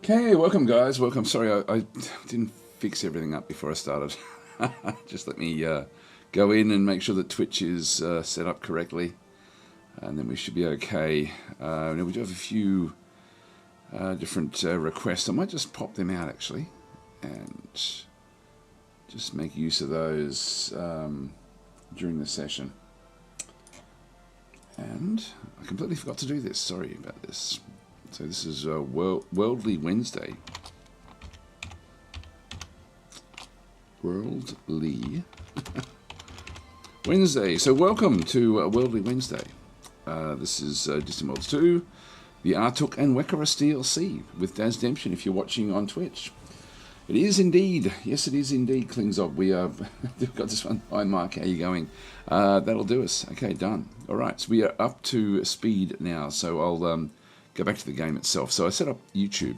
Okay, welcome guys, welcome. Sorry, I didn't fix everything up before I started. Just let me go in and make sure that Twitch is set up correctly, and then we should be okay. Now we do have a few different requests. I might just pop them out actually, and just make use of those during the session. And I completely forgot to do this, sorry about this. So this is Worldly Wednesday. Worldly Wednesday. So welcome to Worldly Wednesday. This is Distant Worlds 2, the Atuuk and Wekkarus DLC with DasTactic if you're watching on Twitch. It is indeed, yes it is indeed, Klingzog. We've got this one. Hi Mark, how you going? That'll do us. Okay, done. Alright, so we are up to speed now, so I'll go back to the game itself. So I set up YouTube,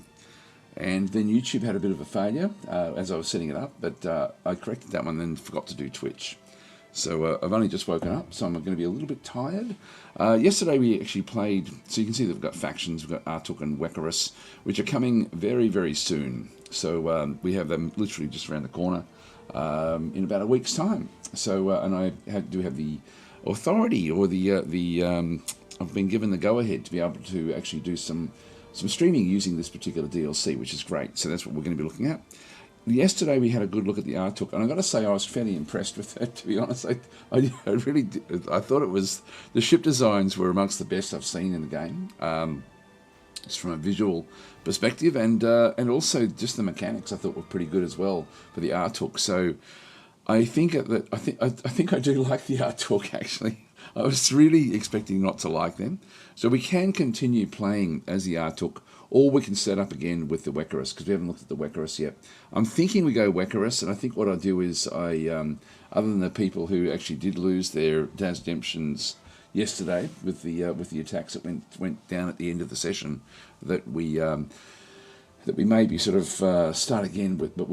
and then YouTube had a bit of a failure as I was setting it up, but I corrected that one and then forgot to do Twitch. So I've only just woken up, so I'm going to be a little bit tired. Yesterday we actually played, so you can see that we've got factions, we've got Atuuk and Wekkarus, which are coming very, very soon. So we have them literally just around the corner in about a week's time. So, and I do have the authority, or I've been given the go-ahead to be able to actually do some streaming using this particular DLC, which is great. So that's what we're going to be looking at. Yesterday we had a good look at the Atuuk, and I've got to say I was fairly impressed with it, to be honest. I really did. I thought it was, the ship designs were amongst the best I've seen in the game. Just from a visual perspective, and also just the mechanics I thought were pretty good as well for the Atuuk. So I think I do like the Atuuk actually. I was really expecting not to like them. So we can continue playing as the Atuuk, or we can set up again with the Wekkarus, because we haven't looked at the Wekkarus yet. I'm thinking we go Wekkarus, and I think what I do is other than the people who actually did lose their DasTactics yesterday with the attacks that went down at the end of the session, that we maybe sort of start again with the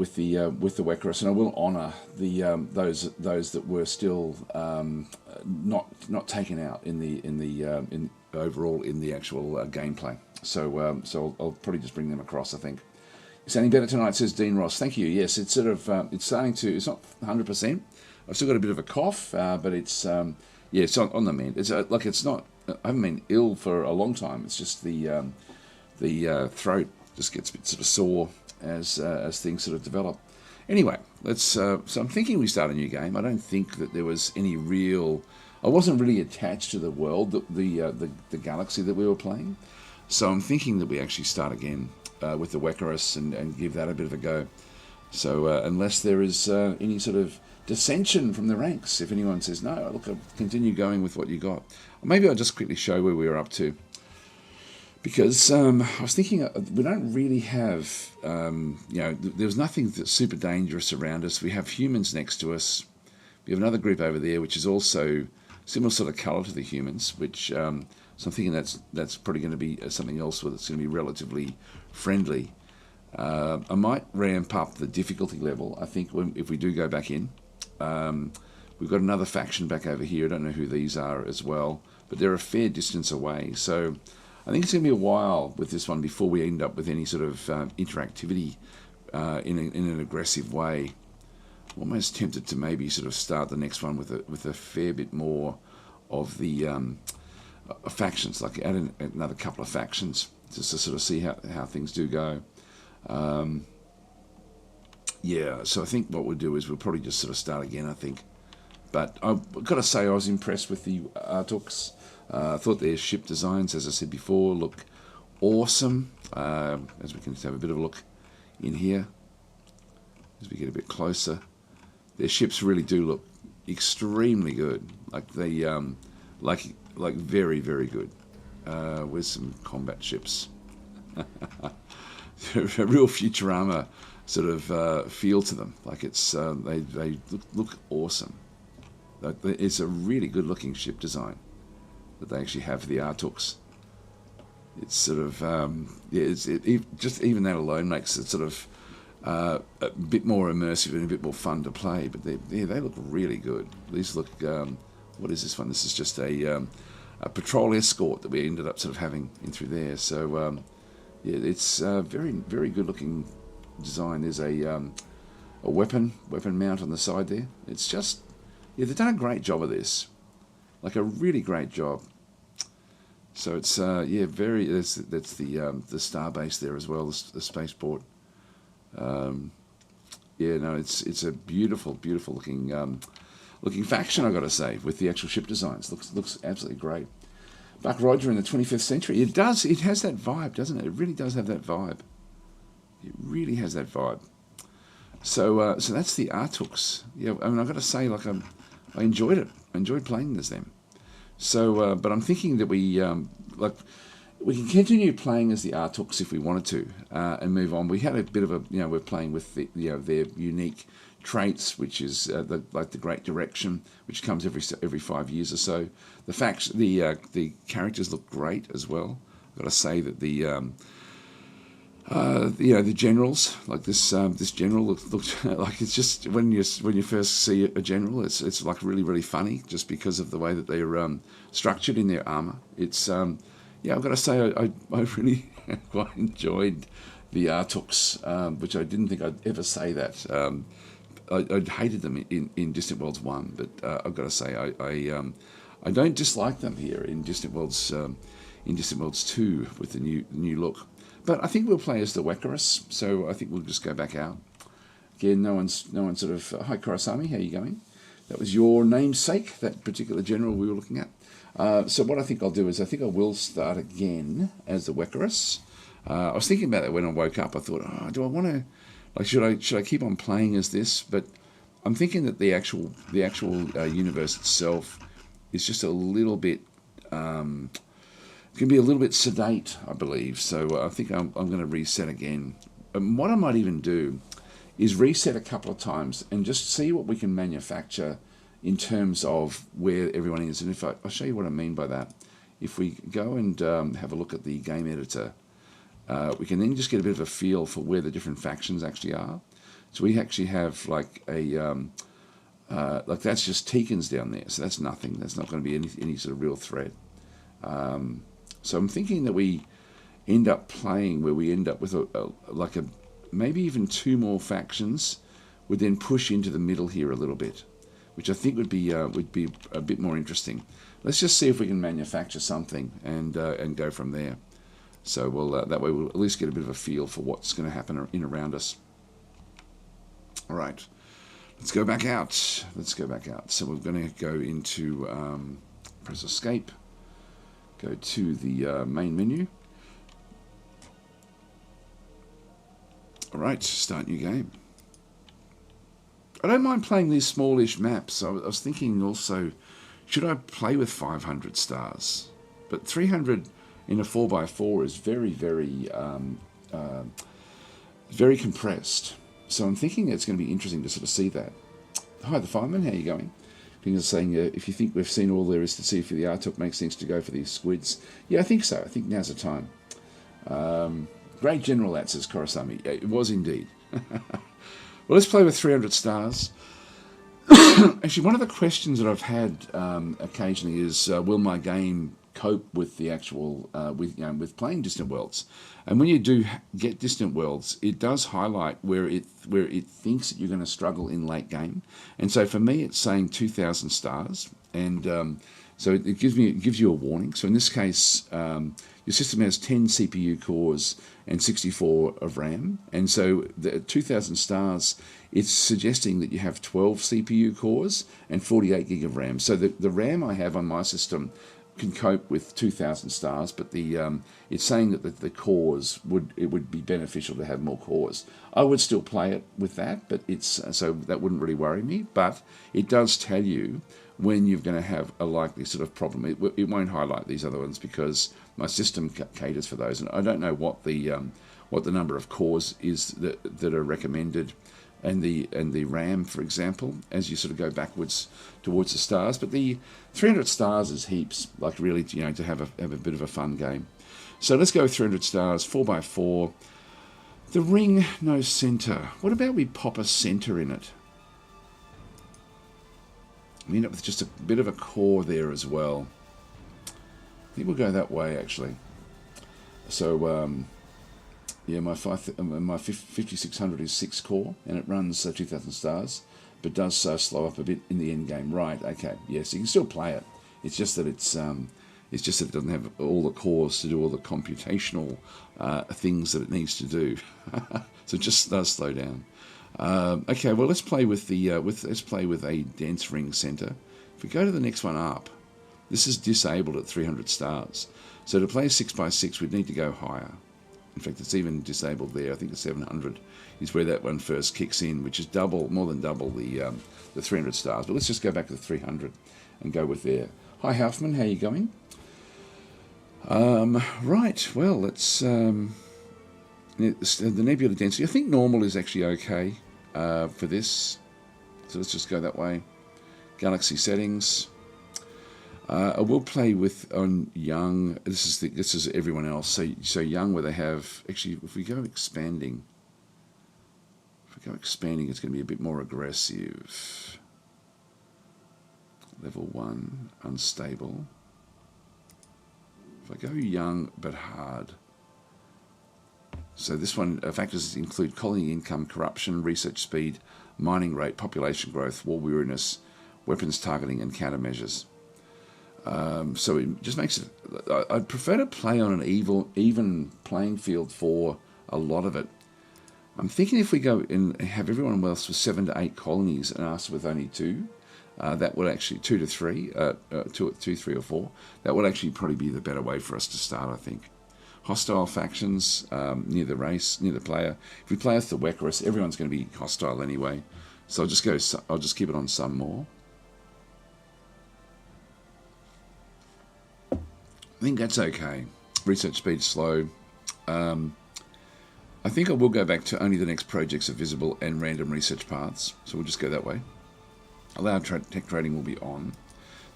Wekkarus, and I will honour those that were still not taken out in overall in the actual gameplay. So I'll probably just bring them across. I think sounding better tonight, says Dean Ross. Thank you. Yes, it's sort of it's starting to. It's not 100%. I've still got a bit of a cough, but it's yeah, it's on the mend. It's like it's not. I haven't been ill for a long time. It's just the throat just gets a bit sort of sore as things sort of develop. Anyway, let's. So I'm thinking we start a new game. I don't think that there was any real. I wasn't really attached to the world, the galaxy that we were playing. So I'm thinking that we actually start again with the Wekkarus and give that a bit of a go. So unless there is any sort of dissension from the ranks, if anyone says no, look, I'll continue going with what you got. Or maybe I'll just quickly show where we were up to. Because I was thinking, we don't really have, there was nothing that's super dangerous around us. We have humans next to us. We have another group over there, which is also similar sort of colour to the humans, which, so I'm thinking that's probably going to be something else that's going to be relatively friendly. I might ramp up the difficulty level, I think, if we do go back in. We've got another faction back over here. I don't know who these are as well, but they're a fair distance away. So I think it's going to be a while with this one before we end up with any sort of interactivity in an aggressive way. I'm almost tempted to maybe sort of start the next one with a fair bit more of the factions, like add another couple of factions just to sort of see how things do go. Yeah, so I think what we'll do is we'll probably just sort of start again, I think. But I've got to say I was impressed with the Atuuks. I thought their ship designs, as I said before, look awesome. As we can have a bit of a look in here, as we get a bit closer, their ships really do look extremely good. Like they, like very, very good. With some combat ships, a real Futurama sort of feel to them. Like it's they look awesome. It's a really good looking ship design that they actually have for the Atuuks. It's sort of just even that alone makes it sort of a bit more immersive and a bit more fun to play. But they look really good. These look. What is this one? This is just a patrol escort that we ended up sort of having in through there. So Yeah, it's very, very good looking design. There's a weapon mount on the side there. It's just, yeah, they've done a great job of this, like a really great job. So it's yeah, very. That's the star base there as well, the spaceport. Yeah, no, it's a beautiful, beautiful looking faction. I got to say, with the actual ship designs, looks absolutely great. Buck Roger in the 25th century. It does. It has that vibe, doesn't it? It really does have that vibe. It really has that vibe. So so that's the Atuuks. Yeah, I mean, I've got to say, like, I enjoyed it. I enjoyed playing as them. So, but I'm thinking that we can continue playing as the Atuuks if we wanted to, and move on. We had a bit of a, we're playing with their unique traits, which is the Great Direction, which comes every 5 years or so. The characters look great as well. I've got to say that the generals, like this general looks like, it's just when you first see a general, it's like really, really funny just because of the way that they're structured in their armor. It's yeah, I've got to say I really quite enjoyed the Atuuks, which I didn't think I'd ever say that. I hated them in Distant Worlds 1, but I've got to say I don't dislike them here in Distant Worlds 2 with the new look. But I think we'll play as the Wekkarus, so I think we'll just go back out. Again, no one's sort of, hi Kurasami, how are you going? That was your namesake, that particular general we were looking at. So what I think I'll do is I think I will start again as the Wekkarus. I was thinking about that when I woke up. I thought, do I want to, like, should I keep on playing as this? But I'm thinking that the actual universe itself is just a little bit. Can be a little bit sedate, I believe. So I think I'm going to reset again. And what I might even do is reset a couple of times and just see what we can manufacture in terms of where everyone is. And I'll show you what I mean by that. If we go and have a look at the game editor, we can then just get a bit of a feel for where the different factions actually are. So we actually have like like that's just Teekens down there. So that's nothing. That's not going to be any sort of real threat. So I'm thinking that we end up playing where we end up with maybe even 2 more factions, would then push into the middle here a little bit, which I think would be a bit more interesting. Let's just see if we can manufacture something and go from there. So that way we'll at least get a bit of a feel for what's going to happen around us. All right, let's go back out. So we're going to go into press escape. Go to the main menu. All right, start new game. I don't mind playing these smallish maps. I was thinking also, should I play with 500 stars? But 300 in a 4x4 is very, very, very compressed. So I'm thinking it's going to be interesting to sort of see that. Hi, the fireman. How are you going? People saying, if you think we've seen all there is to see for the Atuuk, makes sense to go for these squids. Yeah, I think so. I think now's the time. Great general, that says Kurasami. Yeah, it was indeed. Well, let's play with 300 stars. Actually, one of the questions that I've had occasionally is, will my game cope with the actual with playing Distant Worlds? And when you do get Distant Worlds, it does highlight where it thinks that you're going to struggle in late game. And so for me, it's saying 2,000 stars, and so it gives you a warning. So in this case, your system has 10 CPU cores and 64 of RAM, and so the 2,000 stars, it's suggesting that you have 12 CPU cores and 48 gig of RAM. So the RAM I have on my system can cope with 2,000 stars, but it's saying that the cores would be beneficial to have more cores. I would still play it with that, but so that wouldn't really worry me. But it does tell you when you're going to have a likely sort of problem. It won't highlight these other ones because my system caters for those, and I don't know what the number of cores is that are recommended. And the RAM, for example, as you sort of go backwards towards the stars. But the 300 stars is heaps, like really, to have a bit of a fun game. So let's go 300 stars, 4x4. The ring, no center. What about we pop a center in it? We end up with just a bit of a core there as well. I think we'll go that way, actually. So Yeah, my 5600 is 6 core, and it runs 2000 stars, but does slow up a bit in the end game. Right? Okay. Yes, you can still play it. It's just that it's just that it doesn't have all the cores to do all the computational things that it needs to do. So it just does slow down. Okay, well let's play with the let's play with a dense ring center. If we go to the next one up, this is disabled at 300 stars. So to play a 6x6, we'd need to go higher. In fact, it's even disabled there. I think the 700 is where that one first kicks in, which is more than double the 300 stars. But let's just go back to the 300 and go with there. Hi, Houfman, how you going? Right, well, let's the nebula density. I think normal is actually okay for this. So let's just go that way. Galaxy settings. I will play with on young. This is everyone else. So young, where they have actually. If we go expanding, it's going to be a bit more aggressive. Level 1, unstable. If I go young but hard. So this one factors include colony income, corruption, research speed, mining rate, population growth, war weariness, weapons targeting, and countermeasures. So it just makes it. I'd prefer to play on an even playing field for a lot of it. I'm thinking if we go and have everyone else with 7 to 8 colonies and us with only 2, that would actually 2 to 3, 2, 3 or 4. That would actually probably be the better way for us to start, I think. Hostile factions near the race, near the player. If we play with the Wekkarus, everyone's going to be hostile anyway. So I'll just keep it on some more. I think that's okay. Research speed slow. I think I will go back to only the next projects are visible and random research paths. So we'll just go that way. Allowed tech trading will be on.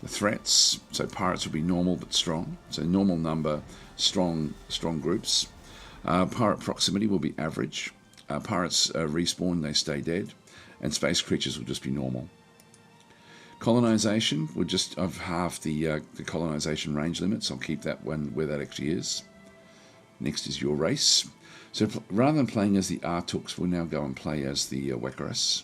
The threats, so pirates will be normal but strong. So normal number, strong groups. Pirate proximity will be average. Pirates respawn, they stay dead. And space creatures will just be normal. Colonization, I've halved the colonization range limits. I'll keep that one where that actually is. Next is your race. So rather than playing as the Atuuks, we'll now go and play as the Wekkarus.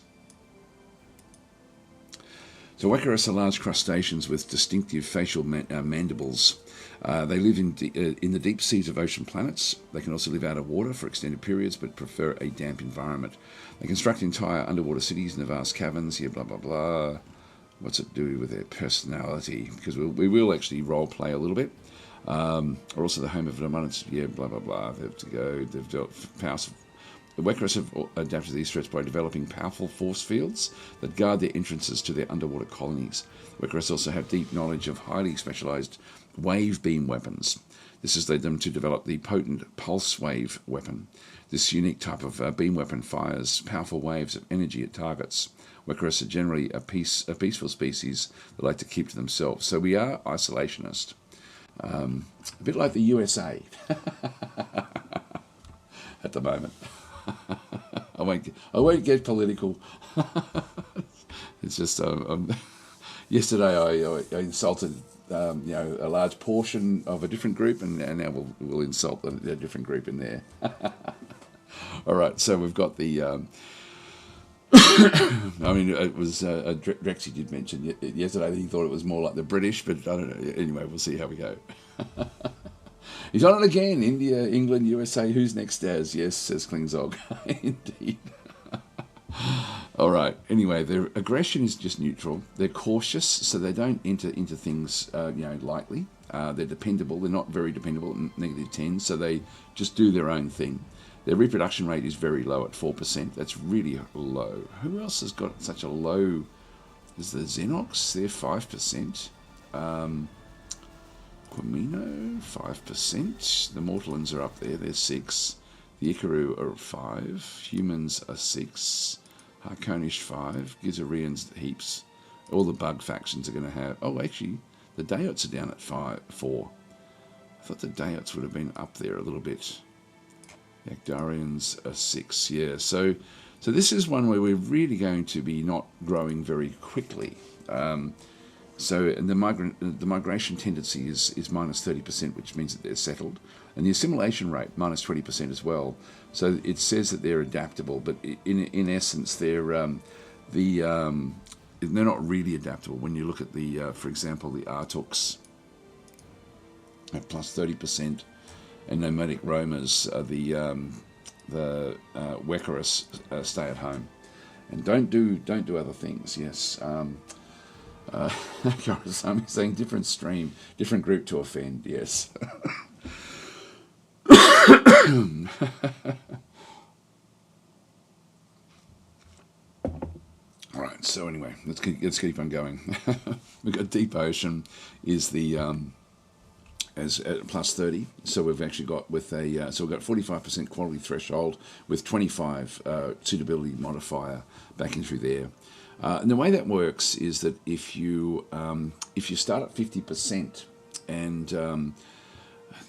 So Wekkarus are large crustaceans with distinctive facial mandibles. They live in the deep seas of ocean planets. They can also live out of water for extended periods, but prefer a damp environment. They construct entire underwater cities in the vast caverns. Here, blah blah blah. What's it do with their personality? Because we will actually role play a little bit. Or also the home of abundance. Yeah, blah blah blah. They have to go. They've developed powers. The Wekkarus have adapted these threats by developing powerful force fields that guard their entrances to their underwater colonies. The Wekkarus also have deep knowledge of highly specialized wave beam weapons. This has led them to develop the potent pulse wave weapon. This unique type of beam weapon fires powerful waves of energy at targets. Wekkarus are generally a peaceful species that like to keep to themselves. So we are isolationist. A bit like the USA at the moment. I won't get political. It's just yesterday I insulted a large portion of a different group, and now we'll insult a different group in there. All right, so we've got the. I mean, it was Drexy did mention yesterday that he thought it was more like the British, but I don't know. Anyway, we'll see how we go. He's on it again. India, England, USA. Who's next, Daz? Yes, says Klingzog. Indeed. All right. Anyway, their aggression is just neutral. They're cautious, so they don't enter into things, lightly. They're dependable. They're not very dependable, -10, so they just do their own thing. Their reproduction rate is very low at 4%. That's really low. Who else has got such a low? Is the Xenox? They're 5%. Quamino, 5%. The Mortallans are up there. They're 6. The Ikaru are 5. Humans are 6. Harkonish 5. Gizarians heaps. All the bug factions are going to have. Oh, actually, the Dayots are down at 4. I thought the Dayots would have been up there a little bit. The Akdarians are 6. Yeah. So this is one where we're really going to be not growing very quickly. So and the migration tendency is minus 30%, which means that they're settled. And the assimilation rate, minus 20% as well. So it says that they're adaptable, but in essence, they're not really adaptable. When you look at the, for example, the Atuuks at plus 30%, and nomadic roamers, the Wekkarus stay at home and don't do other things. Yes. I'm saying different stream, different group to offend. Yes. All right. So anyway, let's keep on going. We've got Deep Ocean is the as at plus 30. So we've actually got with a so we've got 45% quality threshold with 25 suitability modifier backing through there. And the way that works is that if you start at 50%, and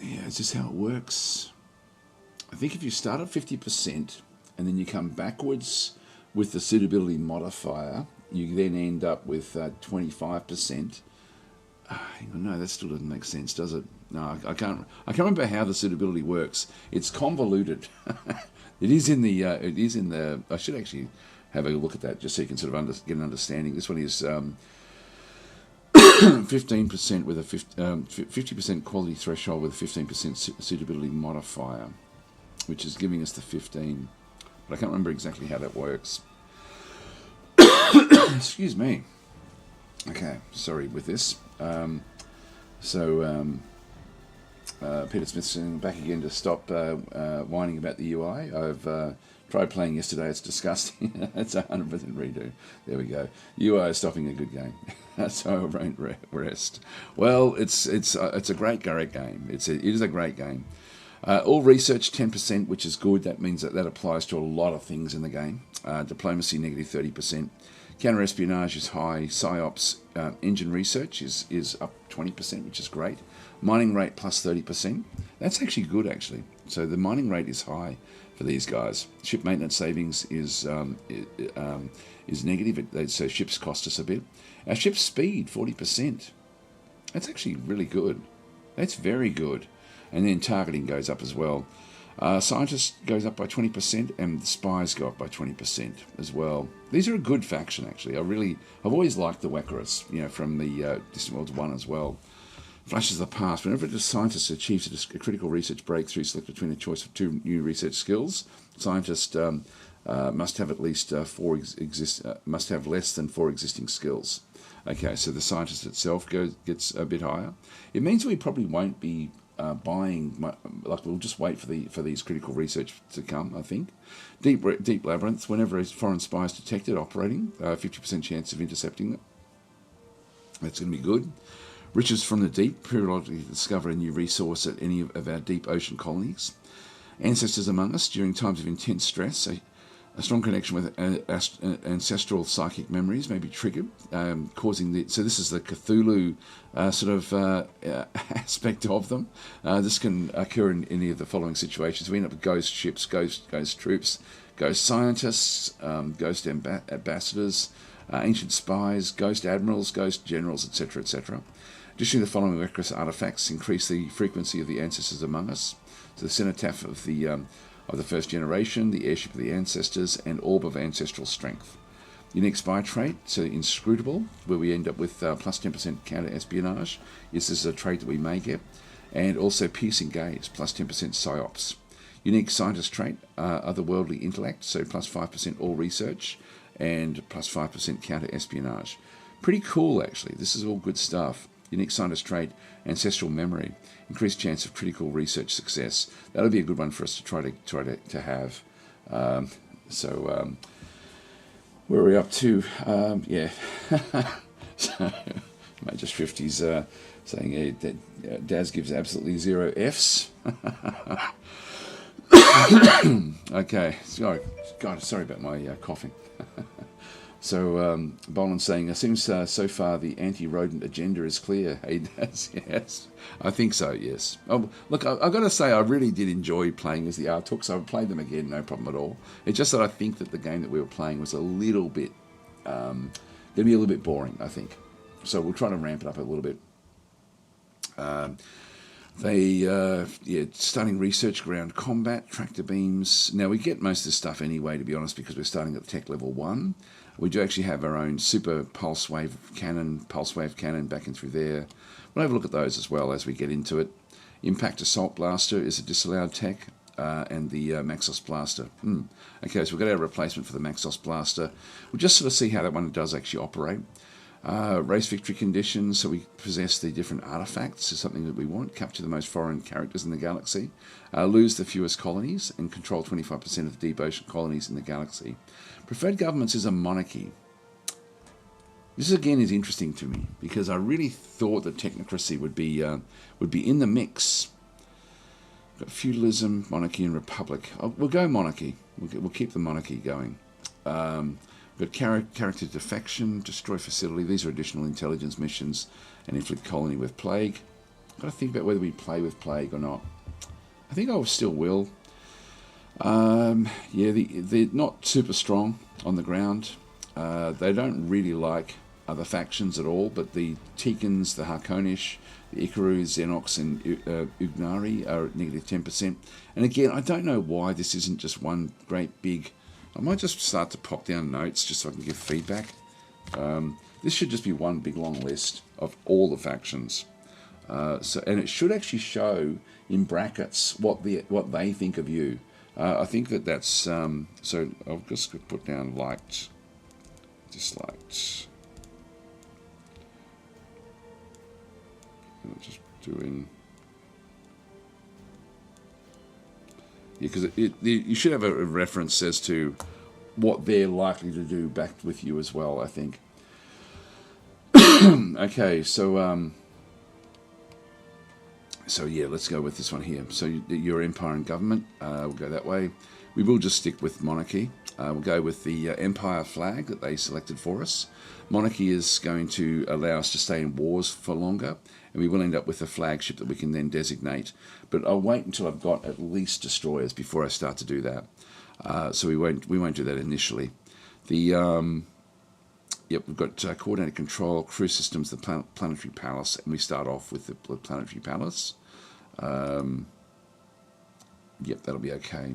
is this how it works? I think if you start at 50% and then you come backwards with the suitability modifier, you then end up with 25%. Hang on, no, that still doesn't make sense, does it? No, I can't remember how the suitability works. It's convoluted. It is in the. I should actually have a look at that just so you can sort of get an understanding. This one is 15% with a 50% quality threshold with a 15% suitability modifier, which is giving us the 15. But I can't remember exactly how that works. Excuse me. Okay, sorry with this. Peter Smith's back again to stop whining about the UI. I've tried playing yesterday. It's disgusting. It's 100% redo. There we go. UI is stopping a good game, so I won't rest. Well, it's a great game. It is a great game. All research 10%, which is good. That means that applies to a lot of things in the game. Diplomacy negative 30%. Counter-espionage is high. PsyOps engine research is up 20%, which is great. Mining rate plus 30%. That's actually good, actually. So the mining rate is high for these guys. Ship maintenance savings is negative, so ships cost us a bit. Our ship speed, 40%. That's actually really good. That's very good. And then targeting goes up as well. Scientists goes up by 20%, and the spies go up by 20% as well. These are a good faction, actually. I've always liked the Wekkarus, from the Distant Worlds 1 as well. Flashes of the past. Whenever a scientist achieves a critical research breakthrough, select between a choice of 2 new research skills. Scientists must have at least must have less than 4 existing skills. Okay, so the scientist itself gets a bit higher. It means we probably won't be buying, we'll just wait for these critical research to come, I think. Deep labyrinth, whenever a foreign spy is detected operating, 50% chance of intercepting it. That's going to be good. Riches from the deep, periodically discover a new resource at any of our deep ocean colonies. Ancestors among us during times of intense stress. A strong connection with ancestral psychic memories may be triggered, causing so this is the Cthulhu aspect of them. This can occur in any of the following situations. We end up with ghost ships, ghost troops, ghost scientists, ghost ambassadors, ancient spies, ghost admirals, ghost generals, etc., etc. Additionally, the following Wekkarus artifacts increase the frequency of the ancestors among us. So the cenotaph of the first generation, the airship of the ancestors, and orb of ancestral strength. Unique spy trait, so inscrutable, where we end up with plus 10% counter-espionage. Yes, this is a trait that we may get. And also piercing gaze, plus 10% psyops. Unique scientist trait, otherworldly intellect, so plus 5% all research, and plus 5% counter-espionage. Pretty cool, actually. This is all good stuff. Unique scientist trait, ancestral memory, increased chance of critical research success. That'll be a good one for us to try to have. Where are we up to? Yeah. So, Major Shrifty's saying that Daz gives absolutely 0 Fs. Okay. Sorry about my coughing. So, Boland's saying, it seems so far the anti-rodent agenda is clear. Hey, Daz, yes. I think so, yes. Oh, look, I've got to say, I really did enjoy playing as the Atuuk, so I would play them again, no problem at all. It's just that I think that the game that we were playing was a little bit, going to be a little bit boring, I think. So we'll try to ramp it up a little bit. Starting research ground combat, tractor beams. Now, we get most of this stuff anyway, to be honest, because we're starting at tech level 1. We do actually have our own super pulse wave cannon back in through there. We'll have a look at those as well as we get into it. Impact Assault Blaster is a disallowed tech, and the Maxos Blaster. Okay, so we've got our replacement for the Maxos Blaster. We'll just sort of see how that one does actually operate. Race victory conditions, so we possess the different artifacts is something that we want. Capture the most foreign characters in the galaxy. Lose the fewest colonies and control 25% of the deep ocean colonies in the galaxy. Preferred governments is a monarchy. This again is interesting to me because I really thought that technocracy would be in the mix. We've got feudalism, monarchy, and republic. We'll go monarchy. We'll keep the monarchy going. We've got character defection, destroy facility. These are additional intelligence missions, and inflict colony with plague. I've got to think about whether we play with plague or not. I think I still will. They're not super strong on the ground. They don't really like other factions at all, but the Tikans, the Harkonish, the Wekkarus, Xenox, and Ugnari are at negative 10%. And again, I don't know why this isn't just one great big... I might just start to pop down notes just so I can give feedback. This should just be one big long list of all the factions. And it should actually show in brackets what they think of you. I think that's... so I'll just put down liked, disliked. I'm just doing... because you should have a reference as to what they're likely to do back with you as well, I think. Okay, so yeah, let's go with this one here. So your empire and government, we'll go that way. We will just stick with monarchy. We'll go with the empire flag that they selected for us. Monarchy is going to allow us to stay in wars for longer, and we will end up with a flagship that we can then designate. But I'll wait until I've got at least destroyers before I start to do that. So we won't do that initially. We've got coordinated control, crew systems, the planetary palace, and we start off with the planetary palace. That'll be okay.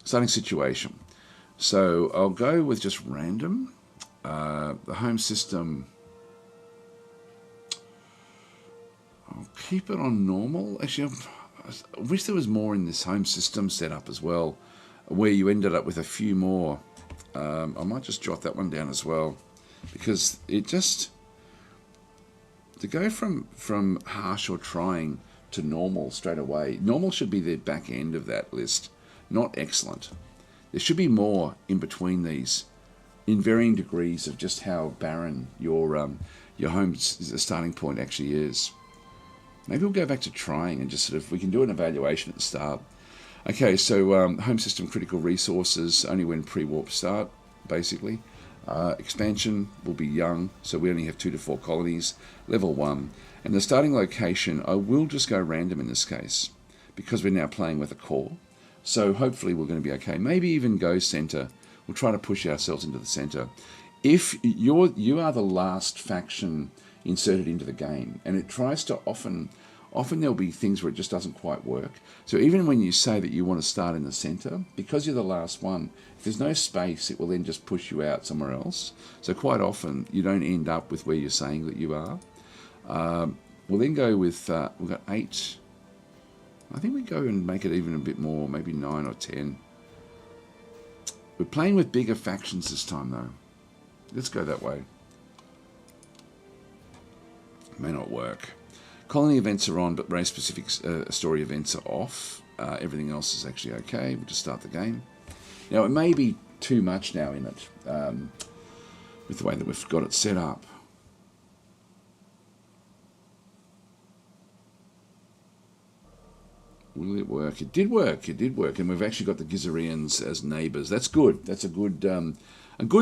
Starting situation. So I'll go with just random. The home system, I'll keep it on normal. Actually, I wish there was more in this home system setup as well, where you ended up with a few more. I might just jot that one down as well, because it just... to go from harsh or trying to normal straight away. Normal should be the back end of that list, not excellent. There should be more in between these, in varying degrees of just how barren your home starting point actually is. Maybe we'll go back to trying and just sort of, we can do an evaluation at the start. Okay, so home system critical resources only when pre-warp start, basically. Expansion will be young, so we only have 2 to 4 colonies, level 1. And the starting location, I will just go random in this case, because we're now playing with a core. So hopefully we're going to be okay. Maybe even go center. We'll try to push ourselves into the center. If you are the last faction inserted into the game, and it tries to often there'll be things where it just doesn't quite work. So even when you say that you want to start in the center, because you're the last one, if there's no space, it will then just push you out somewhere else. So quite often you don't end up with where you're saying that you are. We'll then go with, we've got 8. I think we go and make it even a bit more, maybe 9 or 10. We're playing with bigger factions this time though. Let's go that way. May not work. Colony events are on, but race-specific story events are off. Everything else is actually okay. We'll just start the game. Now, it may be too much now in it, with the way that we've got it set up. Will it work? It did work. And we've actually got the Gizarians as neighbours. That's good. That's a good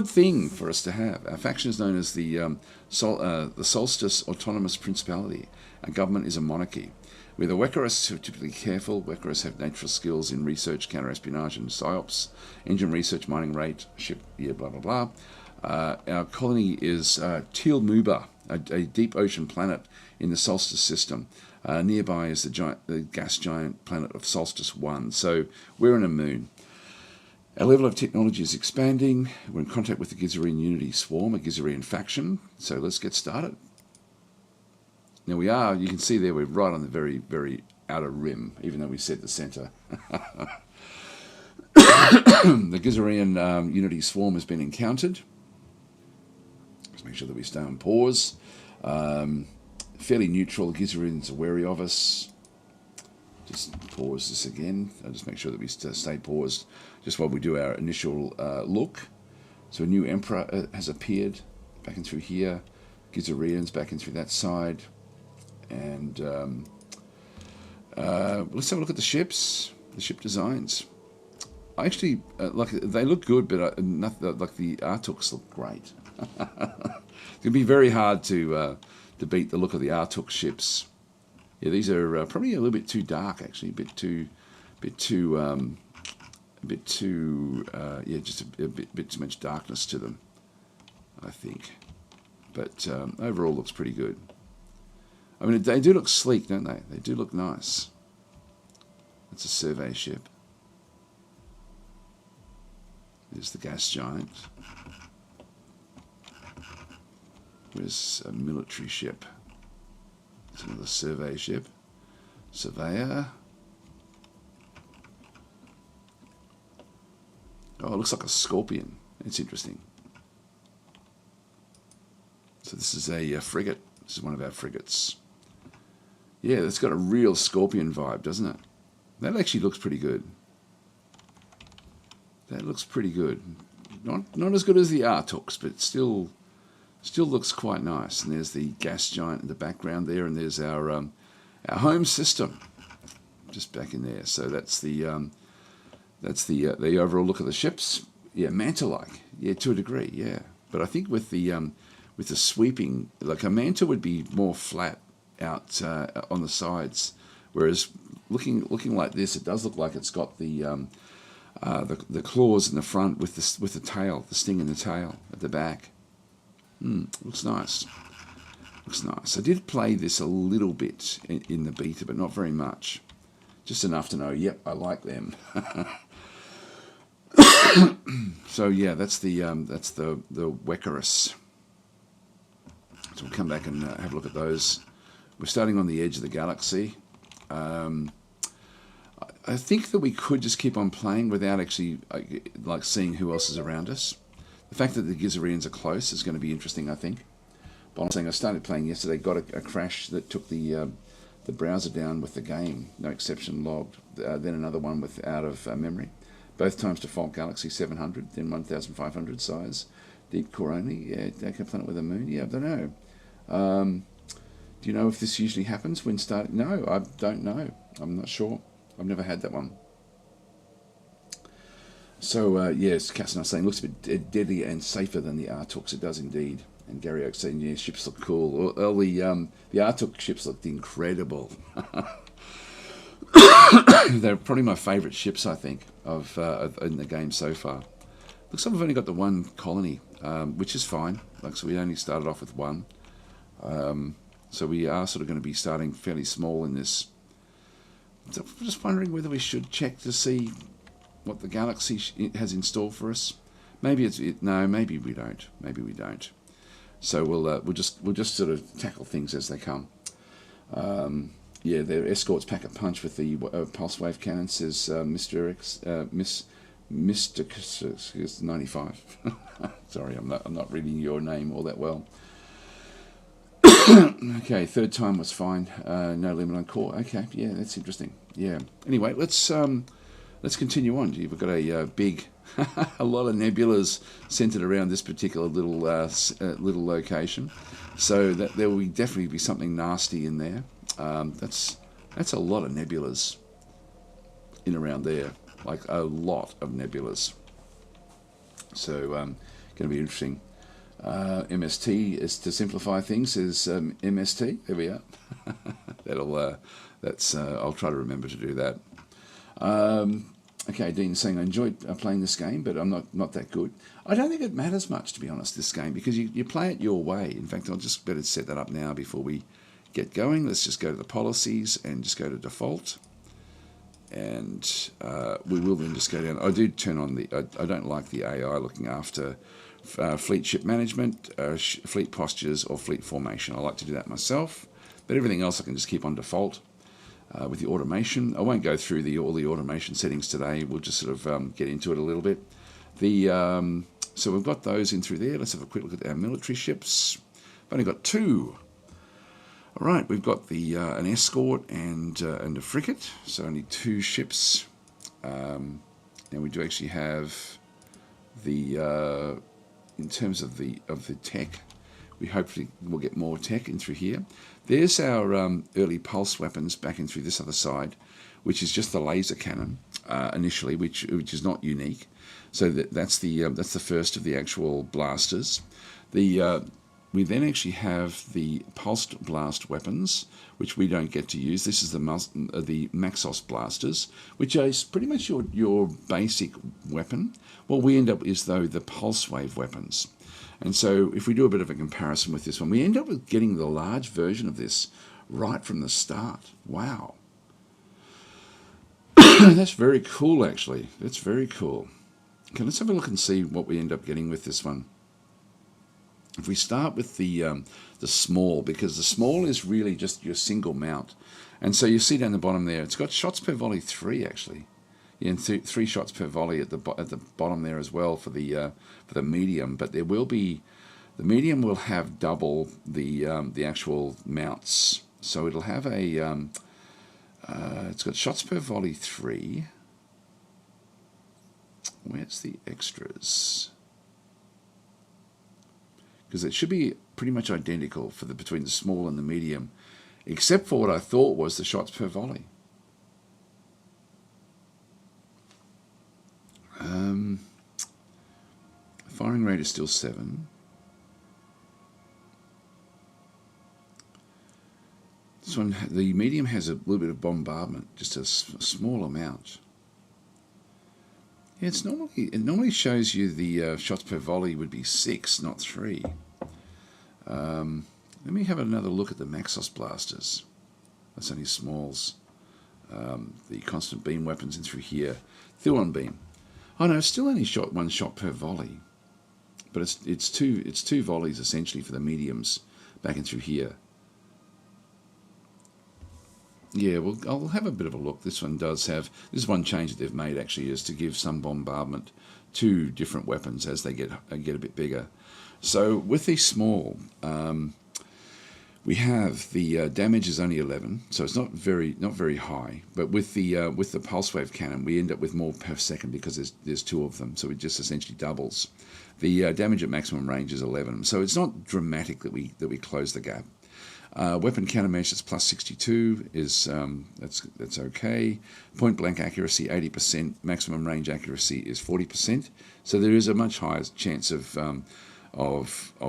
thing for us to have. Our faction is known as the Solstice Autonomous Principality. Our government is a monarchy. We're the Wekkarus, who are typically careful. Wekkarus have natural skills in research, counter-espionage, and psyops. Engine research, mining rate, ship, blah, blah, Our colony is Teal'Muba, a deep ocean planet in the Solstice system. Nearby is the gas giant planet of Solstice 1. So we're in a moon. Our level of technology is expanding. We're in contact with the Gizarian Unity Swarm, a Gizarian faction. So let's get started. Now you can see there we're right on the very, very outer rim, even though we said the center. The Gizarian Unity Swarm has been encountered. Let's make sure that we stay on pause. Fairly neutral. The Gizarians are wary of us. Just pause this again. I'll just make sure that we stay paused just while we do our initial look. So a new Emperor has appeared back in through here. Gizarians back in through that side. And let's have a look at the ships, the ship designs. I actually they look good, but like the Atuuks look great. It's gonna be very hard to beat the look of the Atuuk ships. Yeah, these are probably a little bit too dark, actually, a bit too, yeah, just a bit too much darkness to them, I think. But overall, looks pretty good. I mean, they do look sleek, don't they? They do look nice. It's a survey ship. There's the gas giant. There's a military ship. It's another survey ship. Surveyor. Oh, it looks like a scorpion. It's interesting. So this is a frigate. This is one of our frigates. Yeah, it's got a real scorpion vibe, doesn't it? That actually looks pretty good. That looks pretty good. Not as good as the Atuuks, but still looks quite nice. And there's the gas giant in the background there, and there's our home system just back in there. So that's the overall look of the ships. Yeah, manta-like. Yeah, to a degree. Yeah, but I think with the sweeping, like a manta would be more flat out on the sides, whereas looking like this, it does look like it's got the claws in the front with the tail, the sting in the tail at the back. Looks nice. Looks nice. I did play this a little bit in the beta, but not very much. Just enough to know, yep, I like them. So yeah, that's the Wekkarus. So we'll come back and have a look at those. We're starting on the edge of the galaxy. I think that we could just keep on playing without actually like seeing who else is around us. The fact that the Gizarians are close is going to be interesting, I think. But I'm saying I started playing yesterday, got a crash that took the browser down with the game, no exception logged. Then another one with out of memory. Both times default Galaxy 700, then 1500 size. Deep core only. Yeah, Dakar planet with a moon. Yeah, I don't know. Do you know if this usually happens when starting? No, I don't know. I'm not sure. I've never had that one. So, yes, Cass and I saying, looks a bit deadlier and safer than the Atuuks. It does indeed. And Gary Oak saying, yeah, ships look cool. Well, the Atuuk ships looked incredible. They're probably my favourite ships, I think, in the game so far. Looks like we've only got the one colony, which is fine. Like, so we only started off with one. So we are sort of going to be starting fairly small in this. So I'm just wondering whether we should check to see what the galaxy has in store for us. Maybe no, maybe we don't. Maybe we don't. So we'll just sort of tackle things as they come. Yeah, their escorts pack a punch with the pulse wave cannon. Says Mr. X 95. Sorry, I'm not reading your name all that well. Okay, third time was fine. No limit on core. Okay, yeah, that's interesting. Yeah. Anyway, let's continue on. We've got a big, a lot of nebulas centered around this particular little location. So that there will definitely be something nasty in there. That's a lot of nebulas in around there, like a lot of nebulas. So going to be interesting. MST is to simplify things is MST. There we are. I'll try to remember to do that. Okay, Dean's saying, I enjoyed playing this game, but I'm not that good. I don't think it matters much, to be honest, this game, because you play it your way. In fact, I'll just better set that up now before we get going. Let's just go to the policies and just go to default. And we will then just go down. I do turn on I don't like the AI looking after fleet ship management, fleet postures, or fleet formation. I like to do that myself, but everything else I can just keep on default. With the automation, I won't go through all the automation settings today. We'll just sort of get into it a little bit. So we've got those in through there. Let's have a quick look at our military ships. I've only got 2. All right, we've got an escort and a frigate, so only 2 ships. And we do actually have in terms of the tech, we hopefully will get more tech in through here. There's our early pulse weapons back in through this other side, which is just the laser cannon initially, which is not unique. So that's the first of the actual blasters. We then actually have the pulsed blast weapons, which we don't get to use. This is the Maxos blasters, which is pretty much your basic weapon. What we end up is, though, the pulse wave weapons. And so if we do a bit of a comparison with this one, we end up with getting the large version of this right from the start. Wow. That's very cool, actually. That's very cool. Okay, let's have a look and see what we end up getting with this one. If we start with the small, because the small is really just your single mount. And so you see down the bottom there, it's got shots per volley 3, actually. Yeah, and 3 shots per volley at the bottom there as well for the medium. But there will be, the medium will have double the actual mounts. So it'll have it's got shots per volley 3. Where's the extras? Because it should be pretty much identical between the small and the medium, except for what I thought was the shots per volley. Firing rate is still 7. This one, the medium has a little bit of bombardment, just a small amount. Yeah, it normally shows you the shots per volley would be 6, not 3. Let me have another look at the Maxos blasters. That's only smalls. The constant beam weapons in through here. Thulon beam. Oh no, it's still only 1 shot per volley, but it's two volleys essentially for the mediums back in through here. Yeah, well, I'll have a bit of a look. This one does have, this is one change that they've made actually, is to give some bombardment to different weapons as they get a bit bigger. So with these small, we have the damage is only 11, so it's not very high. But with the pulse wave cannon, we end up with more per second because there's 2 of them, so it just essentially doubles. The damage at maximum range is 11, so it's not dramatic that we close the gap. Weapon countermeasure is plus 62 is that's okay. Point blank accuracy 80%. Maximum range accuracy is 40%. So there is a much higher chance of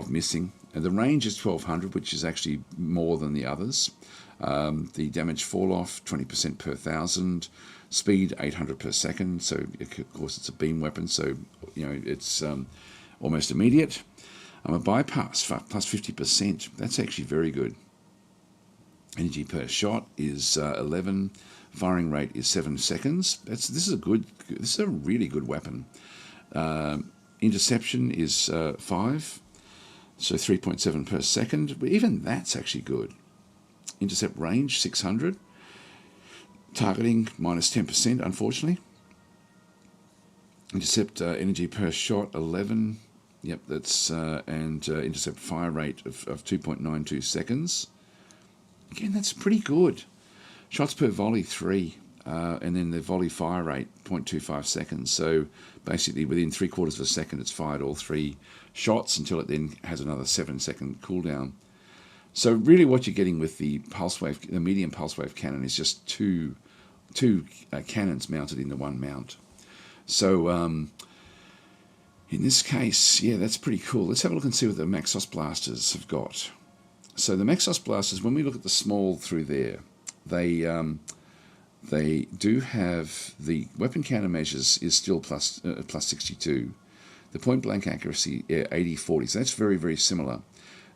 missing. And the range is 1200, which is actually more than the others. The damage fall off 20% per 1,000. Speed 800 per second. So of course it's a beam weapon, so it's almost immediate. A bypass for plus 50%. That's actually very good. Energy per shot is 11. Firing rate is 7 seconds. This is a really good weapon. Interception is 5, so 3.7 per second. But even that's actually good. Intercept range 600. Targeting minus 10%, unfortunately. Intercept energy per shot 11. Yep, that's and intercept fire rate of 2.92 seconds. Again, that's pretty good. Shots per volley 3, and then the volley fire rate 0.25 seconds. So basically, within 3/4 of a second, it's fired all 3 shots until it then has another 7-second cooldown. So really, what you're getting with the medium pulse wave cannon is just two cannons mounted into one mount. So in this case, yeah, that's pretty cool. Let's have a look and see what the Maxos blasters have got. So the Maxos blasters, when we look at the small through there, they They do have the weapon countermeasures is still plus 62. The point blank accuracy 80-40. So that's very, very similar.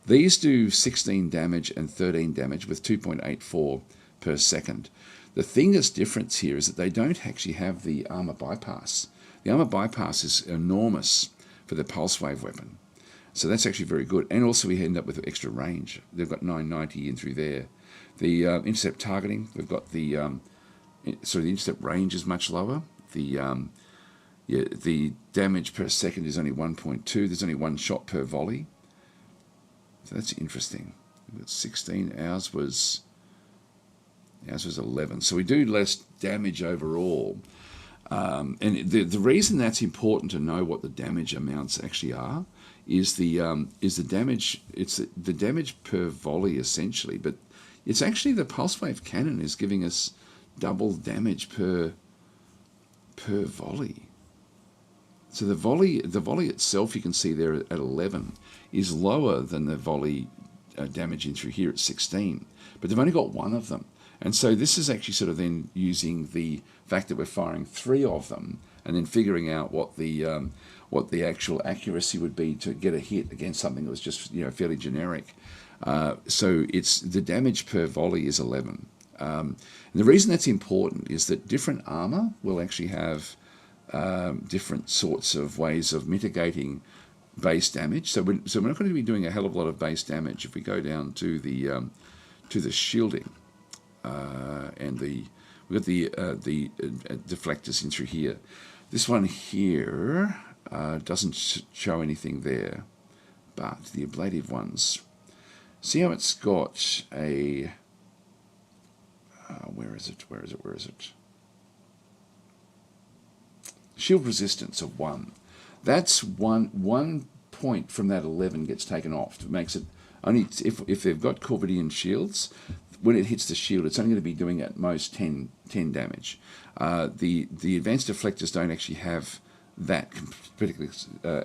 These do 16 damage and 13 damage with 2.84 per second. The thing that's different here is that they don't actually have the armor bypass. The armor bypass is enormous for the pulse wave weapon. So that's actually very good. And also we end up with extra range. They've got 990 in through there. The intercept targeting, we've got the the intercept range is much lower. The damage per second is only 1.2. There's only one shot per volley. So that's interesting. We've got 16. Ours was 11. So we do less damage overall. And the reason that's important to know what the damage amounts actually are is the damage. It's the damage per volley essentially, but it's actually the pulse wave cannon is giving us double damage per volley. So the volley itself, you can see there at 11, is lower than the volley damage in through here at 16. But they've only got one of them. And so this is actually sort of then using the fact that we're firing 3 of them and then figuring out what the actual accuracy would be to get a hit against something that was just fairly generic. So it's the damage per volley is 11. And the reason that's important is that different armor will actually have different sorts of ways of mitigating base damage. So we're not going to be doing a hell of a lot of base damage. If we go down to the shielding and we've got the deflectors in through here. This one here doesn't show anything there, but the ablative ones. See how it's got a where is it? Shield resistance of 1. That's one point from that 11 gets taken off. It makes it only if they've got Corvidian shields, when it hits the shield, it's only going to be doing at most 10 damage. The advanced deflectors don't actually have that particular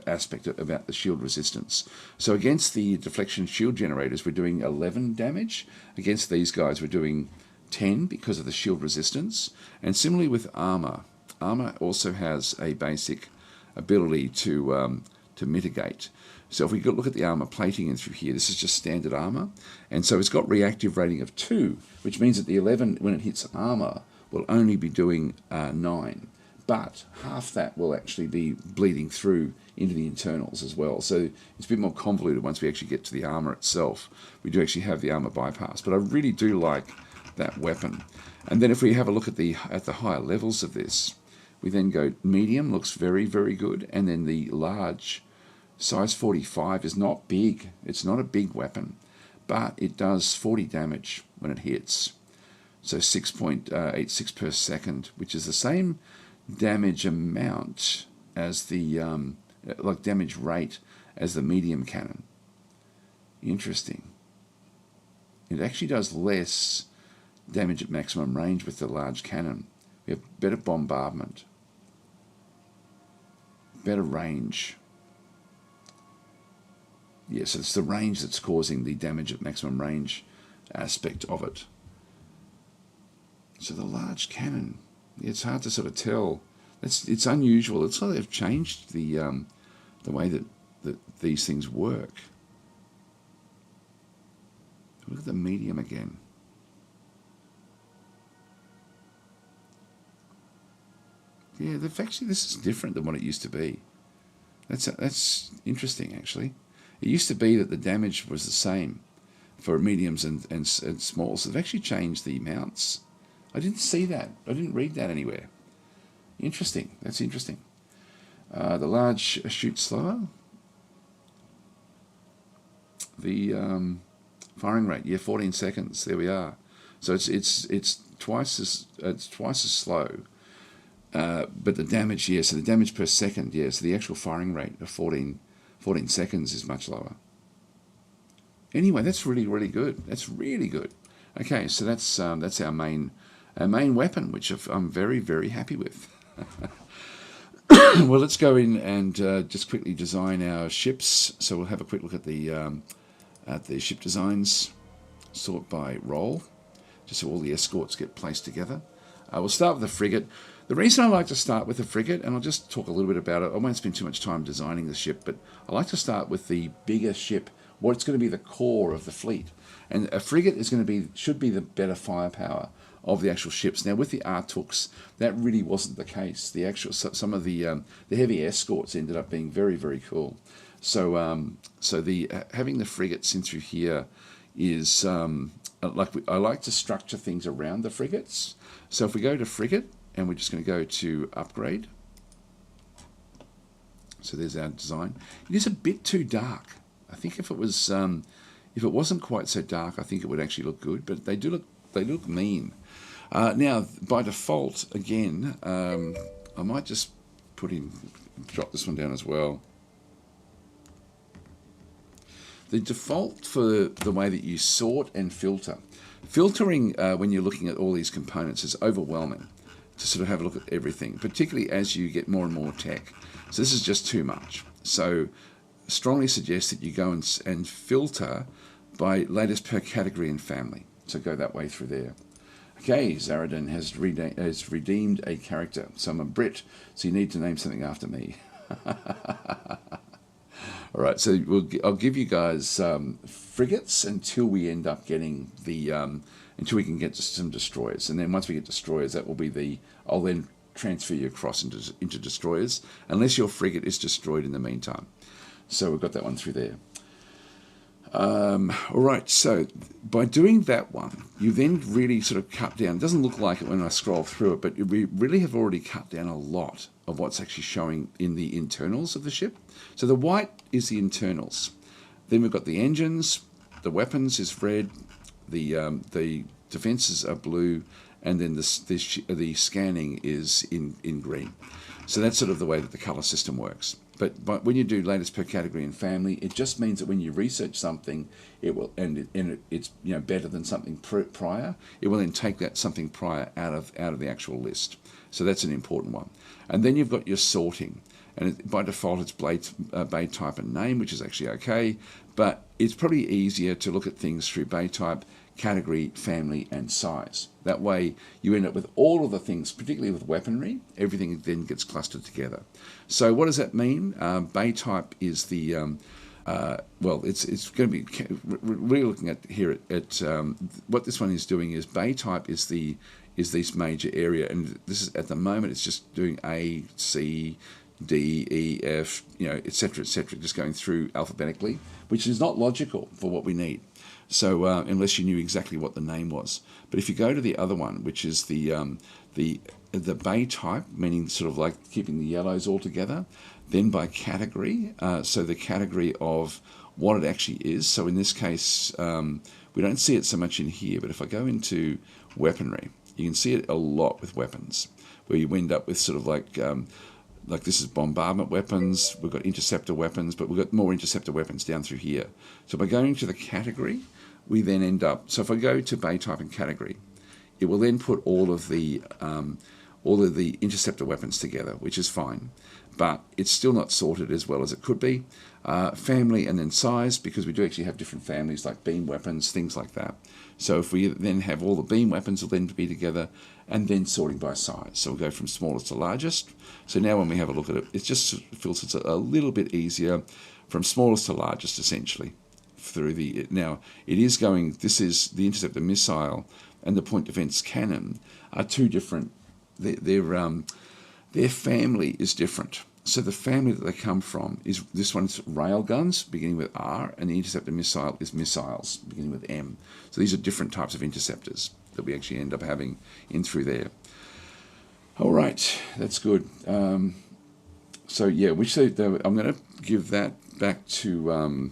aspect about the shield resistance. So against the deflection shield generators, we're doing 11 damage. Against these guys, we're doing 10 because of the shield resistance. And similarly with armor. Armor also has a basic ability to mitigate. So if we look at the armor plating in through here, this is just standard armor. And so it's got reactive rating of 2, which means that the 11, when it hits armor, will only be doing 9. But half that will actually be bleeding through into the internals as well. So it's a bit more convoluted once we actually get to the armor itself. We do actually have the armor bypass. But I really do like that weapon. And then if we have a look at the higher levels of this, we then go medium, looks very, very good. And then the large, size 45 is not big. It's not a big weapon, but it does 40 damage when it hits. So 6.86 per second, which is the same damage amount as the, damage rate as the medium cannon. Interesting. It actually does less damage at maximum range with the large cannon. We have better bombardment, better range. Yes, it's the range that's causing the damage at maximum range aspect of it. So the large cannon, it's hard to sort of tell. It's unusual. It's like they've changed the way that these things work. Look at the medium again. Yeah, actually this is different than what it used to be. That's interesting, actually. It used to be that the damage was the same for mediums and smalls. So they've actually changed the mounts. I didn't see that. I didn't read that anywhere. Interesting. That's interesting. The large shoots slower. The firing rate, 14 seconds. There we are. So it's twice as slow. But the damage, so the damage per second, so the actual firing rate of 14 seconds is much lower. Anyway, that's really, really good. That's really good. Okay, so that's our main weapon, which I'm very, very happy with. Well, let's go in and just quickly design our ships. So we'll have a quick look at the ship designs, sort by role, just so all the escorts get placed together. We'll start with the frigate. The reason I like to start with the frigate, and I'll just talk a little bit about it, I won't spend too much time designing the ship, but I like to start with the bigger ship, what's going to be the core of the fleet. And a frigate is going to be, should be the better firepower of the actual ships. Now with the Atuuks, that really wasn't the case. The actual, some of the heavy escorts ended up being very, very cool. So having the frigates in through here is I like to structure things around the frigates. So if we go to frigate, and we're just going to go to upgrade. So there's our design. It is a bit too dark. I think if it wasn't quite so dark, I think it would actually look good. But they look mean. Now by default, again, I might just drop this one down as well. The default for the way that you sort and filtering when you're looking at all these components is overwhelming to sort of have a look at everything, particularly as you get more and more tech. So this is just too much. So strongly suggest that you go and filter by latest per category and family. So go that way through there. Okay, Zaradin has redeemed a character. So I'm a Brit, so you need to name something after me. All right, so I'll give you guys frigates until we end up getting the until we can get to some destroyers, and then once we get destroyers, that will be I'll then transfer you across into destroyers, unless your frigate is destroyed in the meantime. So we've got that one through there. All right, so by doing that one, you then really sort of cut down. It doesn't look like it when I scroll through it, but we really have already cut down a lot of what's actually showing in the internals of the ship. So the white is the internals. Then we've got the engines, the weapons is red, the defenses are blue, and then the scanning is in green. So that's sort of the way that the color system works. But when you do latest per category and family, it just means that when you research something, it will it's better than something prior. It will then take that something prior out of the actual list. So that's an important one. And then you've got your sorting, and by default it's bay type and name, which is actually okay. But it's probably easier to look at things through bay type, category, family, and size. That way you end up with all of the things, particularly with weaponry, everything then gets clustered together. So what does that mean? Bay type is the, it's going to be, really looking at here at what this one is doing is bay type is this major area, and this is at the moment it's just doing A, C, D, E, F, etc., just going through alphabetically, which is not logical for what we need. So unless you knew exactly what the name was. But if you go to the other one, which is the bay type, meaning sort of like keeping the yellows all together, then by category, so the category of what it actually is. So in this case, we don't see it so much in here, but if I go into weaponry, you can see it a lot with weapons, where you end up with sort of like this is bombardment weapons, we've got interceptor weapons, but we've got more interceptor weapons down through here. So by going to the category, we then end up, so if I go to bay type and category, it will then put all of the interceptor weapons together, which is fine, but it's still not sorted as well as it could be. Family and then size, because we do actually have different families like beam weapons, things like that. So if we then have all the beam weapons will then be together, and then sorting by size. So we'll go from smallest to largest. So now when we have a look at it, it just filters a little bit easier from smallest to largest, essentially. Now it is going, this is the interceptor missile and the point defense cannon are two different, their family is different. So the family that they come from is, this one's railguns beginning with R, and the interceptor missile is missiles beginning with M. So these are different types of interceptors that we actually end up having in through there. All right, that's good. So yeah, I'm going to give that back to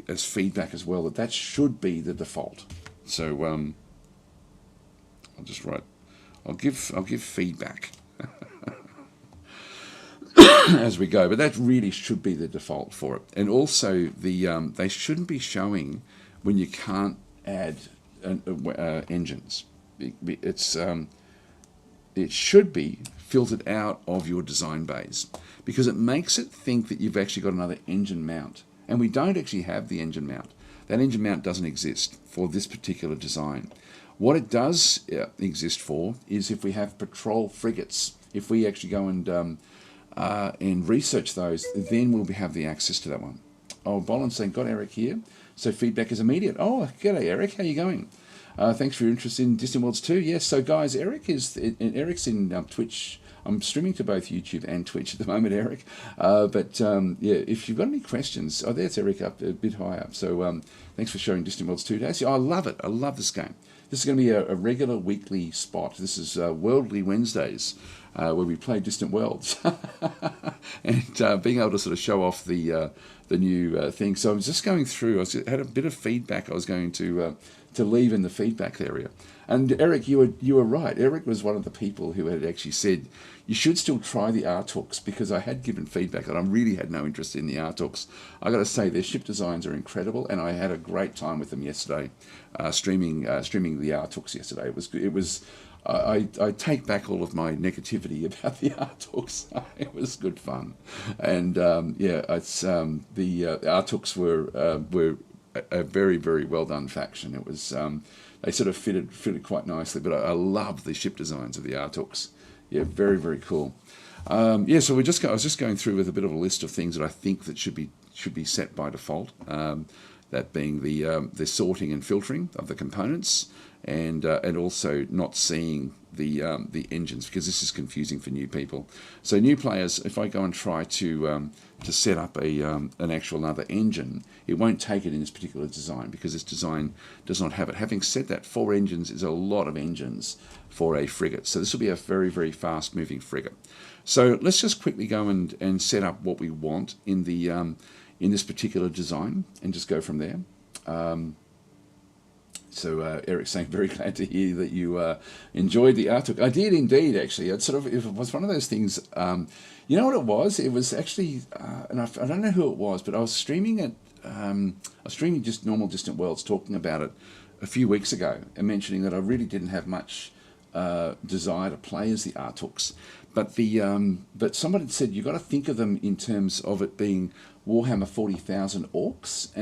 as feedback as well, that should be the default. So I'll just write, I'll give feedback as we go, but that really should be the default for it. And also they shouldn't be showing when you can't add engines. It should be filtered out of your design bays, because it makes it think that you've actually got another engine mount, and we don't actually have the engine mount. That engine mount doesn't exist for this particular design. What it does exist for is if we have patrol frigates. If we actually go and research those, then we'll have the access to that one. Oh, Boland's saying, got Eric here, so feedback is immediate. Oh, g'day Eric, how you going? Thanks for your interest in Distant Worlds 2. Yes, so guys, Eric's in Twitch. I'm streaming to both YouTube and Twitch at the moment, Eric. Yeah, if you've got any questions, there's Eric up a bit high up. So thanks for showing Distant Worlds 2 days. I love it. I love this game. This is going to be a regular weekly spot. This is Worldly Wednesdays, where we play Distant Worlds, and being able to sort of show off the new thing. So I was just going through. Had a bit of feedback. I was going to leave in the feedback area. And Eric, you were right. Eric was one of the people who had actually said you should still try the Atuuks, because I had given feedback and I really had no interest in the Atuuks. I got to say their ship designs are incredible, and I had a great time with them yesterday, streaming the Atuuks yesterday. It was. I take back all of my negativity about the Atuuks. It was good fun, and it's the Atuuks were a very, very well done faction. It was they sort of fitted quite nicely, but I love the ship designs of the Atuuks. Yeah, very, very cool. So I was just going through with a bit of a list of things that I think that should be set by default. That being the sorting and filtering of the components, and also not seeing the engines, because this is confusing for new people. So new players, if I go and try to set up an actual another engine, it won't take it in this particular design, because this design does not have it. Having said that, 4 engines is a lot of engines for a frigate. So this will be a very, very fast moving frigate. So let's just quickly go and set up what we want in the in this particular design, and just go from there. So Eric's saying, very glad to hear that you enjoyed the Atuuk. I did indeed, actually. It was one of those things. You know what it was? It was actually, and I don't know who it was, but I was streaming just normal Distant Worlds, talking about it a few weeks ago, and mentioning that I really didn't have much desire to play as the Atuuks. But someone had said you've got to think of them in terms of it being Warhammer 40,000 orcs,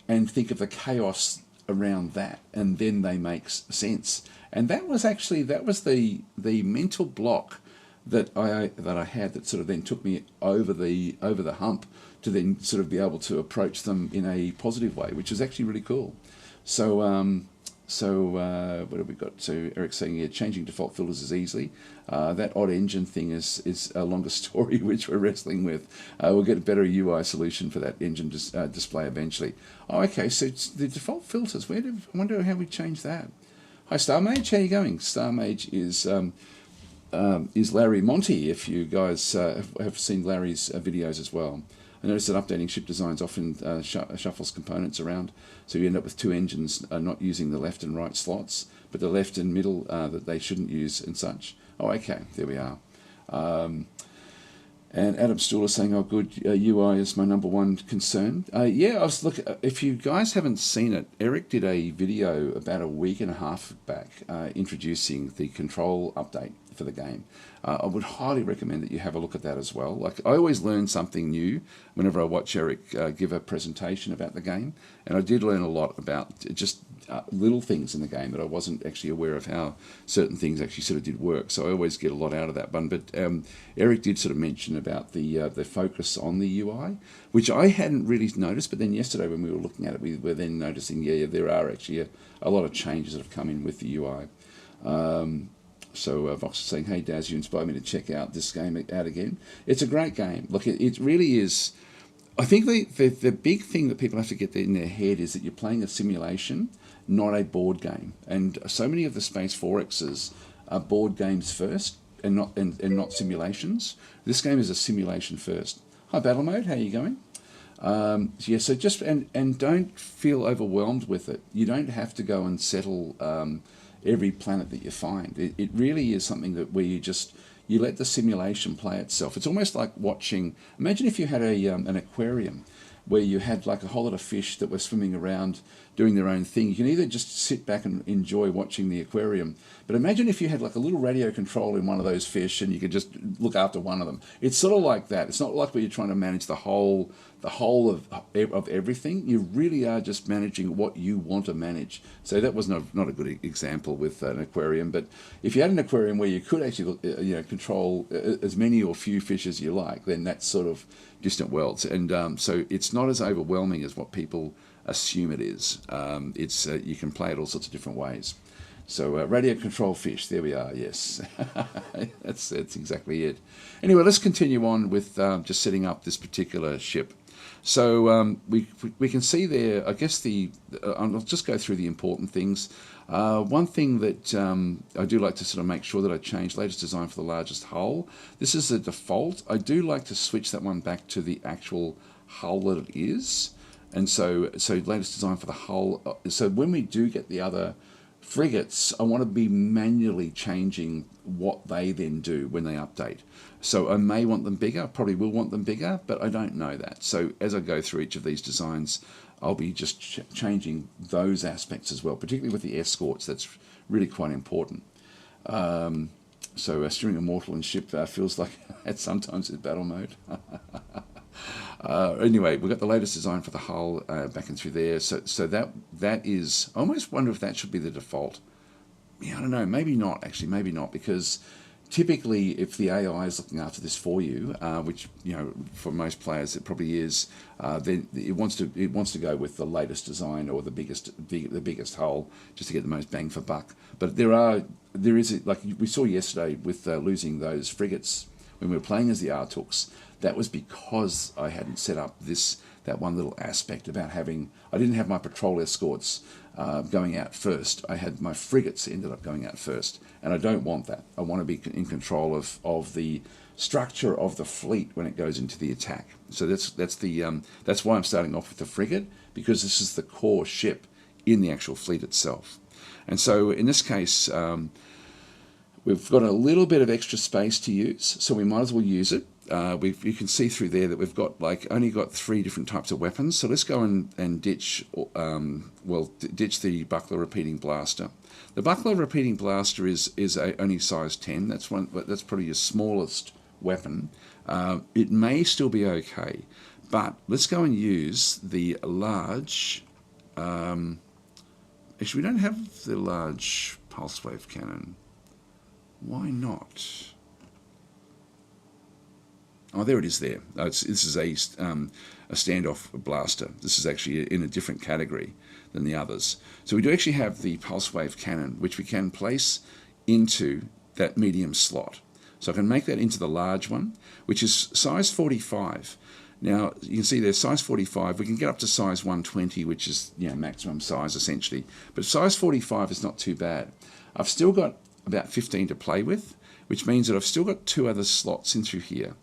and think of the chaos around that, and then they make sense. And that was the mental block that I had, that sort of then took me over the hump to then sort of be able to approach them in a positive way, which is actually really cool. So what have we got? So Eric's saying, yeah, changing default filters is easy. That odd engine thing is a longer story, which we're wrestling with. We'll get a better UI solution for that engine display eventually. Oh, okay, so it's the default filters. I wonder how we change that. Hi, Star Mage, how you going? Star Mage is Larry Monty, if you guys have seen Larry's videos as well. I noticed that updating ship designs often shuffles components around, so you end up with 2 engines not using the left and right slots, but the left and middle that they shouldn't use and such. Oh, okay, there we are. And Adam Stuhler saying, oh, good, UI is my number one concern. Yeah, I was looking. If you guys haven't seen it, Eric did a video about a week and a half back introducing the control update for the game. I would highly recommend that you have a look at that as well. Like, I always learn something new whenever I watch Eric give a presentation about the game, and I did learn a lot about just little things in the game that I wasn't actually aware of how certain things actually sort of did work. So I always get a lot out of that one. But Eric did sort of mention about the focus on the UI, which I hadn't really noticed. But then yesterday when we were looking at it, we were then noticing, yeah, there are actually a lot of changes that have come in with the UI. So Vox is saying, hey Daz, you inspired me to check out this game out again. It's a great game. Look, it really is. I think the big thing that people have to get in their head is that you're playing a simulation, not a board game. And so many of the Space 4Xs are board games first and not simulations. This game is a simulation first. Hi Battle Mode, how are you going? Yeah, so just and don't feel overwhelmed with it. You don't have to go and settle every planet that you find. It really is something where you let the simulation play itself. It's almost like watching. Imagine if you had an aquarium where you had like a whole lot of fish that were swimming around doing their own thing. You can either just sit back and enjoy watching the aquarium, but imagine if you had like a little radio control in one of those fish and you could just look after one of them. It's sort of like that. It's not like where you're trying to manage the whole the whole of everything. You really are just managing what you want to manage. So that was not a good example with an aquarium. But if you had an aquarium where you could actually control as many or few fish as you like, then that's sort of distant worlds. And so it's not as overwhelming as what people assume it is. It's you can play it all sorts of different ways. So radio control fish, there we are, yes. that's exactly it. Anyway, let's continue on with just setting up this particular ship. So we can see there, I guess I'll just go through the important things. One thing that I do like to sort of make sure that I change, latest design for the largest hull. This is the default. I do like to switch that one back to the actual hull that it is. And so latest design for the hull. So when we do get the other frigates, I want to be manually changing what they then do when they update. So I may want them bigger, I probably will want them bigger, but I don't know that. So as I go through each of these designs, I'll be just changing those aspects as well, particularly with the escorts. That's really quite important. So steering a mortal in ship feels like it's sometimes in battle mode. Anyway, we've got the latest design for the hull back and through there. So that is, I almost wonder if that should be the default. Yeah, I don't know. Maybe not, actually. Maybe not, because typically if the AI is looking after this for you, which, for most players it probably is, then it wants to go with the latest design or the biggest hull just to get the most bang for buck. But there is, like we saw yesterday with losing those frigates when we were playing as the Atuuks. That was because I hadn't set up that one little aspect about I didn't have my patrol escorts going out first. I had my frigates ended up going out first, and I don't want that. I want to be in control of the structure of the fleet when it goes into the attack. So that's why I'm starting off with the frigate, because this is the core ship in the actual fleet itself. And so in this case, we've got a little bit of extra space to use, so we might as well use it. You can see through there that we've got only got 3 different types of weapons. So let's go and ditch the buckler repeating blaster. The buckler repeating blaster is only size 10. That's probably your smallest weapon. It may still be okay, but let's go and use the large. Actually, we don't have the large pulse wave cannon. Why not? Oh, there it is there. This is a standoff blaster. This is actually in a different category than the others. So we do actually have the pulse wave cannon, which we can place into that medium slot. So I can make that into the large one, which is size 45. Now, you can see there's size 45. We can get up to size 120, which is maximum size essentially. But size 45 is not too bad. I've still got about 15 to play with, which means that I've still got 2 other slots in through here.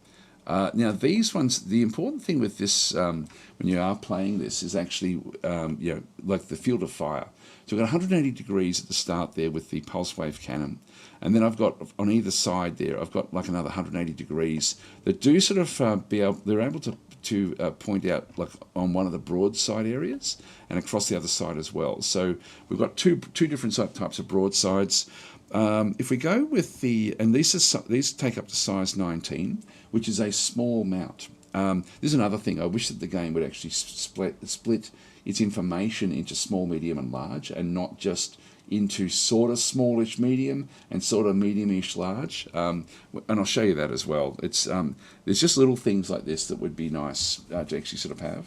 Now these ones, the important thing with this, when you are playing this, is actually, like the field of fire. So we've got 180 degrees at the start there with the pulse wave cannon. And then I've got, on either side there, I've got like another 180 degrees that do sort of they're able to point out like on one of the broadside areas and across the other side as well. So we've got two different types of broadsides. If we go with these take up to size 19, which is a small mount. This is another thing. I wish that the game would actually split its information into small, medium, and large, and not just into sort of smallish medium and sort of medium-ish large. And I'll show you that as well. It's there's just little things like this that would be nice to actually sort of have.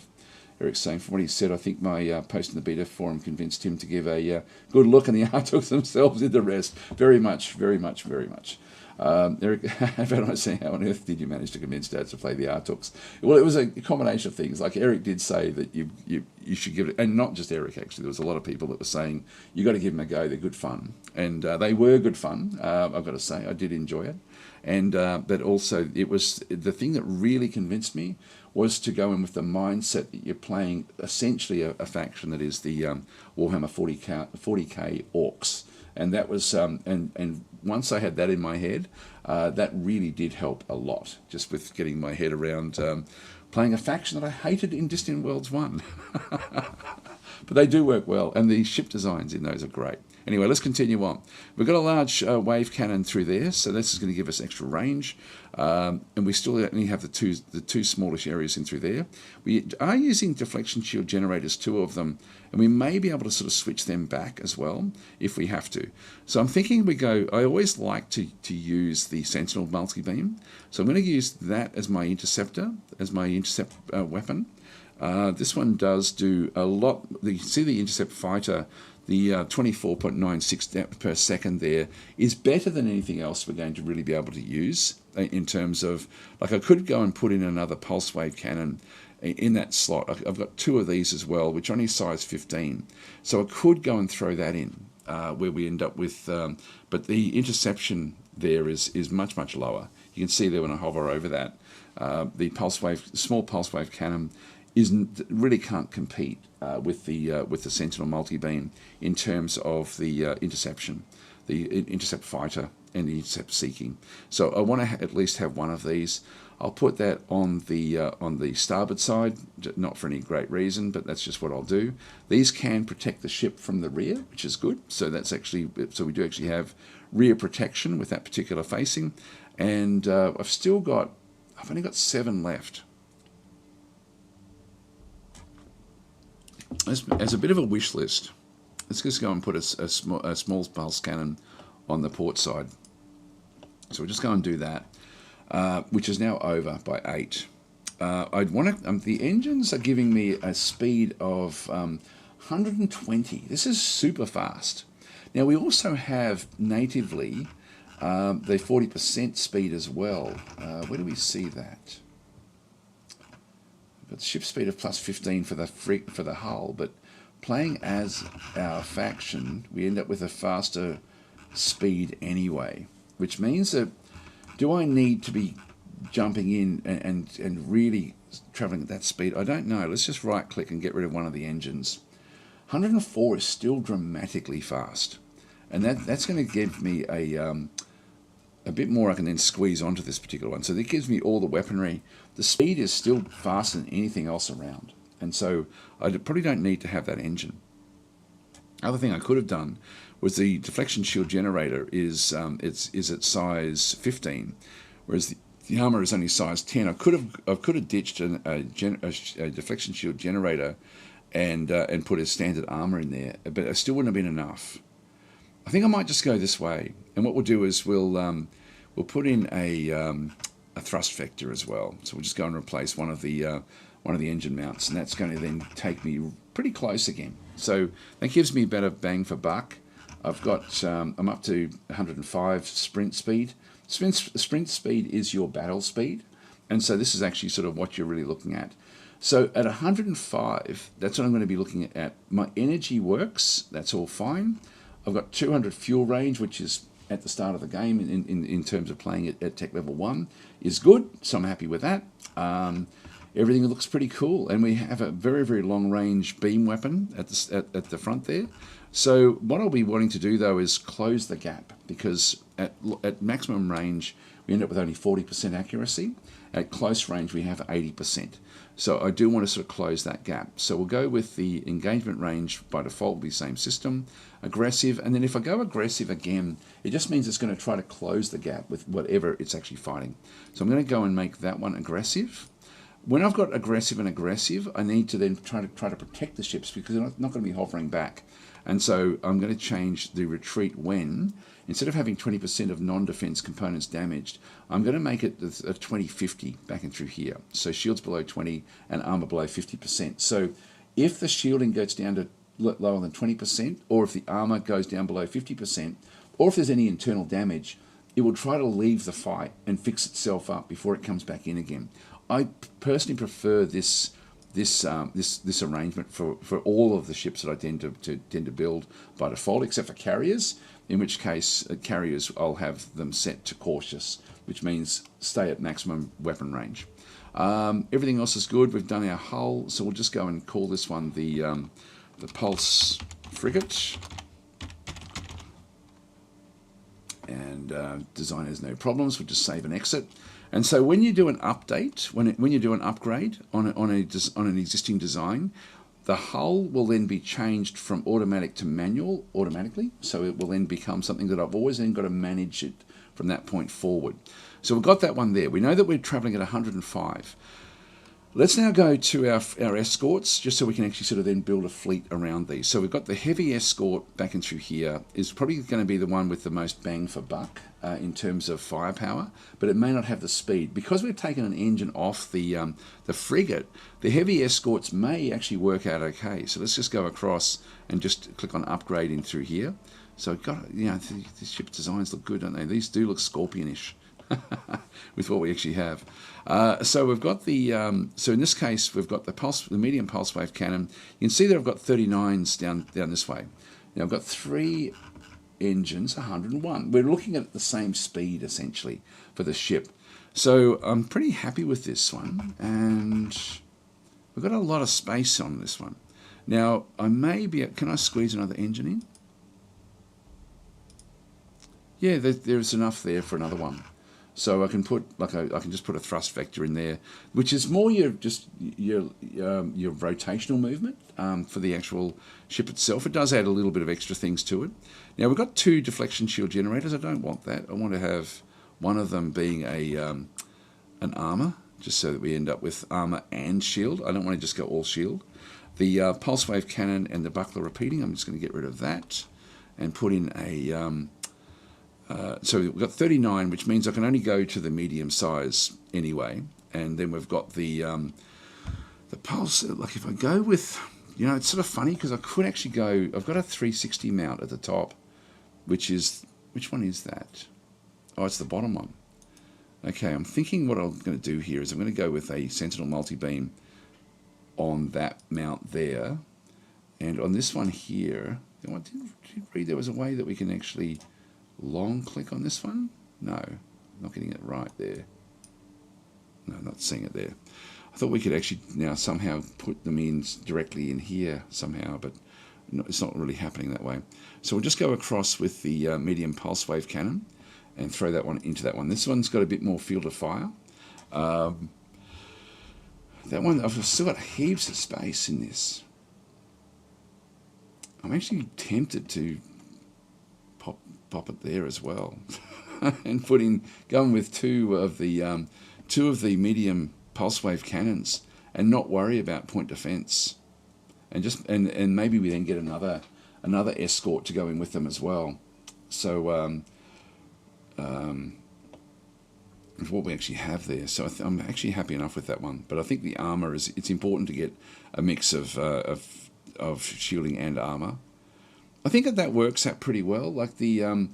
Eric's saying, from what he said, I think my post in the beta forum convinced him to give a good look, and the Atuuks themselves did the rest. Very much, very much, very much. Eric, I was saying, how on earth did you manage to convince Dad to play the Atuuks? Well, it was a combination of things. Like Eric did say that you should give it, and not just Eric actually. There was a lot of people that were saying you got to give them a go. They're good fun, and they were good fun. I've got to say, I did enjoy it, and but also it was the thing that really convinced me was to go in with the mindset that you're playing essentially a faction that is the Warhammer 40k Orcs. And that was, and once I had that in my head, that really did help a lot, just with getting my head around playing a faction that I hated in Distant Worlds 1. But they do work well, and the ship designs in those are great. Anyway, let's continue on. We've got a large wave cannon through there, so this is going to give us extra range. And we still only have the two smallish areas in through there. We are using deflection shield generators, 2 of them, and we may be able to sort of switch them back as well if we have to. So I'm thinking I always like to use the Sentinel multi-beam. So I'm going to use that as my interceptor, as my intercept weapon. This one does do a lot. You see the intercept fighter, the 24.96 depth per second there is better than anything else we're going to really be able to use in terms of, like, I could go and put in another pulse wave cannon in that slot. I've got 2 of these as well, which are only size 15. So I could go and throw that in where we end up with, but the interception there is much, much lower. You can see there when I hover over that. The small pulse wave cannon really can't compete with the Sentinel multi-beam in terms of the interception, the intercept fighter and the intercept seeking. So I want to at least have one of these. I'll put that on the starboard side, not for any great reason, but that's just what I'll do. These can protect the ship from the rear, which is good. So we do actually have rear protection with that particular facing. And I've only got 7 left. As a bit of a wish list, let's just go and put a small pulse cannon on the port side. So we'll just go and do that, which is now over by 8. I'd want to. The engines are giving me a speed of 120. This is super fast. Now we also have natively the 40% speed as well. Where do we see that? We've got ship speed of plus 15 for the hull, but playing as our faction, we end up with a faster speed anyway, which means that do I need to be jumping in and really traveling at that speed? I don't know. Let's just right click and get rid of one of the engines. 104 is still dramatically fast, and that's going to give me a bit more I can then squeeze onto this particular one. So that gives me all the weaponry. The speed is still faster than anything else around, and so I probably don't need to have that engine. Other thing I could have done was the deflection shield generator is at size 15, whereas the armor is only size 10. I could have ditched a deflection shield generator and put a standard armor in there, but it still wouldn't have been enough. I think I might just go this way, and what we'll do is we'll put in a thrust vector as well. So we'll just go and replace one of the engine mounts, and that's going to then take me pretty close again. So that gives me better bang for buck. I've got I'm up to 105 sprint speed. Sprint speed is your battle speed, and so this is actually sort of what you're really looking at. So at 105, that's what I'm going to be looking at. My energy works, that's all fine. I've got 200 fuel range, which is at the start of the game in terms of playing it at tech level 1 is good, so I'm happy with that. Everything looks pretty cool, and we have a very, very long range beam weapon at the front there. So what I'll be wanting to do though is close the gap, because at maximum range we end up with only 40% accuracy. At close range we have 80%. So I do want to sort of close that gap. So we'll go with the engagement range by default, will be same system, aggressive, and then if I go aggressive again, it just means it's going to try to close the gap with whatever it's actually fighting. So I'm going to go and make that one aggressive. When I've got aggressive and aggressive, I need to then try to protect the ships, because they're not going to be hovering back. And so I'm going to change the retreat when, instead of having 20% of non-defense components damaged, I'm going to make it a 20-50 back and through here. So shields below 20 and armor below 50%. So if the shielding goes down to lower than 20%, or if the armor goes down below 50%, or if there's any internal damage, it will try to leave the fight and fix itself up before it comes back in again. I personally prefer this arrangement for all of the ships that I tend to build by default, except for carriers, in which case carriers I'll have them set to cautious, which means stay at maximum weapon range. Everything else is good. We've done our hull, so we'll just go and call this one the Pulse Frigate. And design has no problems. We'll just save and exit. And so when you do an update, when you do an upgrade on an existing design, The hull will then be changed from automatic to manual automatically, so it will then become something that I've always then got to manage it from that point forward. So we've got that one there. We know that we're travelling at 105. Let's now go to our escorts, just so we can actually sort of then build a fleet around these. So we've got the heavy escort back in through here, is probably going to be the one with the most bang for buck in terms of firepower, but it may not have the speed. Because we've taken an engine off the frigate, the heavy escorts may actually work out okay. So let's just go across and just click on upgrade in through here. So I've got, you know, the ship designs look good, don't they? These do look Scorpionish with what we actually have. So we've got the, so in this case, we've got the medium pulse wave cannon. You can see that I've got 39s down this way. Now I've got 3 engines, 101. We're looking at the same speed, essentially, for the ship. So I'm pretty happy with this one, and we've got a lot of space on this one. Now, I may be, can I squeeze another engine in? Yeah, there's enough there for another one. So I can put I can just put a thrust vector in there, which is more your rotational movement for the actual ship itself. It does add a little bit of extra things to it. Now we've got 2 deflection shield generators. I don't want that. I want to have one of them being an armor, just so that we end up with armor and shield. I don't want to just go all shield. The pulse wave cannon and the buckler repeating, I'm just going to get rid of that and put in a so we've got 39, which means I can only go to the medium size anyway. And then we've got the pulse. Like if I go with, you know, it's sort of funny because I could actually go. I've got a 360 mount at the top, which one is that? Oh, it's the bottom one. Okay, I'm thinking what I'm going to do here is I'm going to go with a Sentinel multi-beam on that mount there, and on this one here. I did read there was a way that we can actually long click on this one. No, not getting it right there. No, not seeing it there. I thought we could actually now somehow put them in directly in here somehow, but it's not really happening that way. So we'll just go across with the medium pulse wave cannon and throw that one into that one. This one's got a bit more field of fire. That one, I've still got heaps of space in this. I'm actually tempted to pop it there as well, and going with two of the medium pulse wave cannons, and not worry about point defense, and maybe we then get another escort to go in with them as well. So what we actually have there. So I'm actually happy enough with that one. But I think the armor it's important to get a mix of shielding and armor. I think that works out pretty well. Like the I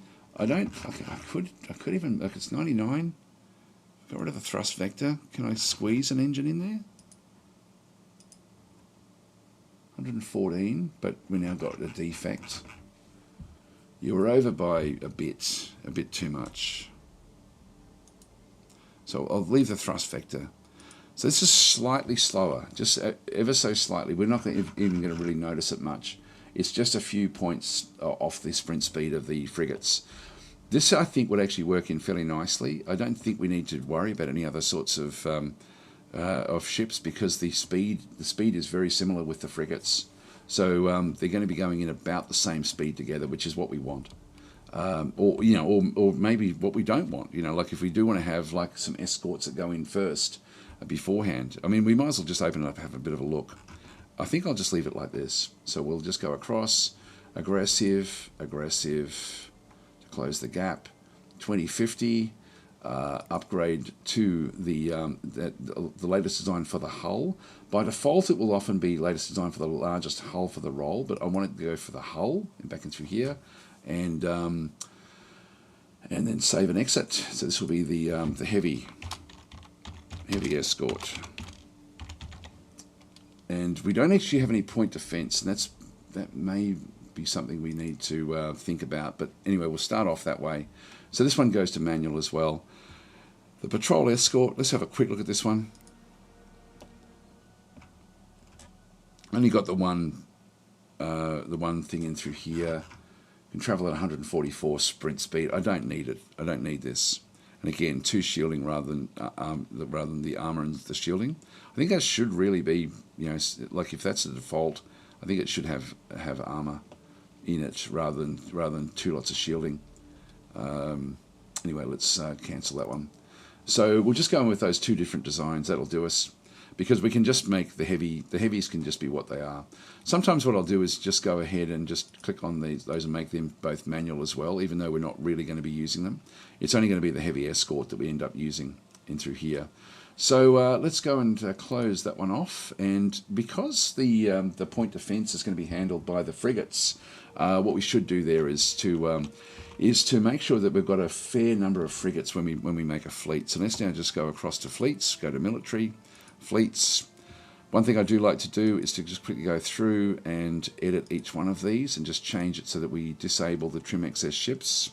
could even, like, it's 99. Got rid of the thrust vector. Can I squeeze an engine in there? 114, but we now got a defect. You were over by a bit too much. So I'll leave the thrust vector. So this is slightly slower, just ever so slightly. We're not even going to really notice it much. It's just a few points off the sprint speed of the frigates. This, I think, would actually work in fairly nicely. I don't think we need to worry about any other sorts of ships, because the speed is very similar with the frigates. So they're going to be going in about the same speed together, which is what we want. Or maybe what we don't want. You know, like if we do want to have like some escorts that go in first beforehand. I mean, we might as well just open it up and have a bit of a look. I think I'll just leave it like this. So we'll just go across, aggressive, to close the gap, 2050, upgrade to the latest design for the hull. By default, it will often be latest design for the largest hull for the role, but I want it to go for the hull, and back in through here, and then save and exit. So this will be the heavy escort. And we don't actually have any point defense, and that may be something we need to think about. But anyway, we'll start off that way. So this one goes to manual as well. The patrol escort, let's have a quick look at this one. Only got the one thing in through here. Can travel at 144 sprint speed. I don't need it. I don't need this. And again, 2 shielding rather than the armor and the shielding. I think that should really be, you know, like if that's the default, I think it should have armor in it rather than 2 lots of shielding. Anyway, let's cancel that one. So we'll just go in with those 2 different designs. That'll do us, because we can just make the heavies can just be what they are. Sometimes what I'll do is just go ahead and just click on those and make them both manual as well, even though we're not really going to be using them. It's only going to be the heavy escort that we end up using in through here. So let's go and close that one off. And because the point defense is going to be handled by the frigates, what we should do there is to make sure that we've got a fair number of frigates when we make a fleet. So let's now just go across to fleets, go to military, fleets. One thing I do like to do is to just quickly go through and edit each one of these and just change it so that we disable the trim excess ships,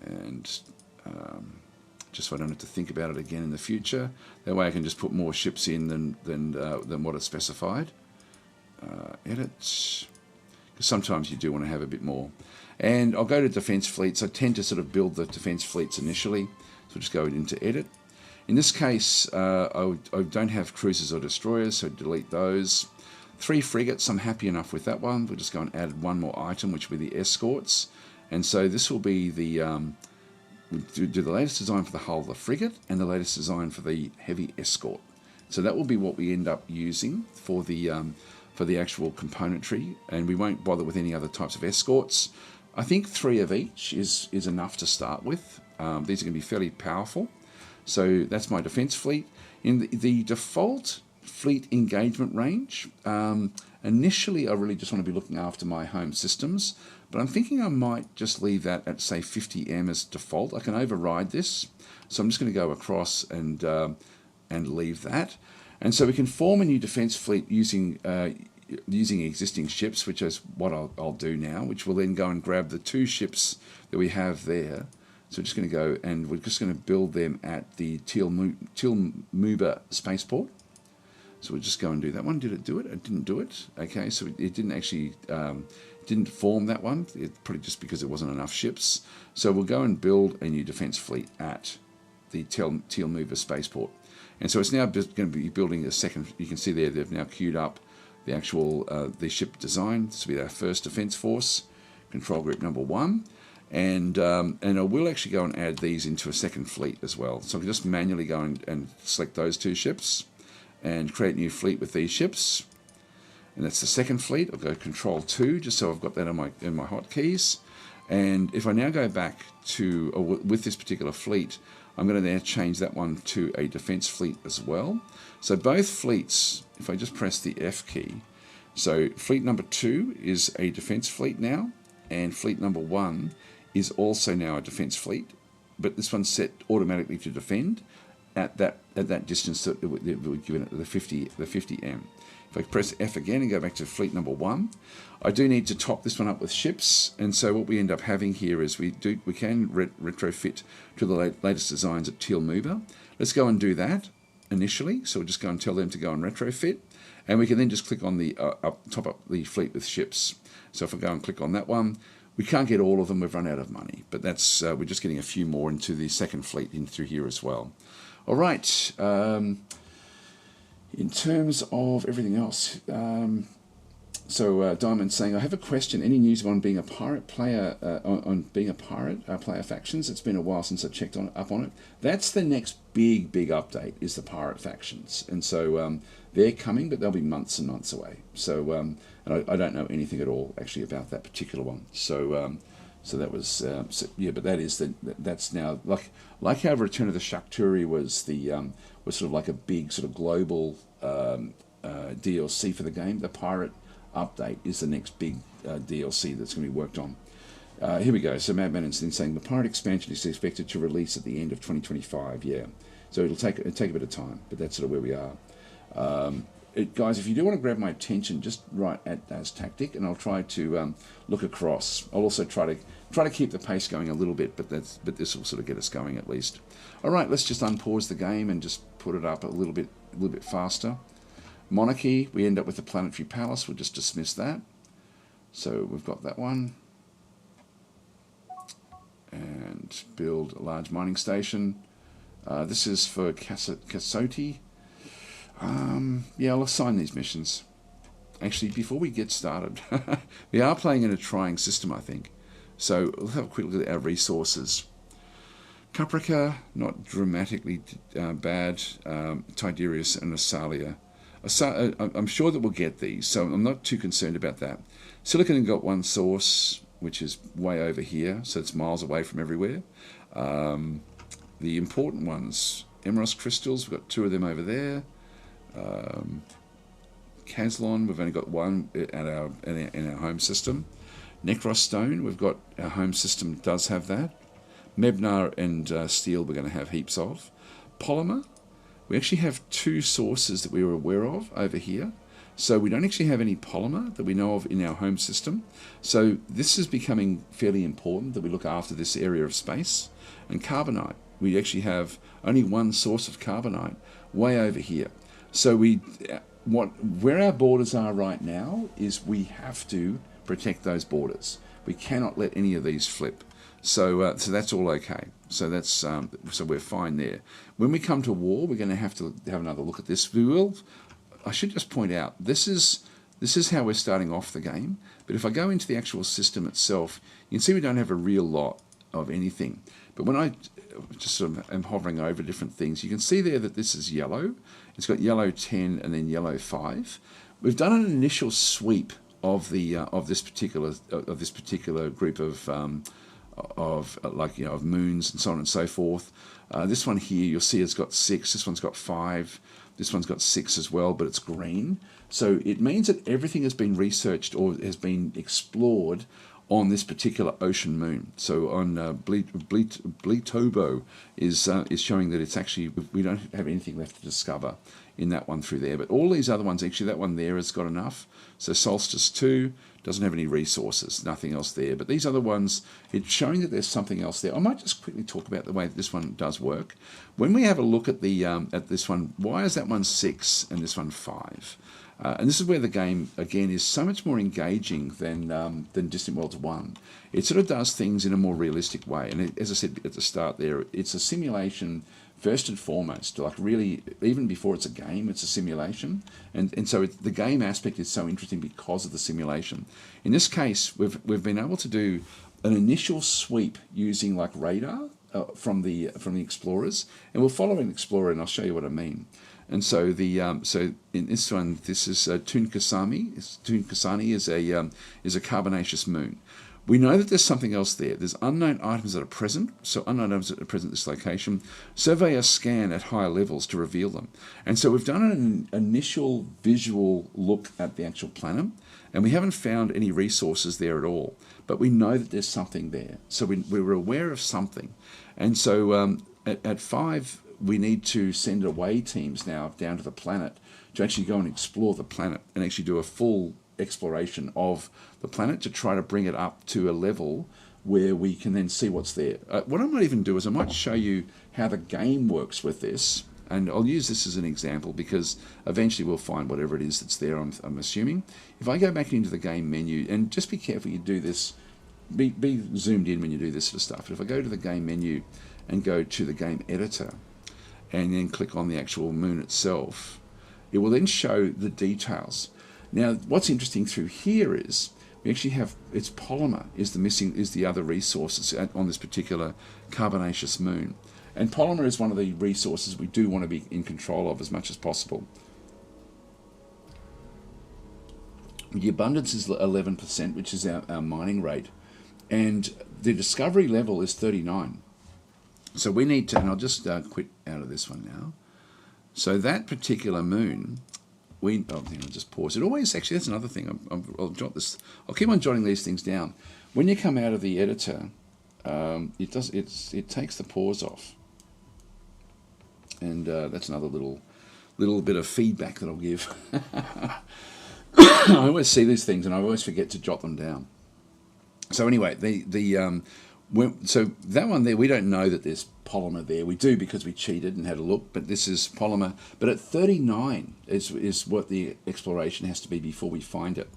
and just so I don't have to think about it again in the future. That way I can just put more ships in than what is specified. Edit, because sometimes you do want to have a bit more. And I'll go to defense fleets. I tend to sort of build the defense fleets initially, so just go into edit. In this case, I don't have cruisers or destroyers, so delete those. 3 frigates, I'm happy enough with that one. We'll just go and add one more item, which will be the escorts. And so this will be the, we'll do the latest design for the hull of the frigate and the latest design for the heavy escort. So that will be what we end up using for the actual componentry, and we won't bother with any other types of escorts. I think 3 of each is enough to start with. These are going to be fairly powerful. So that's my defense fleet. In the default fleet engagement range, initially I really just want to be looking after my home systems, but I'm thinking I might just leave that at, say, 50M as default. I can override this, so I'm just going to go across and leave that. And so we can form a new defense fleet using existing ships, which is what I'll do now, which will then go and grab the 2 ships that we have there. So we're just going to go and we're just going to build them at the Tilmuba spaceport. So we'll just go and do that one. Did it do it? It didn't do it. Okay, so it didn't actually didn't form that one. Probably just because there wasn't enough ships. So we'll go and build a new defense fleet at the Tilmuba spaceport. And so it's now going to be building a second. You can see there they've now queued up the actual the ship design. This will be our first defense force, control group number 1. And I will actually go and add these into a second fleet as well. So I can just manually go and select those 2 ships and create a new fleet with these ships. And that's the second fleet. I'll go control 2 just so I've got that in my hotkeys. And if I now go back to, with this particular fleet, I'm going to now change that one to a defense fleet as well. So both fleets, if I just press the F key, so fleet number 2 is a defense fleet now, and fleet number 1 is also now a defense fleet, but this one's set automatically to defend at that distance that we're given it, the 50M. If I press F again and go back to fleet number 1, I do need to top this one up with ships, and so what we end up having here is we can retrofit to the latest designs at Tilmuba. Let's go and do that initially. So we'll just go and tell them to go and retrofit, and we can then just click on the top up the fleet with ships. So if I go and click on that one, we can't get all of them, we've run out of money, but that's we're just getting a few more into the second fleet in through here as well. All right, in terms of everything else, so Diamond's saying, I have a question. Any news on being a pirate player, on being a pirate player factions? It's been a while since I checked up on it. That's the next big update, is the pirate factions, and so they're coming, but they'll be months and months away. So and I don't know anything at all actually about that particular one. So so that was so, yeah, but that's now like how Return of the Shakturi was sort of like a big sort of global DLC for the game. The pirate update is the next big DLC that's going to be worked on. Here we go. So Mad Manon's then saying the pirate expansion is expected to release at the end of 2025. Yeah, so it'll take a bit of time, but that's sort of where we are. Guys, if you do want to grab my attention, just write at DasTactic, and I'll try to look across. I'll also try to keep the pace going a little bit, but this will sort of get us going at least. All right, let's just unpause the game and just put it up a little bit faster. Monarchy, we end up with the Planetary Palace. We'll just dismiss that. So we've got that one. And build a large mining station. This is for Kasoti. Yeah, I'll assign these missions. Actually, before we get started, we are playing in a trying system, I think. So we'll have a quick look at our resources. Caprica, not dramatically bad. Tidarius and Asalia. I'm sure that we'll get these, so I'm not too concerned about that. Silicon got one source, which is way over here, so it's miles away from everywhere. The important ones, Emeros crystals, we've got 2 of them over there. Caslon, we've only got 1 in our home system. Necros stone, we've got our home system does have that. Mebnar and steel, we're going to have heaps of. Polymer, we actually have 2 sources that we were aware of over here. So we don't actually have any polymer that we know of in our home system. So this is becoming fairly important that we look after this area of space. And carbonite, we actually have only 1 source of carbonite way over here. So where our borders are right now is we have to protect those borders. We cannot let any of these flip. So that's all okay. So that's so we're fine there. When we come to war, we're going to have another look at this. We will. I should just point out this is how we're starting off the game. But if I go into the actual system itself, you can see we don't have a real lot of anything. But when I just sort of am hovering over different things, you can see there that this is yellow. It's got yellow 10 and then yellow 5. We've done an initial sweep of this particular group of moons and so on and so forth. This one here, you'll see it's got 6. This one's got 5. This one's got 6 as well, but it's green. So it means that everything has been researched or has been explored on this particular ocean moon. So on Bleetobo is showing that it's actually, we don't have anything left to discover in that one through there. But all these other ones, actually that one there has got enough. So Solstice 2 doesn't have any resources, nothing else there. But these other ones, it's showing that there's something else there. I might just quickly talk about the way that this one does work. When we have a look at at this one, why is that one 6 and this one 5? And this is where the game, again, is so much more engaging than Distant Worlds 1. It sort of does things in a more realistic way. And as I said at the start there, it's a simulation first and foremost. Like really, even before it's a game, it's a simulation. And so the game aspect is so interesting because of the simulation. In this case, we've been able to do an initial sweep using like radar from the explorers. And we'll follow an explorer, and I'll show you what I mean. And so so in this one, this is Tunkasani. Tunkasani is a carbonaceous moon. We know that there's something else there. There's unknown items that are present. So unknown items that are present at this location. Survey a scan at higher levels to reveal them. And so we've done an initial visual look at the actual planet, and we haven't found any resources there at all. But we know that there's something there. So we were aware of something. And so at 5. We need to send away teams now down to the planet to actually go and explore the planet and actually do a full exploration of the planet to try to bring it up to a level where we can then see what's there. What I might even do is I might show you how the game works with this, and I'll use this as an example because eventually we'll find whatever it is that's there, I'm assuming. If I go back into the game menu, and just be careful you do this, be zoomed in when you do this sort of stuff. But if I go to the game menu and go to the game editor, and then click on the actual moon itself, it will then show the details. Now, what's interesting through here is we actually have its polymer is the other resources on this particular carbonaceous moon, and polymer is one of the resources we do want to be in control of as much as possible. The abundance is 11%, which is our mining rate, and the discovery level is 39. So we need to, and I'll just quit out of this one now. So that particular moon, I'll just pause. It always, actually, that's another thing. I'll jot this. I'll keep on jotting these things down. When you come out of the editor, it takes the pause off, and that's another little bit of feedback that I'll give. I always see these things, and I always forget to jot them down. So anyway, so that one there, we don't know that there's polymer there. We do because we cheated and had a look, but this is polymer. But at 39 is what the exploration has to be before we find it.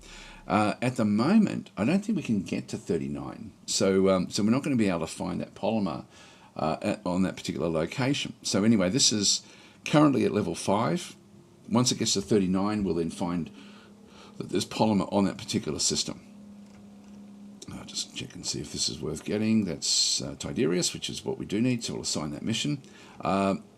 At the moment, I don't think we can get to 39. So we're not going to be able to find that polymer on that particular location. So anyway, this is currently at level 5. Once it gets to 39, we'll then find that there's polymer on that particular system. I'll just check and see if this is worth getting. That's Tidarius, which is what we do need, so we'll assign that mission.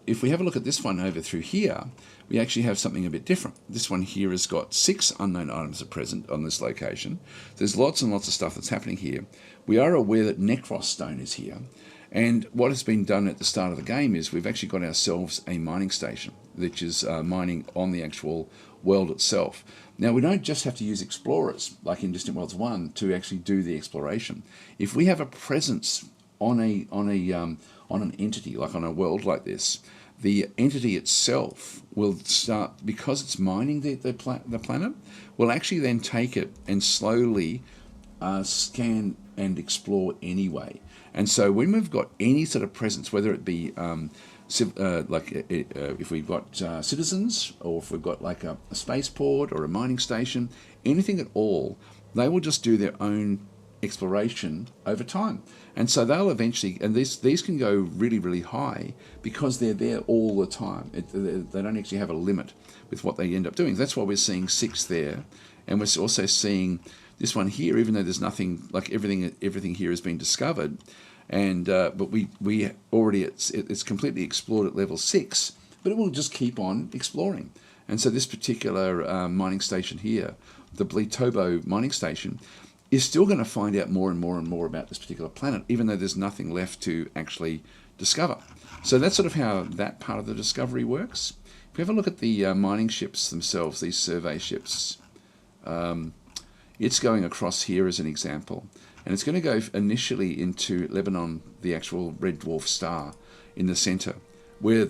If we have a look at this one over through here, we actually have something a bit different. This one here has got 6 unknown items are present on this location. There's lots and lots of stuff that's happening here. We are aware that Necros Stone is here. And what has been done at the start of the game is we've actually got ourselves a mining station, which is mining on the actual world itself. Now, we don't just have to use explorers, like in Distant Worlds 1, to actually do the exploration. If we have a presence on an entity, like on a world like this, the entity itself will start, because it's mining the planet, will actually then take it and slowly scan and explore anyway. And so when we've got any sort of presence, whether it be if we've got citizens, or if we've got like a spaceport or a mining station, anything at all, they will just do their own exploration over time. And so they'll eventually, and these can go really, really high because they're there all the time. They don't actually have a limit with what they end up doing. That's why we're seeing 6 there. And we're also seeing this one here, even though there's nothing, like everything here has been discovered, and but we already it's completely explored at level 6, but it will just keep on exploring. And so this particular mining station here, the Blitobo mining station, is still going to find out more and more and more about this particular planet, even though there's nothing left to actually discover. So that's sort of how that part of the discovery works. If we have a look at the mining ships themselves, these survey ships, it's going across here as an example, and it's going to go initially into Lebanon, the actual red dwarf star in the center, where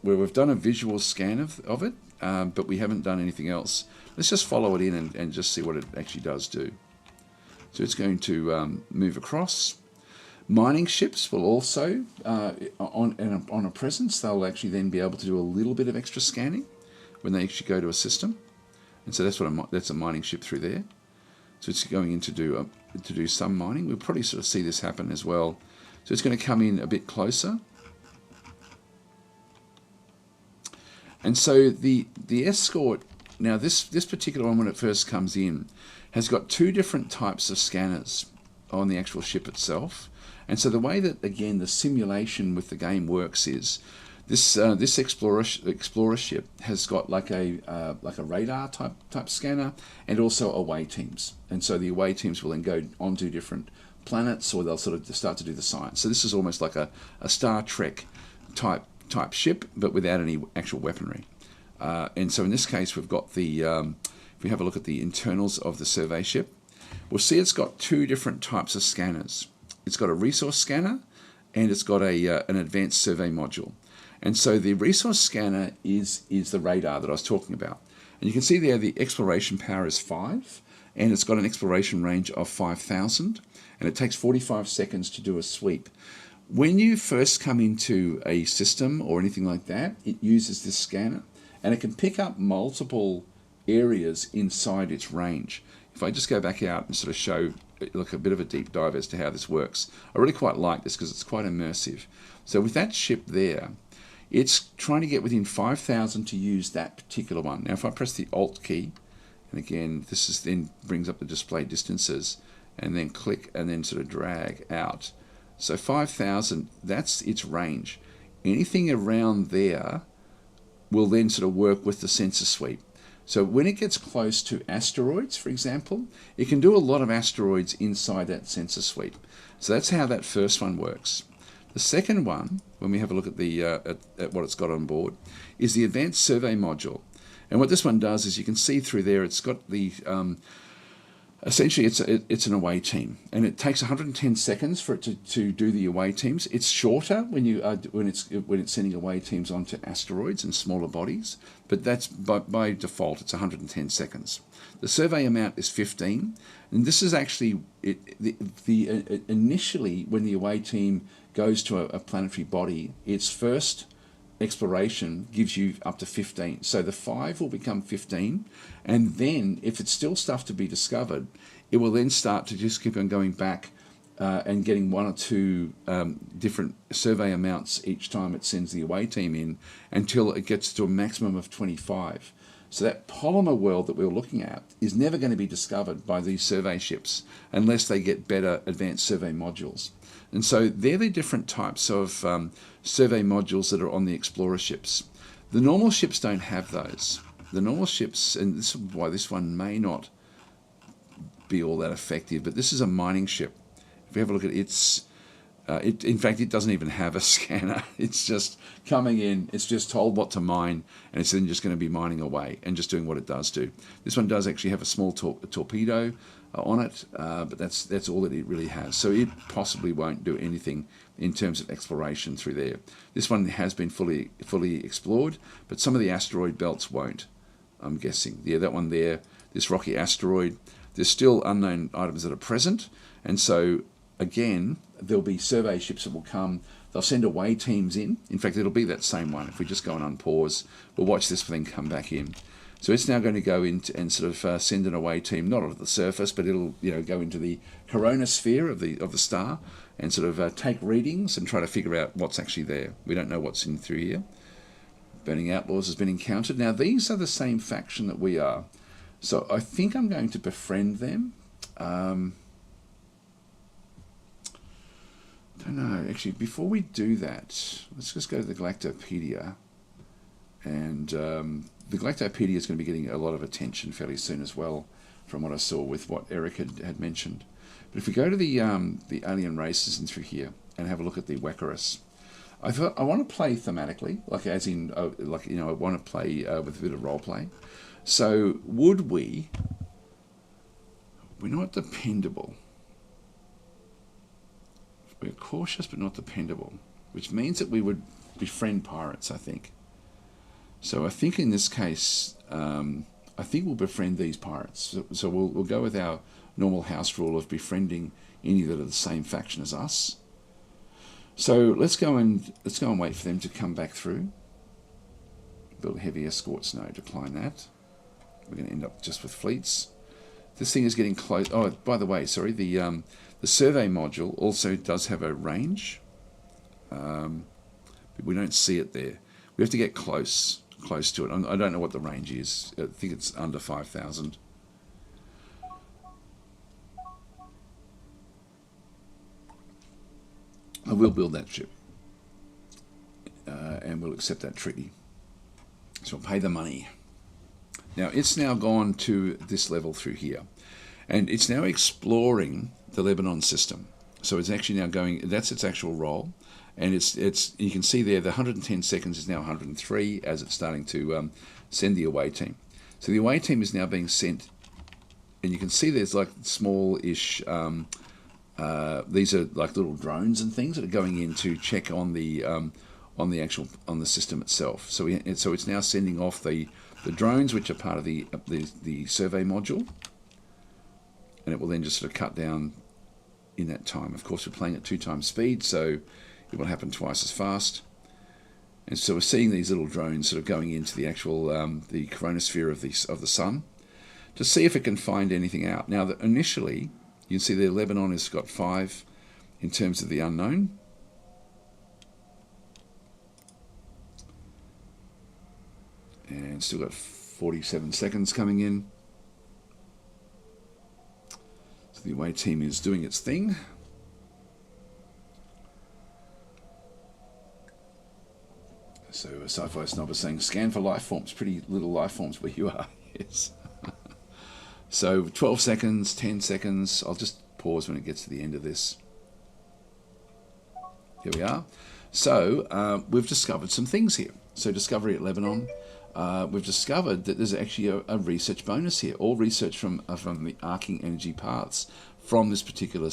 we've done a visual scan of it, but we haven't done anything else. Let's just follow it in and just see what it actually does do. So it's going to move across. Mining ships will also, on a presence, they'll actually then be able to do a little bit of extra scanning when they actually go to a system. And so that's a mining ship through there. So it's going in to do some mining. We'll probably sort of see this happen as well. So it's going to come in a bit closer. And so the escort, now this particular one, when it first comes in, has got 2 different types of scanners on the actual ship itself. And so the way that, again, the simulation with the game works is this explorer ship has got like a radar type scanner, and also away teams. And so the away teams will then go onto different planets, or they'll sort of start to do the science. So this is almost like a Star Trek type ship, but without any actual weaponry. And so in this case, we've got the if we have a look at the internals of the survey ship, we'll see it's got 2 different types of scanners. It's got a resource scanner, and it's got an advanced survey module. And so the resource scanner is the radar that I was talking about. And you can see there the exploration power is 5, and it's got an exploration range of 5,000, and it takes 45 seconds to do a sweep. When you first come into a system or anything like that, it uses this scanner, and it can pick up multiple areas inside its range. If I just go back out and sort of show like a bit of a deep dive as to how this works, I really quite like this because it's quite immersive. So with that ship there, it's trying to get within 5,000 to use that particular one. Now if I press the Alt key, and again this is then brings up the display distances, and then click and then sort of drag out. So 5,000, that's its range. Anything around there will then sort of work with the sensor sweep. So when it gets close to asteroids, for example, it can do a lot of asteroids inside that sensor sweep. So that's how that first one works. The second one, when we have a look at the at what it's got on board, is the advanced survey module. And what this one does is you can see through there, it's got the essentially it's an away team, and it takes 110 seconds for it to do the away teams. It's shorter when it's sending away teams onto asteroids and smaller bodies, but that's by default it's 110 seconds. The survey amount is 15, and this is actually initially when the away team goes to a planetary body, its first exploration gives you up to 15. So the 5 will become 15, and then if it's still stuff to be discovered, it will then start to just keep on going back and getting one or two different survey amounts each time it sends the away team in until it gets to a maximum of 25. So that polymer world that we're looking at is never going to be discovered by these survey ships unless they get better advanced survey modules. And so they're the different types of survey modules that are on the explorer ships. The normal ships don't have those. The normal ships, and this is why this one may not be all that effective, but this is a mining ship. If you have a look at its, in fact, it doesn't even have a scanner. It's just coming in, it's just told what to mine, and it's then just going to be mining away and just doing what it does do. This one does actually have a small torpedo on it, but that's all that it really has. So it possibly won't do anything in terms of exploration through there. This one has been fully explored, but some of the asteroid belts won't, I'm guessing. Yeah, that one there, this rocky asteroid, there's still unknown items that are present, and so again, there'll be survey ships that will come. They'll send away teams in. In fact, it'll be that same one. If we just go and unpause, we'll watch this thing come back in. So it's now going to go in and sort of send an away team, not onto the surface, but it'll go into the coronosphere of the star and sort of take readings and try to figure out what's actually there. We don't know what's in through here. Burning Outlaws has been encountered. Now these are the same faction that we are. So I think I'm going to befriend them. Don't know. Actually, before we do that, let's just go to the Galactopedia. And the Galactopedia is going to be getting a lot of attention fairly soon as well, from what I saw with what Eric had mentioned. But if we go to the alien races and through here and have a look at the Wekkarus, I thought I want to play thematically, like as in, I want to play with a bit of role play. So would we're not dependable. We're cautious but not dependable, which means that we would befriend pirates, I think. So I think in this case, I think we'll befriend these pirates. So we'll go with our normal house rule of befriending any that are the same faction as us. So let's go and wait for them to come back through. Build heavy escorts. No, decline that. We're going to end up just with fleets. This thing is getting close. Oh, by the way, sorry, the survey module also does have a range, but we don't see it there. We have to get close to it. I don't know what the range is. I think it's under 5,000. I will build that ship, and we'll accept that treaty. So we'll pay the money. Now it's now gone to this level through here, and it's now exploring the Lebanon system. So it's actually now going. That's its actual role, and it's. You can see there the 110 seconds is now 103 as it's starting to send the away team. So the away team is now being sent, and you can see there's like small-ish. These are like little drones and things that are going in to check on the system itself. So it's now sending off the drones, which are part of the survey module, and it will then just sort of cut down in that time. Of course, we're playing at 2 times speed, so it will happen twice as fast. And so we're seeing these little drones sort of going into the actual the coronosphere of the sun to see if it can find anything out. Now, initially, you can see there Lebanon has got 5 in terms of the unknown. And still got 47 seconds coming in. So the away team is doing its thing. So a sci-fi snob is saying, scan for life forms, pretty little life forms where you are. Yes. So 12 seconds, 10 seconds. I'll just pause when it gets to the end of this. Here we are. So we've discovered some things here. So discovery at Lebanon. We've discovered that there's actually a research bonus here. All research from the arcing energy paths from this particular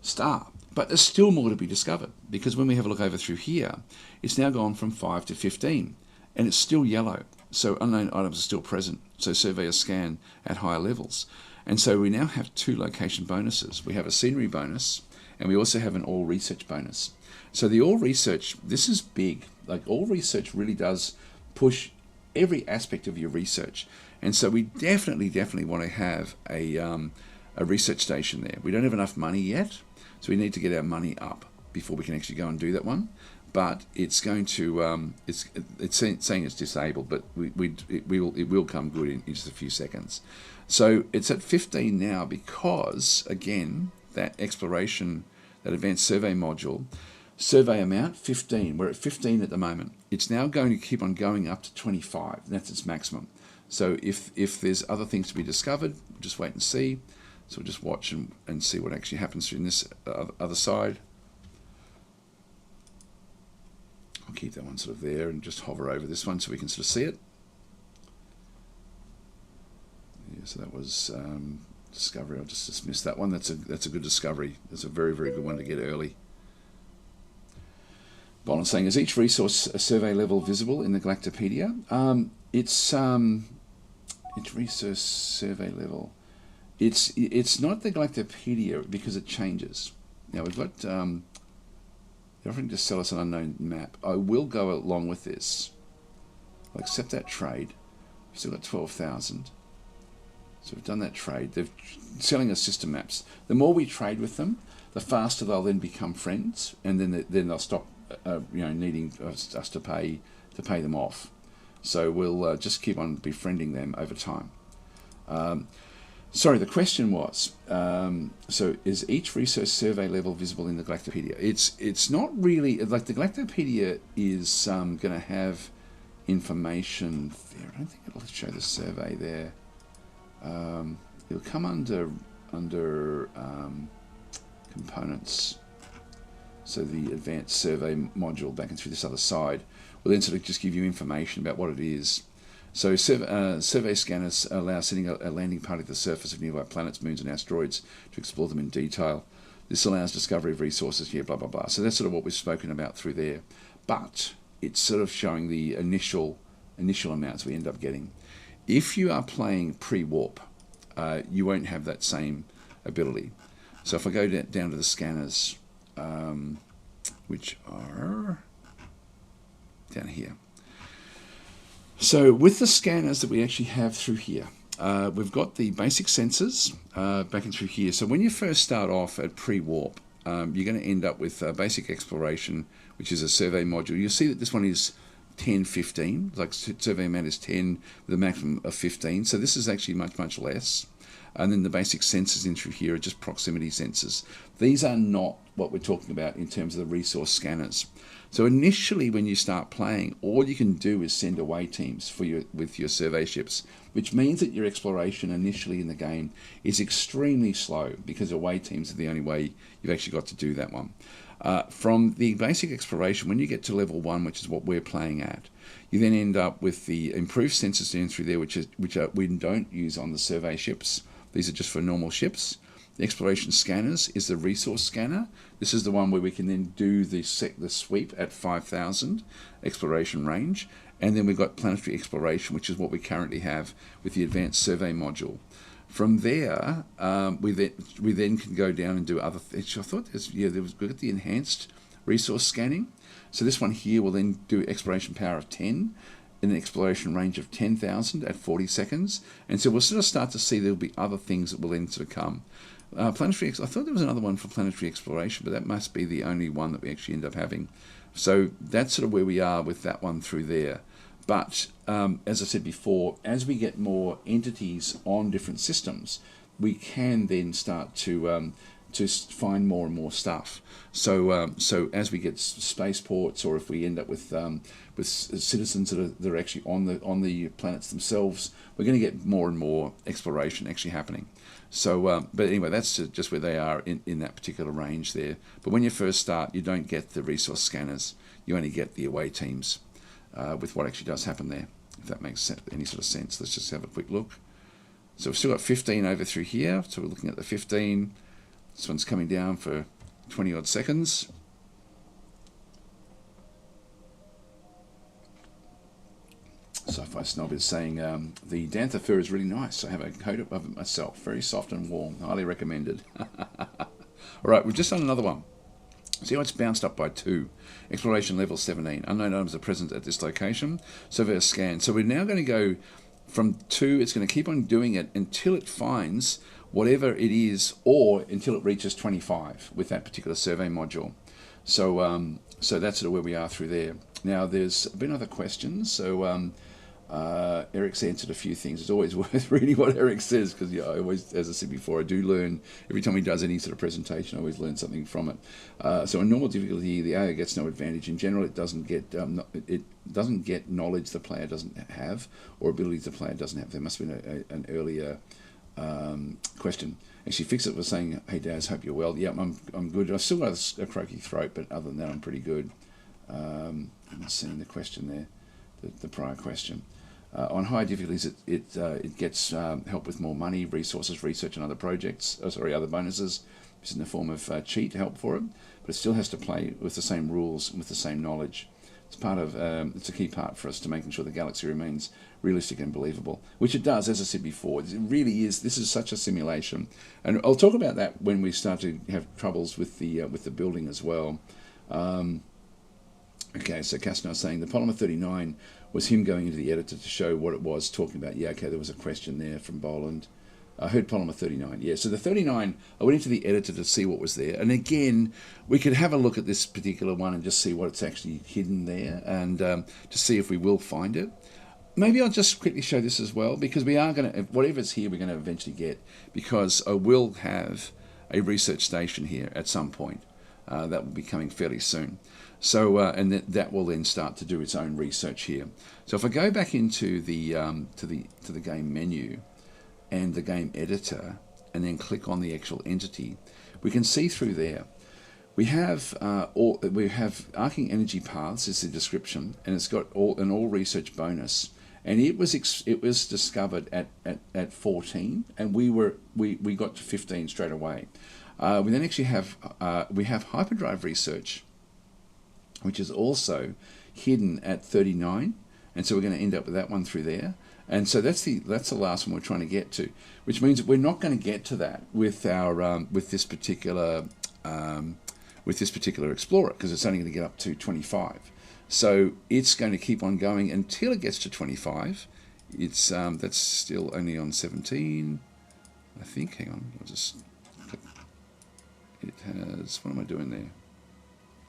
star. But there's still more to be discovered, because when we have a look over through here, it's now gone from 5 to 15, and it's still yellow. So unknown items are still present. So surveyors scan at higher levels. And so we now have 2 location bonuses. We have a scenery bonus, and we also have an all research bonus. So the all research, this is big. Like, all research really does push every aspect of your research. And so we definitely want to have a a research station there. We don't have enough money yet, so we need to get our money up before we can actually go and do that one. But it's going to it's saying it's disabled, but it will come good in just a few seconds. So it's at 15 now because, again, that exploration, that advanced survey module, survey amount 15. We're at 15 at the moment. It's now going to keep on going up to 25. That's its maximum. So if there's other things to be discovered, we'll just wait and see. So we'll just watch and see what actually happens in this other side. I'll keep that one sort of there and just hover over this one so we can sort of see it. Yeah, so that was discovery. I'll just dismiss that one. That's a good discovery. That's a very, very good one to get early. Bonnet saying, is each resource survey level visible in the Galactopedia? Each resource survey level. It's not the Galactopedia because it changes. Now we've got they're offering to sell us an unknown map. I will go along with this. I'll accept that trade. We've still got 12,000. So we've done that trade. They're selling us system maps. The more we trade with them, the faster they'll then become friends, and then they'll stop, needing us to pay them off. So we'll just keep on befriending them over time. Sorry, the question was, so is each research survey level visible in the Galactopedia? It's not really, like the Galactopedia is going to have information there. I don't think it'll show the survey there. It'll come under components. So the advanced survey module back and through this other side will then sort of just give you information about what it is. So survey scanners allow setting a landing party at the surface of nearby planets, moons and asteroids to explore them in detail. This allows discovery of resources here, blah, blah, blah. So that's sort of what we've spoken about through there. But it's sort of showing the initial amounts we end up getting. If you are playing pre-warp, you won't have that same ability. So if I go down to the scanners, which are down here. So with the scanners that we actually have through here, we've got the basic sensors back and through here. So when you first start off at pre-warp, you're going to end up with basic exploration, which is a survey module. You'll see that this one is 10, 15, like survey amount is 10 with a maximum of 15. So this is actually much, much less. And then the basic sensors in through here are just proximity sensors. These are not what we're talking about in terms of the resource scanners. So initially when you start playing, all you can do is send away teams with your survey ships, which means that your exploration initially in the game is extremely slow because away teams are the only way you've actually got to do that one. From the basic exploration, when you get to level 1, which is what we're playing at, you then end up with the improved sensors down through there, which we don't use on the survey ships. These are just for normal ships. The exploration scanners is the resource scanner. This is the one where we can then do the sweep at 5,000 exploration range. And then we've got planetary exploration, which is what we currently have with the advanced survey module. From there, we then can go down and do other things. I thought we've got the enhanced resource scanning. So this one here will then do exploration power of 10. In an exploration range of 10,000 at 40 seconds. And so we'll sort of start to see there'll be other things that will then sort of come. Planetary, I thought there was another one for planetary exploration, but that must be the only one that we actually end up having. So that's sort of where we are with that one through there. But as I said before, as we get more entities on different systems, we can then start to find more and more stuff. So as we get spaceports, or if we end up with citizens that are actually on the planets themselves, we're going to get more and more exploration actually happening. So, but anyway, that's just where they are in that particular range there. But when you first start, you don't get the resource scanners. You only get the away teams with what actually does happen there, if that makes any sort of sense. Let's just have a quick look. So we've still got 15 over through here. So we're looking at the 15. This one's coming down for 20 odd seconds. Sci-Fi Snob is saying the Dantha fur is really nice. I have a coat of it myself. Very soft and warm. Highly recommended. All right, we've just done another one. See how it's bounced up by 2. Exploration level 17. Unknown items are present at this location. Surveyor scan. So we're now going to go from 2. It's going to keep on doing it until it finds whatever it is, or until it reaches 25 with that particular survey module. So so that's sort of where we are through there. Now there's been other questions. So Eric's answered a few things. It's always worth reading what Eric says, because I always, as I said before, I do learn every time he does any sort of presentation. I always learn something from it. So in normal difficulty, the AI gets no advantage. In general, it doesn't get knowledge the player doesn't have, or abilities the player doesn't have. There must have been an earlier question. Actually, Fix It was saying, "Hey Daz, hope you're well." Yeah, I'm good. I've still got a croaky throat, but other than that, I'm pretty good. I'm seeing the question there, the prior question. On high difficulties, it gets help with more money, resources, research, and other projects. Other bonuses. It's in the form of cheat help for it, but it still has to play with the same rules and with the same knowledge. It's part of. It's a key part for us to making sure the galaxy remains realistic and believable, which it does. As I said before, it really is. This is such a simulation, and I'll talk about that when we start to have troubles with the building as well. Okay, so Kastner saying the Polymer 39 was him going into the editor to show what it was talking about. Yeah, okay, there was a question there from Boland. I heard Polymer 39. Yeah, so the 39, I went into the editor to see what was there. And again, we could have a look at this particular one and just see what's actually hidden there, and to see if we will find it. Maybe I'll just quickly show this as well, because we are going to, whatever's here, we're going to eventually get, because I will have a research station here at some point. That will be coming fairly soon. So, and that will then start to do its own research here. So if I go back into the to the game menu and the game editor, and then click on the actual entity, we can see through there. We have arcing energy paths is the description, and it's got an all research bonus. And it was discovered at 14, and we got to 15 straight away. We then actually have hyperdrive research, which is also hidden at 39, and so we're going to end up with that one through there. And so that's the last one we're trying to get to, which means that we're not going to get to that with our with this particular explorer, because it's only going to get up to 25. So it's going to keep on going until it gets to 25. It's that's still only on 17, I think. Hang on, I'll just click. It has, what am I doing there?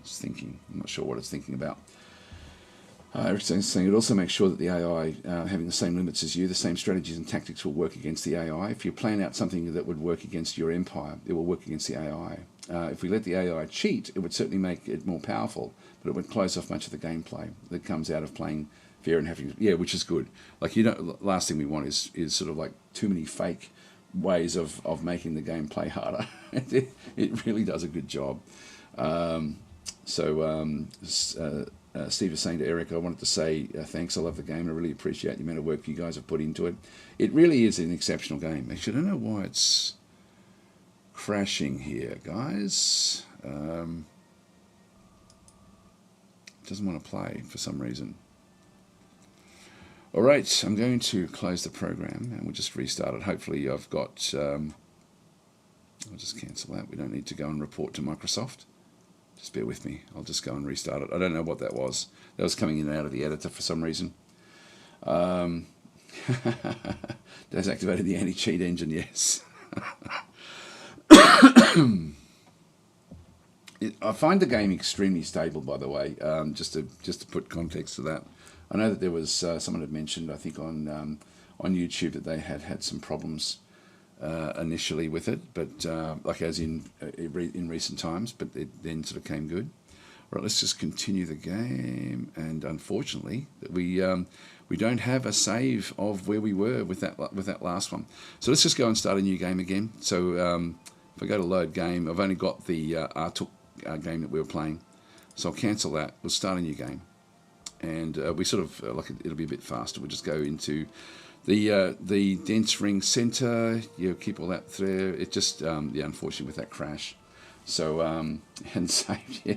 It's thinking. I'm not sure what it's thinking about. Everything's saying it also makes sure that the AI having the same limits as you, the same strategies and tactics will work against the AI. If you plan out something that would work against your empire, it will work against the AI. If we let the AI cheat, it would certainly make it more powerful, but it would close off much of the gameplay that comes out of playing fair and having, which is good. Like, last thing we want is sort of like too many fake ways of making the game play harder. It really does a good job. Steve is saying to Eric, I wanted to say thanks. I love the game. I really appreciate the amount of work you guys have put into it. It really is an exceptional game. Actually, I don't know why it's crashing here, guys. It doesn't want to play for some reason. All right, I'm going to close the program and we'll just restart it. Hopefully I've got... I'll just cancel that. We don't need to go and report to Microsoft. Just bear with me. I'll just go and restart it. I don't know what that was. That was coming in and out of the editor for some reason. That's activated the anti-cheat engine, yes. I find the game extremely stable, by the way, just to put context to that. I know that there was someone had mentioned, I think on YouTube, that they had some problems initially with it, but like as in recent times, but it then sort of came good. Right, let's just continue the game, and unfortunately we don't have a save of where we were with that last one. So let's just go and start a new game again. So if I go to load game, I've only got the Atuuk game that we were playing, so I'll cancel that. We'll start a new game, and we sort of it'll be a bit faster. We'll just go into the dense ring center. You keep all that there. It just unfortunately with that crash. So and save. Yeah.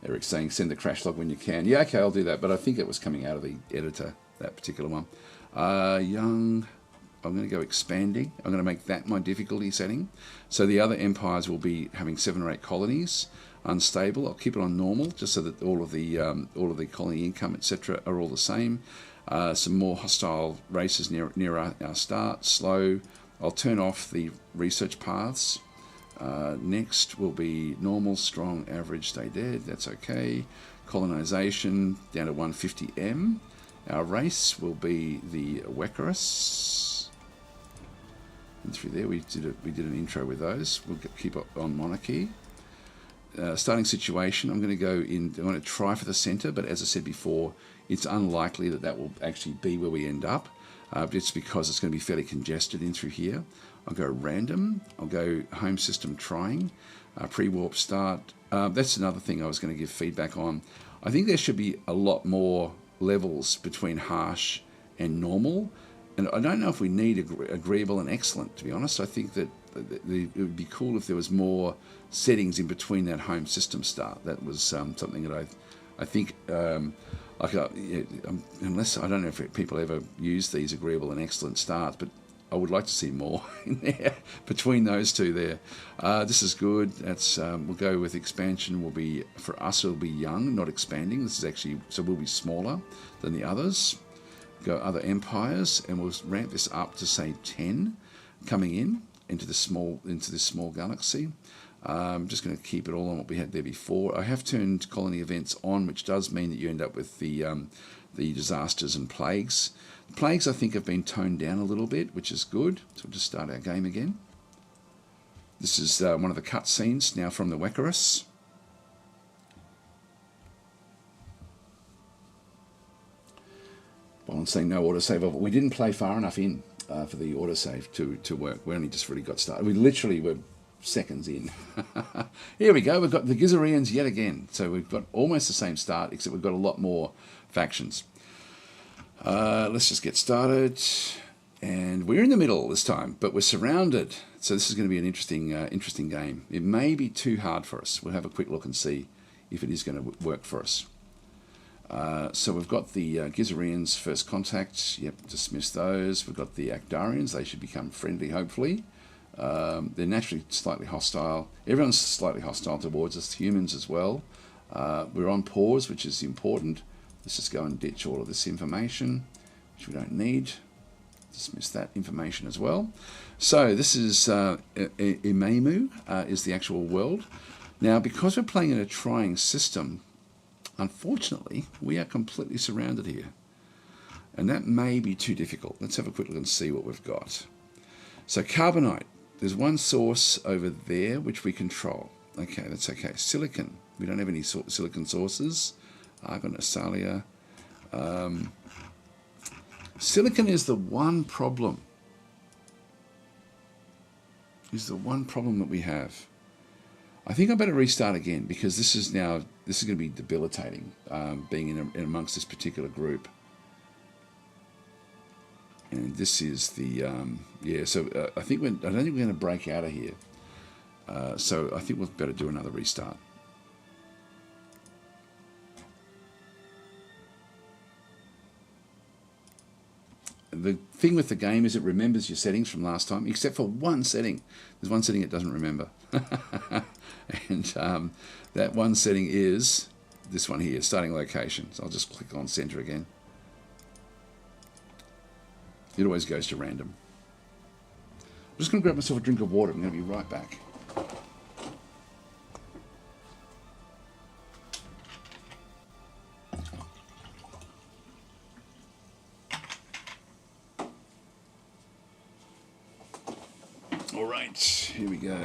Eric's saying send the crash log when you can. Yeah, okay, I'll do that. But I think it was coming out of the editor, that particular one. Young. I'm going to go expanding. I'm going to make that my difficulty setting. So the other empires will be having 7 or 8 colonies. Unstable. I'll keep it on normal, just so that all of the colony income, etc., are all the same. Some more hostile races near our start. Slow. I'll turn off the research paths. Next will be normal, strong, average, stay dead. That's okay. Colonization down to 150M. Our race will be the Wekkarus. And through there we did an intro with those. We'll keep on monarchy. Starting situation, I'm going to go in. I'm going to try for the center, but as I said before, it's unlikely that will actually be where we end up, just because it's going to be fairly congested in through here. I'll go random. I'll go home system trying. Pre-warp start. That's another thing I was going to give feedback on. I think there should be a lot more levels between harsh and normal. And I don't know if we need agreeable and excellent, to be honest. I think that it would be cool if there was more settings in between that home system start. That was something that I think, unless, I don't know if people ever use these agreeable and excellent starts, but I would like to see more in there between those two there. This is good. That's we'll go with expansion. Will be, for us, it'll be young, not expanding. This is actually, so we'll be smaller than the others. Go other empires, and we'll ramp this up to say 10 coming into this small galaxy. I'm just going to keep it all on what we had there before. I have turned colony events on, which does mean that you end up with the disasters and plagues. Plagues, I think, have been toned down a little bit, which is good. So we'll just start our game again. This is one of the cutscenes now from the Wekkarus. Well, I'm saying no autosave. We didn't play far enough in for the autosave to work. We only just really got started. We literally were seconds in. Here we go. We've got the Gizarians yet again. So we've got almost the same start, except we've got a lot more factions. Let's just get started. And we're in the middle this time, but we're surrounded. So this is going to be an interesting game. It may be too hard for us. We'll have a quick look and see if it is going to work for us. So we've got the Gizarians first contact. Yep, dismiss those. We've got the Akdarians. They should become friendly, hopefully. They're naturally slightly hostile. Everyone's slightly hostile towards us, humans as well. We're on pause, which is important. Let's just go and ditch all of this information, which we don't need. Dismiss that information as well. So this is Imemu, is the actual world. Now, because we're playing in a trying system, unfortunately, we are completely surrounded here. And that may be too difficult. Let's have a quick look and see what we've got. So carbonite, there's one source over there which we control. Okay, that's okay. Silicon, we don't have any silicon sources. Argon, Asalia. Silicon is the one problem. Is the one problem that we have. I think I better restart again, because this is going to be debilitating, being in amongst this particular group. And this is the So I don't think we're going to break out of here. So I think we'll better do another restart. The thing with the game is it remembers your settings from last time, except for one setting. There's one setting it doesn't remember. And that one setting is this one here, starting location. So I'll just click on center again. It always goes to random. I'm just going to grab myself a drink of water. I'm going to be right back. All right, here we go.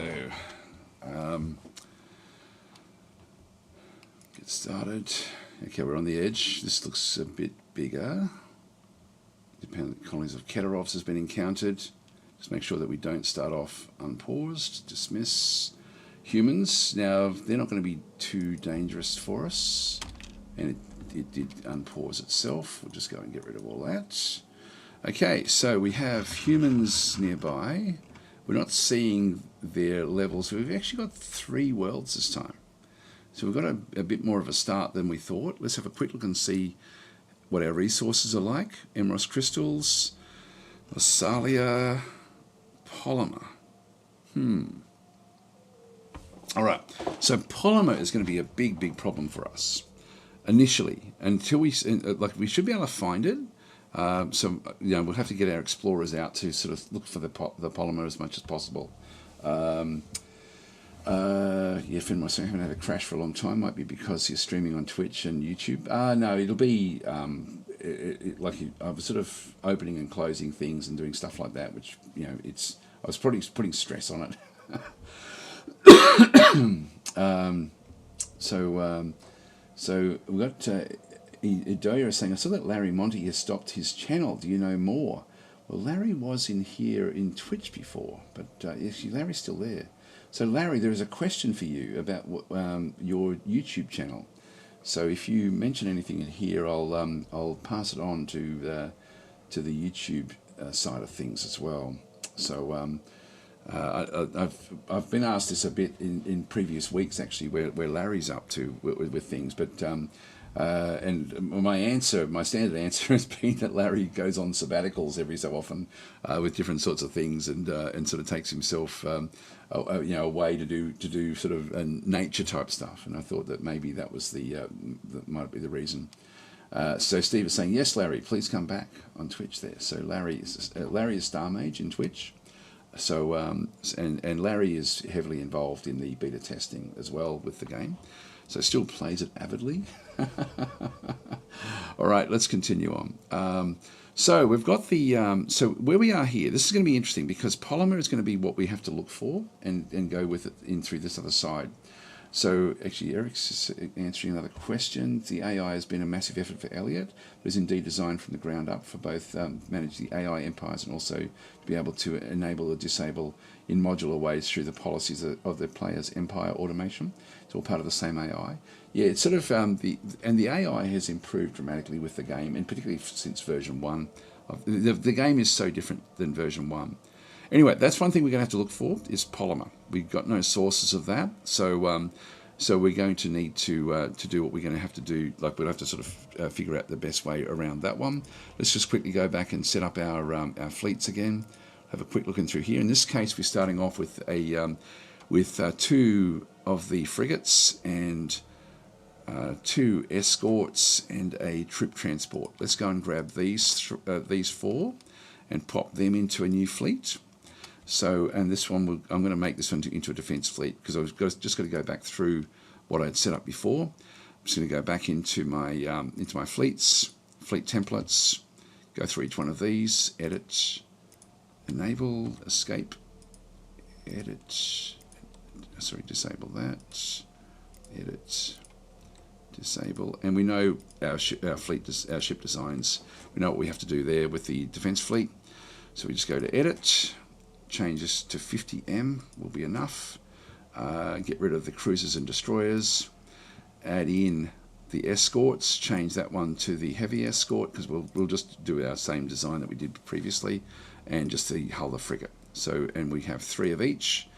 Get started. Okay, we're on the edge. This looks a bit bigger. Dependent colonies of Keterovs has been encountered. Just make sure that we don't start off unpaused. Dismiss humans. Now, they're not going to be too dangerous for us. And it did unpause itself. We'll just go and get rid of all that. Okay, so we have humans nearby. We're not seeing their levels. We've actually got 3 worlds this time. So we've got a bit more of a start than we thought. Let's have a quick look and see what our resources are like. Emerald crystals, Lasalia, polymer. All right, so polymer is going to be a big problem for us initially, until we should be able to find it. So we'll have to get our explorers out to sort of look for the polymer as much as possible. Finmore saying I haven't had a crash for a long time. Might be because you're streaming on Twitch and YouTube. No, it'll be like I was sort of opening and closing things and doing stuff like that, which I was probably putting stress on it. So we've got Idoya is saying, I saw that Larry Monty has stopped his channel. Do you know more? Well, Larry was in here in Twitch before, but actually Larry's still there. So Larry, there is a question for you about your YouTube channel. So if you mention anything in here, I'll pass it on to the YouTube side of things as well. So I've been asked this a bit in previous weeks actually, where Larry's up to with things, but and my standard answer has been that Larry goes on sabbaticals every so often with different sorts of things, and sort of takes himself away to do sort of nature type stuff. And I thought that maybe that was that might be the reason. So Steve is saying, yes, Larry, please come back on Twitch there. So Larry is Star Mage in Twitch. So and Larry is heavily involved in the beta testing as well with the game. So still plays it avidly. All right, let's continue on. So we've got so where we are here, this is going to be interesting because polymer is going to be what we have to look for and go with it in through this other side. So actually Eric's answering another question. The AI has been a massive effort for Elliot, but is indeed designed from the ground up for both manage the AI empires and also to be able to enable or disable in modular ways through the policies of the player's empire automation. It's all part of the same AI. Yeah, it's sort of the AI has improved dramatically with the game, and particularly since version 1. The game is so different than version 1. Anyway, that's one thing we're going to have to look for is polymer. We've got no sources of that, so we're going to need to do what we're going to have to do. Like we'll have to sort of figure out the best way around that one. Let's just quickly go back and set up our fleets again. Have a quick look in through here. In this case, we're starting off with two of the frigates and 2 escorts and a troop transport. Let's go and grab these 4 and pop them into a new fleet. So, and this one, I'm going to make this one into a defense fleet because I was just going to go back through what I'd set up before. I'm just going to go back into my fleets, fleet templates, go through each one of these, edit, enable, escape, edit, disable that, edit, disable, and we know our ship designs. We know what we have to do there with the defense fleet. So we just go to edit, change this to 50M will be enough. Get rid of the cruisers and destroyers. Add in the escorts. Change that one to the heavy escort because we'll just do our same design that we did previously, and just the hull of frigate. So, and we have 3 of each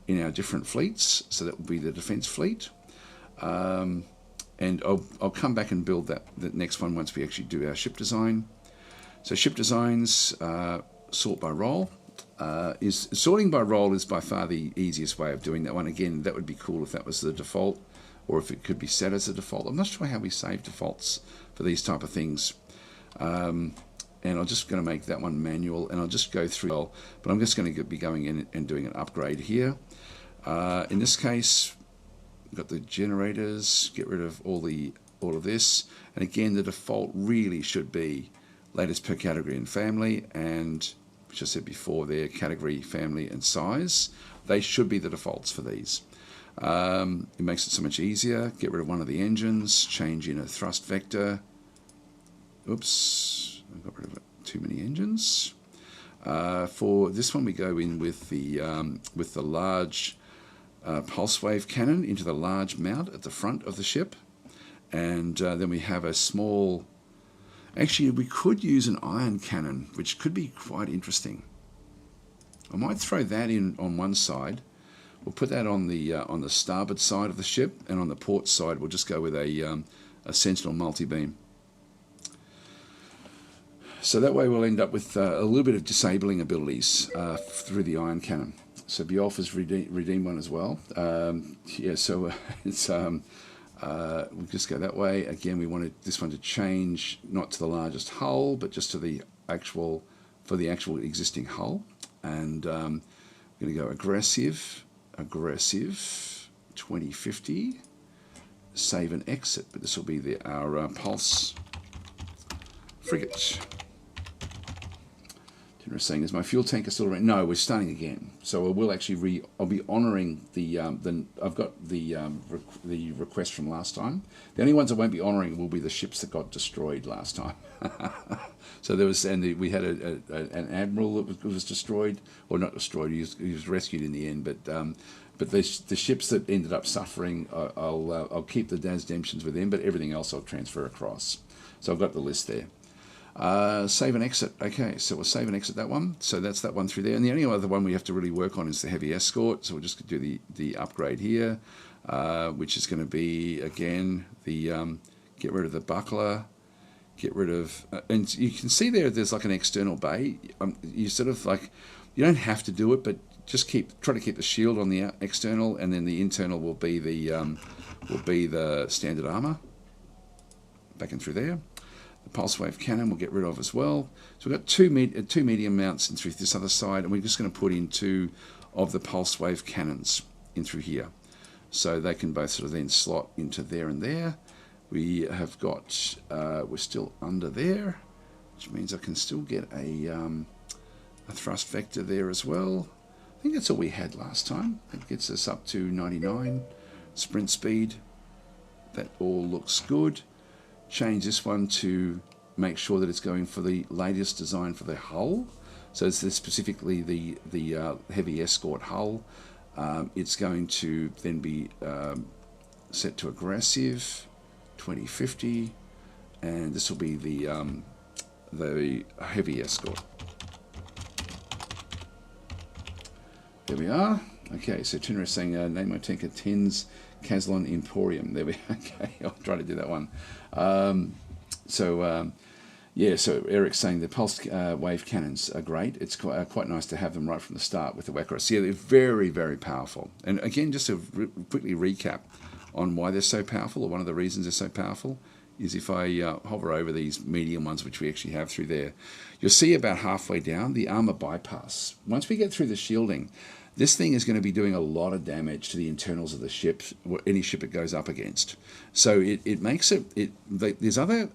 in our different fleets. So that will be the defense fleet. And I'll come back and build the next one once we actually do our ship design. So ship designs, sort by role. Sorting by role is by far the easiest way of doing that one. Again, that would be cool if that was the default, or if it could be set as a default. I'm not sure how we save defaults for these type of things. And I'm just going to make that one manual, and I'll just go through. But I'm just going to be going in and doing an upgrade here. In this case, we've got the generators. Get rid of all of this. And again, the default really should be latest per category and family, and which I said before there, category, family, and size. They should be the defaults for these. It makes it so much easier. Get rid of one of the engines, change in a thrust vector. Oops, I got rid of too many engines. For this one, we go in with the large pulse wave cannon into the large mount at the front of the ship, and then we have a small. Actually, we could use an iron cannon, which could be quite interesting. I might throw that in on one side. We'll put that on the starboard side of the ship, and on the port side, we'll just go with a Sentinel multi-beam. So that way, we'll end up with a little bit of disabling abilities through the iron cannon. So Bjolf has redeemed one as well. Yeah, so it's We'll just go that way. Again, we wanted this one to change not to the largest hull, but just to the actual, for the actual existing hull. And I'm going to go aggressive, 2050, save and exit. But this will be our pulse frigate. Saying, is my fuel tanker still around? No, we're starting again. So I will actually I'll be honouring I've got the request from last time. The only ones I won't be honouring will be the ships that got destroyed last time. So there was, and we had an admiral that was destroyed, or not destroyed. He was rescued in the end, but the ships that ended up suffering, I'll keep the DasDemptions with them, but everything else I'll transfer across. So I've got the list there. Save and exit. Okay, so we'll save and exit that one. So that's that one through there. And the only other one we have to really work on is the heavy escort. So we'll just do the upgrade here, which is going to be, again, the get rid of the buckler, get rid of... and you can see there's like an external bay. You sort of like... You don't have to do it, but just try to keep the shield on the external, and then the internal will be the standard armour. Back in through there. The pulse wave cannon we'll get rid of as well. So we've got two medium mounts in through this other side, and we're just going to put in 2 of the pulse wave cannons in through here. So they can both sort of then slot into there and there. We have got, we're still under there, which means I can still get a thrust vector there as well. I think that's all we had last time. That gets us up to 99 sprint speed. That all looks good. Change this one to make sure that it's going for the latest design for the hull. So it's specifically the heavy escort hull. It's going to then be set to aggressive, 2050, and this will be the heavy escort. There we are. Okay, so Tuner is saying, name my tanker Tens Caslon Emporium. There we go. Okay, I'll try to do that one. Yeah, so Eric's saying the pulse wave cannons are great. It's quite nice to have them right from the start with the Wekkarus. Yeah, they're very, very powerful. And again, just to quickly recap on why they're so powerful, or one of the reasons they're so powerful, is if I hover over these medium ones, which we actually have through there, you'll see about halfway down the armor bypass. Once we get through the shielding, this thing is going to be doing a lot of damage to the internals of the ship, any ship it goes up against. So it makes it there's other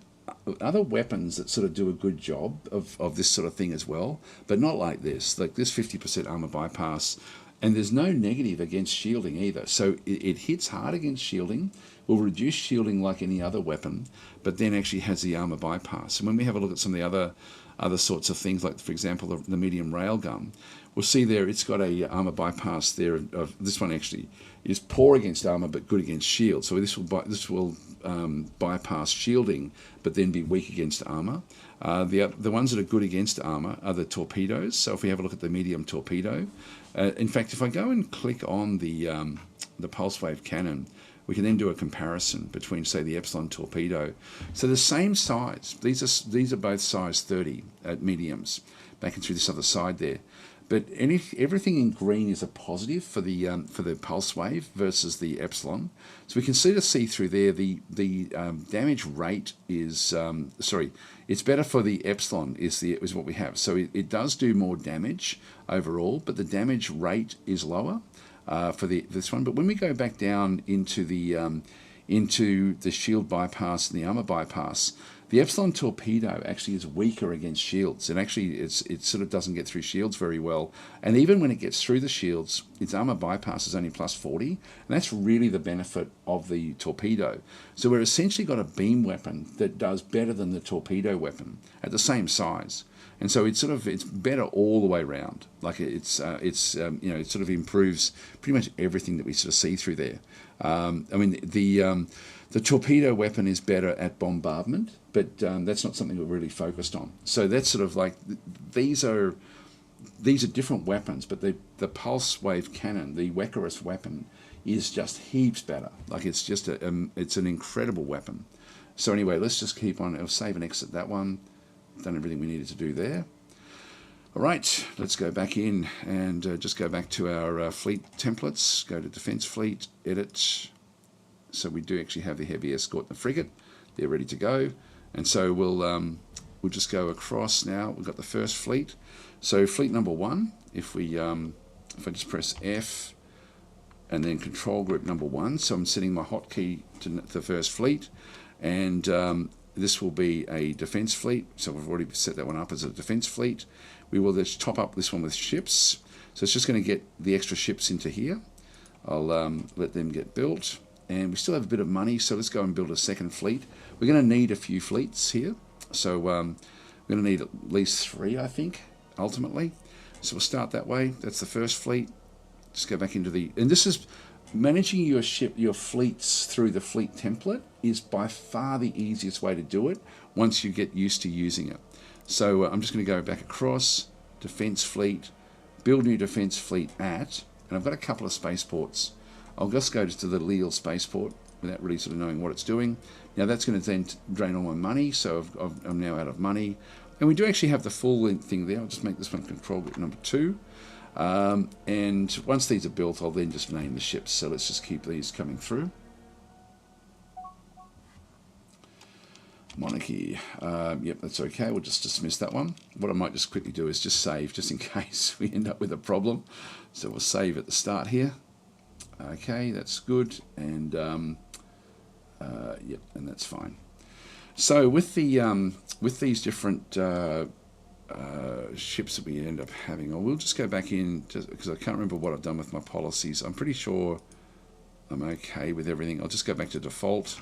weapons that sort of do a good job of this sort of thing as well, but not like this. Like this 50% armor bypass, and there's no negative against shielding either. So it hits hard against shielding, will reduce shielding like any other weapon, but then actually has the armor bypass. And when we have a look at some of the other sorts of things, like for example the medium railgun, we'll see there it's got a armor bypass there. This one actually is poor against armor but good against shield. So this will bypass shielding but then be weak against armor. The ones that are good against armor are the torpedoes. So if we have a look at the medium torpedo, in fact, if I go and click on the pulse wave cannon, we can then do a comparison between, say, the Epsilon torpedo. So the same size. These are both size 30 at mediums. Back and through this other side there. But everything in green is a positive for the pulse wave versus the Epsilon. So we can see through there the damage rate is it's better for the Epsilon is what we have. So it does do more damage overall, but the damage rate is lower for this one. But when we go back down into the shield bypass and the armor bypass, the Epsilon torpedo actually is weaker against shields, and actually it sort of doesn't get through shields very well. And even when it gets through the shields, its armor bypass is only plus 40, and that's really the benefit of the torpedo. So we're essentially got a beam weapon that does better than the torpedo weapon at the same size. And so it's better all the way around. Like it sort of improves pretty much everything that we sort of see through there. The torpedo weapon is better at bombardment, but that's not something we're really focused on. So that's sort of like these are different weapons, but the pulse wave cannon, the Wekkarus weapon, is just heaps better. Like it's just it's an incredible weapon. So anyway, let's just keep on. I'll save and exit that one. Done everything we needed to do there. All right, let's go back in and just go back to our fleet templates. Go to Defense Fleet, Edit, So we do actually have the heavy escort and the frigate. They're ready to go. And so we'll just go across now. We've got the first fleet. So fleet number 1, if I just press F and then control group number 1, so I'm setting my hotkey to the first fleet, and this will be a defense fleet. So we've already set that one up as a defense fleet. We will just top up this one with ships. So it's just going to get the extra ships into here. I'll let them get built. And we still have a bit of money, so let's go and build a second fleet. We're going to need a few fleets here. So we're going to need at least 3, I think, ultimately. So we'll start that way. That's the first fleet. Just go back into the... And this is... Managing your fleets through the fleet template is by far the easiest way to do it once you get used to using it. So I'm just going to go back across, defense fleet, build new defense fleet at, and I've got a couple of spaceports. I'll just go to the Lille spaceport without really sort of knowing what it's doing. Now that's going to then drain all my money, so I'm now out of money. And we do actually have the full thing there. I'll just make this one control group number 2. And once these are built, I'll then just name the ships. So let's just keep these coming through. Monarchy. Yep, that's okay. We'll just dismiss that one. What I might just quickly do is just save, just in case we end up with a problem. So we'll save at the start here. Okay, that's good. And yep, and that's fine. So with these different ships that we end up having, or we'll just go back in because I can't remember what I've done with my policies. I'm pretty sure I'm okay with everything. I'll just go back to default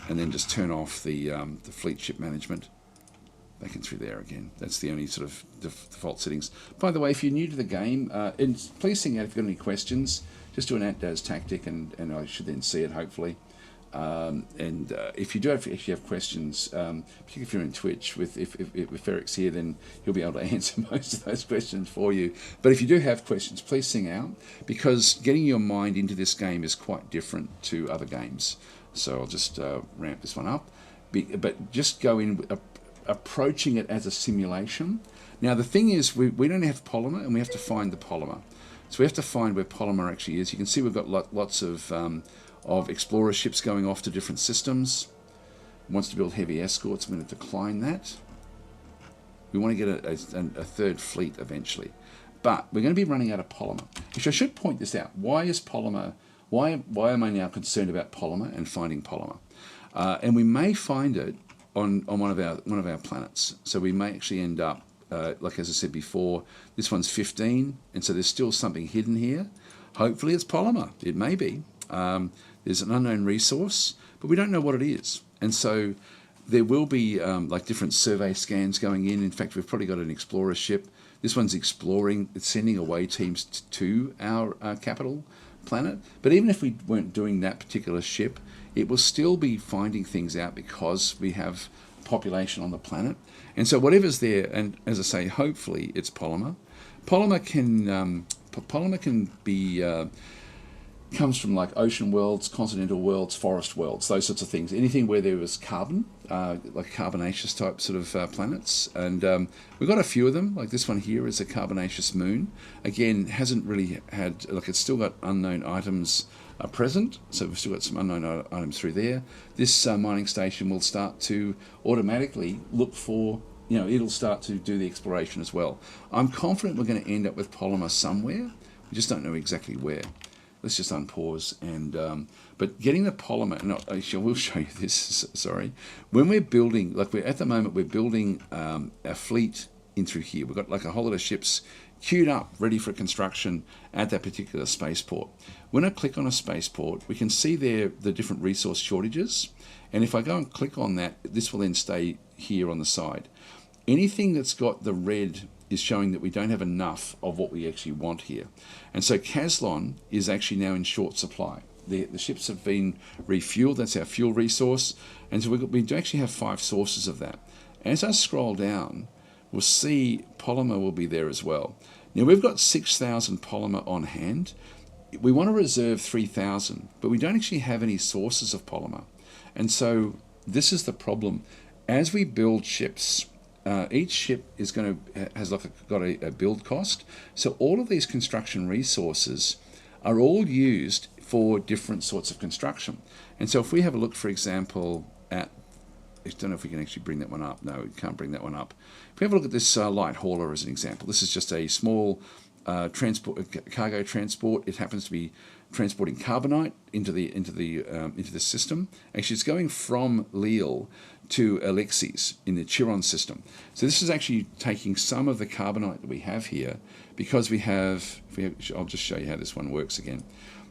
and then just turn off the fleet ship management. Back in through there again. That's the only sort of default settings. By the way, if you're new to the game, please sing out if you've got any questions. Just do an @DasTactic and I should then see it hopefully. If you have questions, particularly if you're in Twitch, if Eric's here, then he'll be able to answer most of those questions for you. But if you do have questions, please sing out, because getting your mind into this game is quite different to other games. So I'll just ramp this one up. But just go in approaching it as a simulation. Now the thing is, we don't have polymer, and we have to find the polymer. So we have to find where polymer actually is. You can see we've got lots of explorer ships going off to different systems. Wants to build heavy escorts. I'm going to decline that. We want to get a third fleet eventually, but we're going to be running out of polymer. Which I should point this out. Why is polymer? Why am I now concerned about polymer and finding polymer? And we may find it on one of our planets. So we may actually end up like as I said before. This one's 15, and so there's still something hidden here. Hopefully it's polymer. It may be. There's an unknown resource, but we don't know what it is. And so there will be like different survey scans going in. In fact, we've probably got an explorer ship. This one's exploring. It's sending away teams to our capital planet. But even if we weren't doing that particular ship, it will still be finding things out because we have population on the planet. And so whatever's there, and as I say, hopefully it's polymer. Polymer can be... comes from like ocean worlds, continental worlds, forest worlds, those sorts of things. Anything where there was carbon, like carbonaceous type sort of planets. And we've got a few of them. Like this one here is a carbonaceous moon. Again, hasn't really had, like it's still got unknown items present. So we've still got some unknown items through there. This mining station will start to automatically look for, it'll start to do the exploration as well. I'm confident we're going to end up with polymer somewhere. We just don't know exactly where. Let's just unpause and but getting the polymer. No, I will show you this. Sorry, when we're building, like at the moment, we're building a fleet in through here. We've got like a whole lot of ships queued up, ready for construction at that particular spaceport. When I click on a spaceport, we can see there the different resource shortages, and if I go and click on that, this will then stay here on the side. Anything that's got the red is showing that we don't have enough of what we actually want here. And so Caslon is actually now in short supply. The ships have been refueled, that's our fuel resource, and so we do actually have 5 sources of that. As I scroll down, we'll see polymer will be there as well. Now we've got 6,000 polymer on hand. We want to reserve 3,000, but we don't actually have any sources of polymer. And so this is the problem. As we build ships, each ship is has got a build cost. So all of these construction resources are all used for different sorts of construction. And so if we have a look, for example, at, I don't know if we can actually bring that one up. No, we can't bring that one up. If we have a look at this light hauler as an example, this is just a small cargo transport. It happens to be transporting carbonite into the system. Actually, it's going from Lille to Alexis in the Chiron system. So this is actually taking some of the carbonite that we have here, because I'll just show you how this one works again.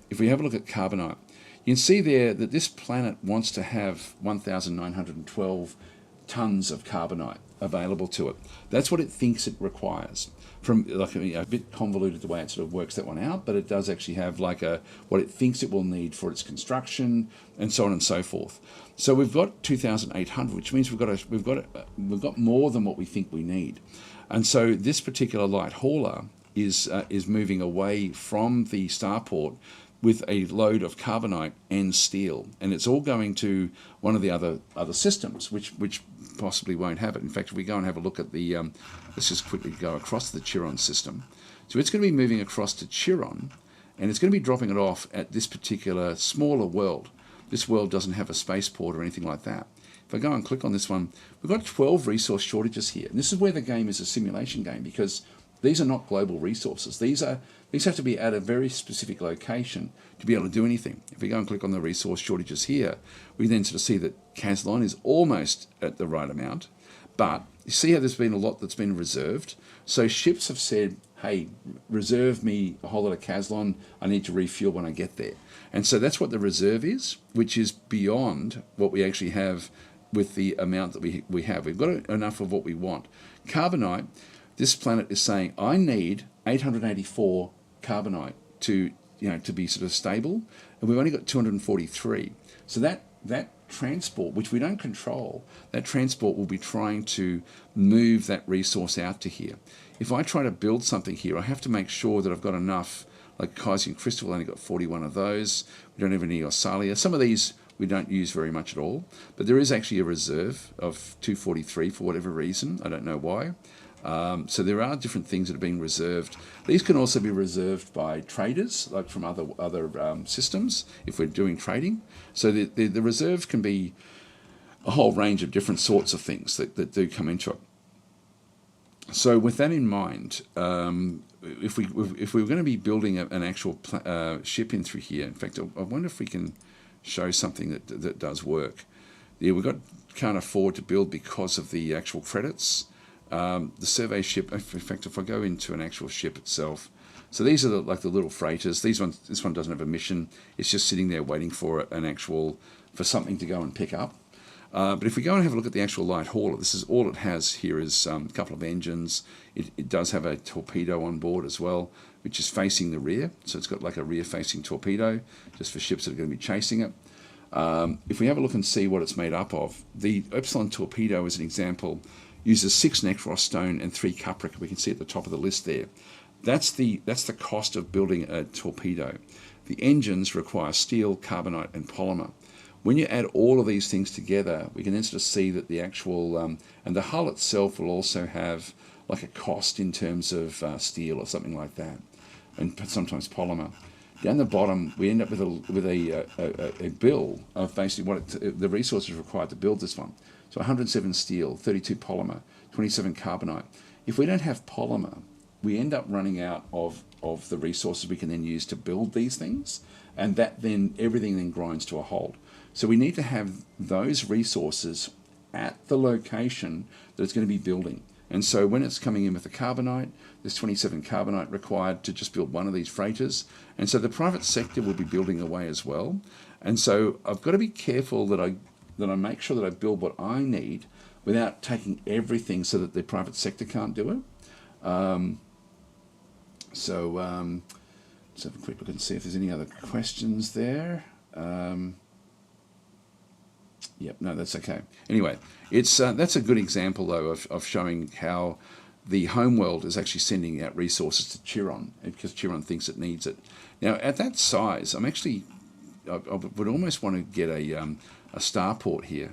If we have a look at carbonite, you can see there that this planet wants to have 1,912 tons of carbonite available to it. That's what it thinks it requires. From like a bit convoluted the way it sort of works that one out, but it does actually have like what it thinks it will need for its construction, and so on and so forth. So we've got 2,800, which means we've got more than what we think we need. And so this particular light hauler is moving away from the starport with a load of carbonite and steel, and it's all going to one of the other systems, which possibly won't have it. In fact, if we go and have a look at the, let's just quickly go across the Chiron system. So it's going to be moving across to Chiron, and it's going to be dropping it off at this particular smaller world. This world doesn't have a spaceport or anything like that. If I go and click on this one, we've got 12 resource shortages here. And this is where the game is a simulation game, because these are not global resources. These have to be at a very specific location to be able to do anything. If we go and click on the resource shortages here, we then sort of see that Caslon is almost at the right amount, but you see how there's been a lot that's been reserved. So ships have said, hey, reserve me a whole lot of Caslon. I need to refuel when I get there. And so that's what the reserve is, which is beyond what we actually have with the amount that we have. We've got enough of what we want. Carbonite, this planet is saying, I need 884 carbonite to be sort of stable, and we've only got 243. So that transport, which we don't control, that transport will be trying to move that resource out to here. If I try to build something here, I have to make sure that I've got enough, like Kaisian Crystal, only got 41 of those. We don't have any Ossalia. Some of these we don't use very much at all, but there is actually a reserve of 243 for whatever reason. I don't know why. So there are different things that are being reserved. These can also be reserved by traders, like from other systems, if we're doing trading. So the reserve can be a whole range of different sorts of things that do come into it. So with that in mind, if we were going to be building an actual ship in through here, in fact, I wonder if we can show something that does work. Yeah, can't afford to build because of the actual credits. The survey ship, in fact, if I go into an actual ship itself, so these are like the little freighters. This one doesn't have a mission. It's just sitting there waiting for something to go and pick up. But if we go and have a look at the actual light hauler, this is all it has here is a couple of engines. It does have a torpedo on board as well, which is facing the rear. So it's got like a rear-facing torpedo, just for ships that are going to be chasing it. If we have a look and see what it's made up of, the Epsilon torpedo, as an example, uses 6 Necros stone and 3 Cupric. We can see at the top of the list there. That's the cost of building a torpedo. The engines require steel, carbonite, and polymer. When you add all of these things together, we can then sort of see that the actual, and the hull itself will also have like a cost in terms of steel or something like that, and sometimes polymer. Down the bottom, we end up with a bill of basically the resources required to build this one. So 107 steel, 32 polymer, 27 carbonite. If we don't have polymer, we end up running out of the resources we can then use to build these things, and everything then grinds to a halt. So we need to have those resources at the location that it's going to be building. And so when it's coming in with the carbonite, there's 27 carbonite required to just build one of these freighters. And so the private sector will be building away as well. And so I've got to be careful that I make sure that I build what I need without taking everything so that the private sector can't do it. Let's have a quick look and see if there's any other questions there. Yep, no, that's okay. Anyway, it's that's a good example, though, of showing how the homeworld is actually sending out resources to Chiron, because Chiron thinks it needs it. Now, at that size, I would almost want to get a starport here.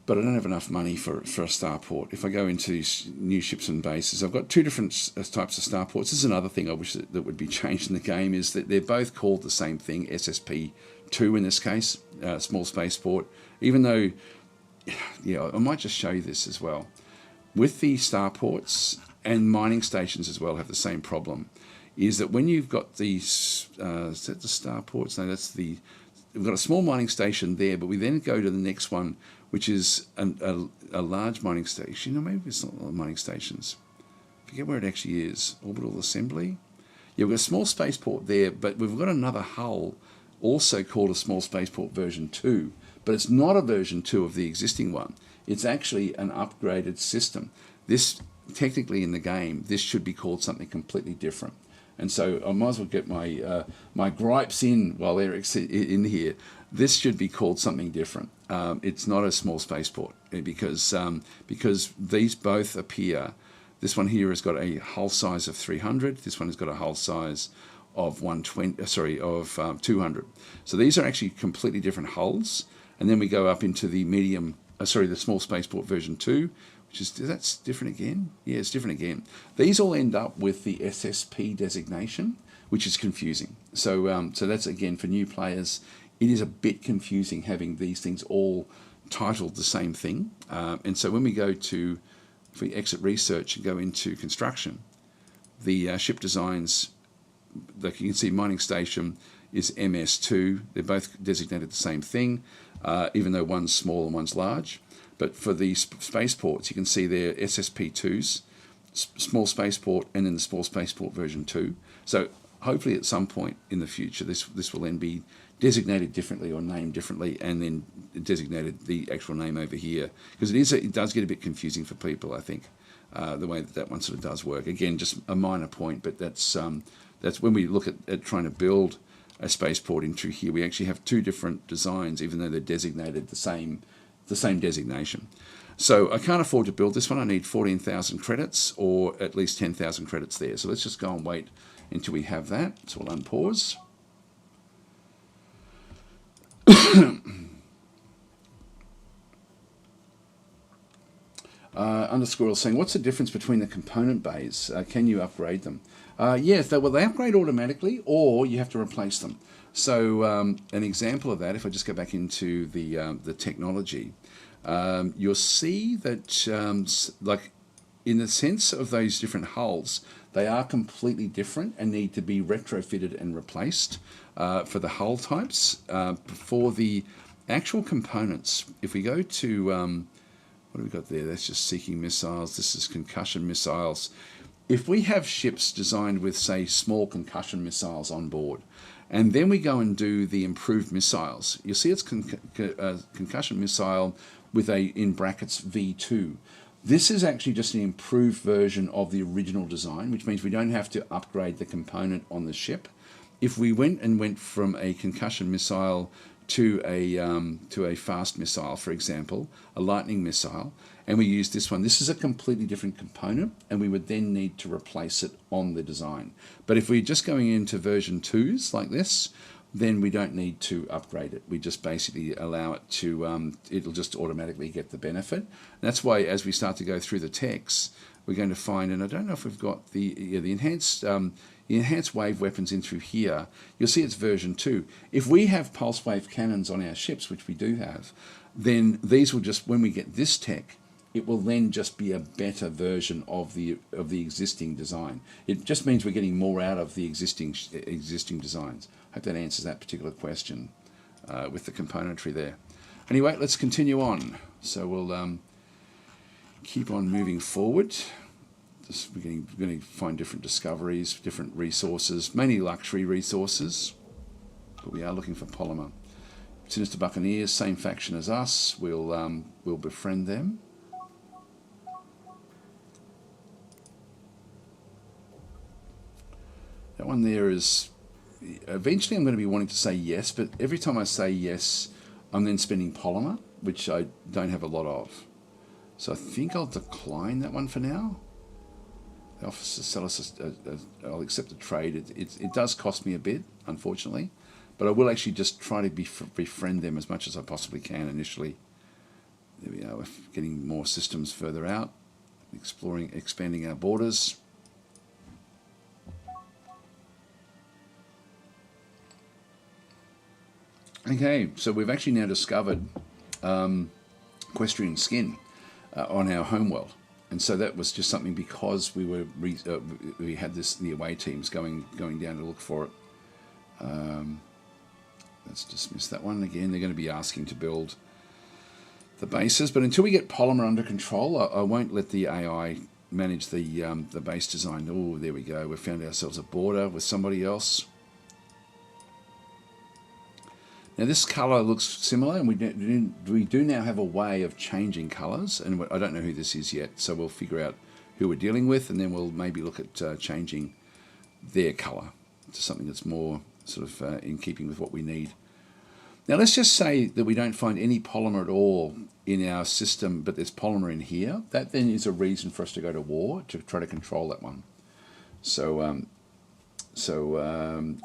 but I don't have enough money for a starport. If I go into new ships and bases, I've got two different types of starports. This is another thing I wish that would be changed in the game, is that they're both called the same thing, SSP2 in this case, small spaceport. Even though, yeah, I might just show you this as well. With the starports and mining stations as well have the same problem, is that when you've got these, is that the starports? No, that's the, we've got a small mining station there, but we then go to the next one, which is a large mining station. Maybe it's not mining stations. Forget where it actually is. Orbital assembly. Yeah, we've got a small spaceport there, but we've got another hull also called a small spaceport version 2, but it's not a version 2 of the existing one. It's actually an upgraded system. This, technically in the game, this should be called something completely different. And so I might as well get my my gripes in while Eric's in here. This should be called something different. It's not a small spaceport because these both appear. This one here has got a hull size of 300. This one has got a hull size of 200. So these are actually completely different hulls. And then we go up into the the small spaceport version 2, which is, that's different again. Yeah, it's different again. These all end up with the SSP designation, which is confusing. So so that's, again, for new players, it is a bit confusing having these things all titled the same thing. And so when we go to, if we exit research and go into construction, the ship designs, like you can see, mining station is MS2. They're both designated the same thing, even though one's small and one's large. But for the spaceports, you can see they're SSP2s, small spaceport, and then the small spaceport version 2. So hopefully at some point in the future, this will then be designated differently or named differently, and then designated the actual name over here, because it does get a bit confusing for people, I think, the way that one sort of does work. Again, just a minor point, but that's when we look at trying to build a spaceport into here, we actually have two different designs, even though they're designated the same designation. So I can't afford to build this one. I need 14,000 credits, or at least 10,000 credits there. So let's just go and wait until we have that. So we'll unpause. Underscore saying, what's the difference between the component bays? Can you upgrade them? Yes, they upgrade automatically, or you have to replace them. So an example of that, if I just go back into the technology, you'll see that like in the sense of those different hulls, they are completely different and need to be retrofitted and replaced for the hull types. For the actual components, if we go to, what have we got there? That's just seeking missiles. This is concussion missiles. If we have ships designed with, say, small concussion missiles on board, and then we go and do the improved missiles, you'll see it's concussion missile with a, in brackets, V2. This is actually just an improved version of the original design, which means we don't have to upgrade the component on the ship. If we went from a concussion missile to a fast missile, for example, a lightning missile, and we use this one, this is a completely different component, and we would then need to replace it on the design. But if we're just going into version 2s like this, then we don't need to upgrade it. We just basically allow it to, it'll just automatically get the benefit. And that's why as we start to go through the text, we're going to find, and I don't know if we've got the enhanced wave weapons in through here. You'll see it's version 2. If we have pulse wave cannons on our ships, which we do have, then these will just, when we get this tech, it will then just be a better version of the existing design. It just means we're getting more out of the existing designs. I hope that answers that particular question with the componentry there. Anyway, let's continue on. So we'll keep on moving forward. We're going to find different discoveries, different resources, mainly luxury resources, but we are looking for polymer. Sinister Buccaneers, same faction as us. We'll befriend them. That one there is, eventually I'm going to be wanting to say yes, but every time I say yes, I'm then spending polymer, which I don't have a lot of. So I think I'll decline that one for now. The officer sell us, I'll accept the trade. It does cost me a bit, unfortunately, but I will actually just try to befriend them as much as I possibly can initially. There we are. We're getting more systems further out, expanding our borders. Okay, so we've actually now discovered equestrian skin on our homeworld, and so that was just something because we were we had the away teams going down to look for it. Let's dismiss that one again. They're going to be asking to build the bases, but until we get Polymer under control, I won't let the AI manage the base design. Oh, there we go. We found ourselves a border with somebody else. Now this colour looks similar, and we do now have a way of changing colours, and I don't know who this is yet, so we'll figure out who we're dealing with, and then we'll maybe look at changing their colour to something that's more sort of in keeping with what we need. Now let's just say that we don't find any polymer at all in our system, but there's polymer in here. That then is a reason for us to go to war, to try to control that one. So so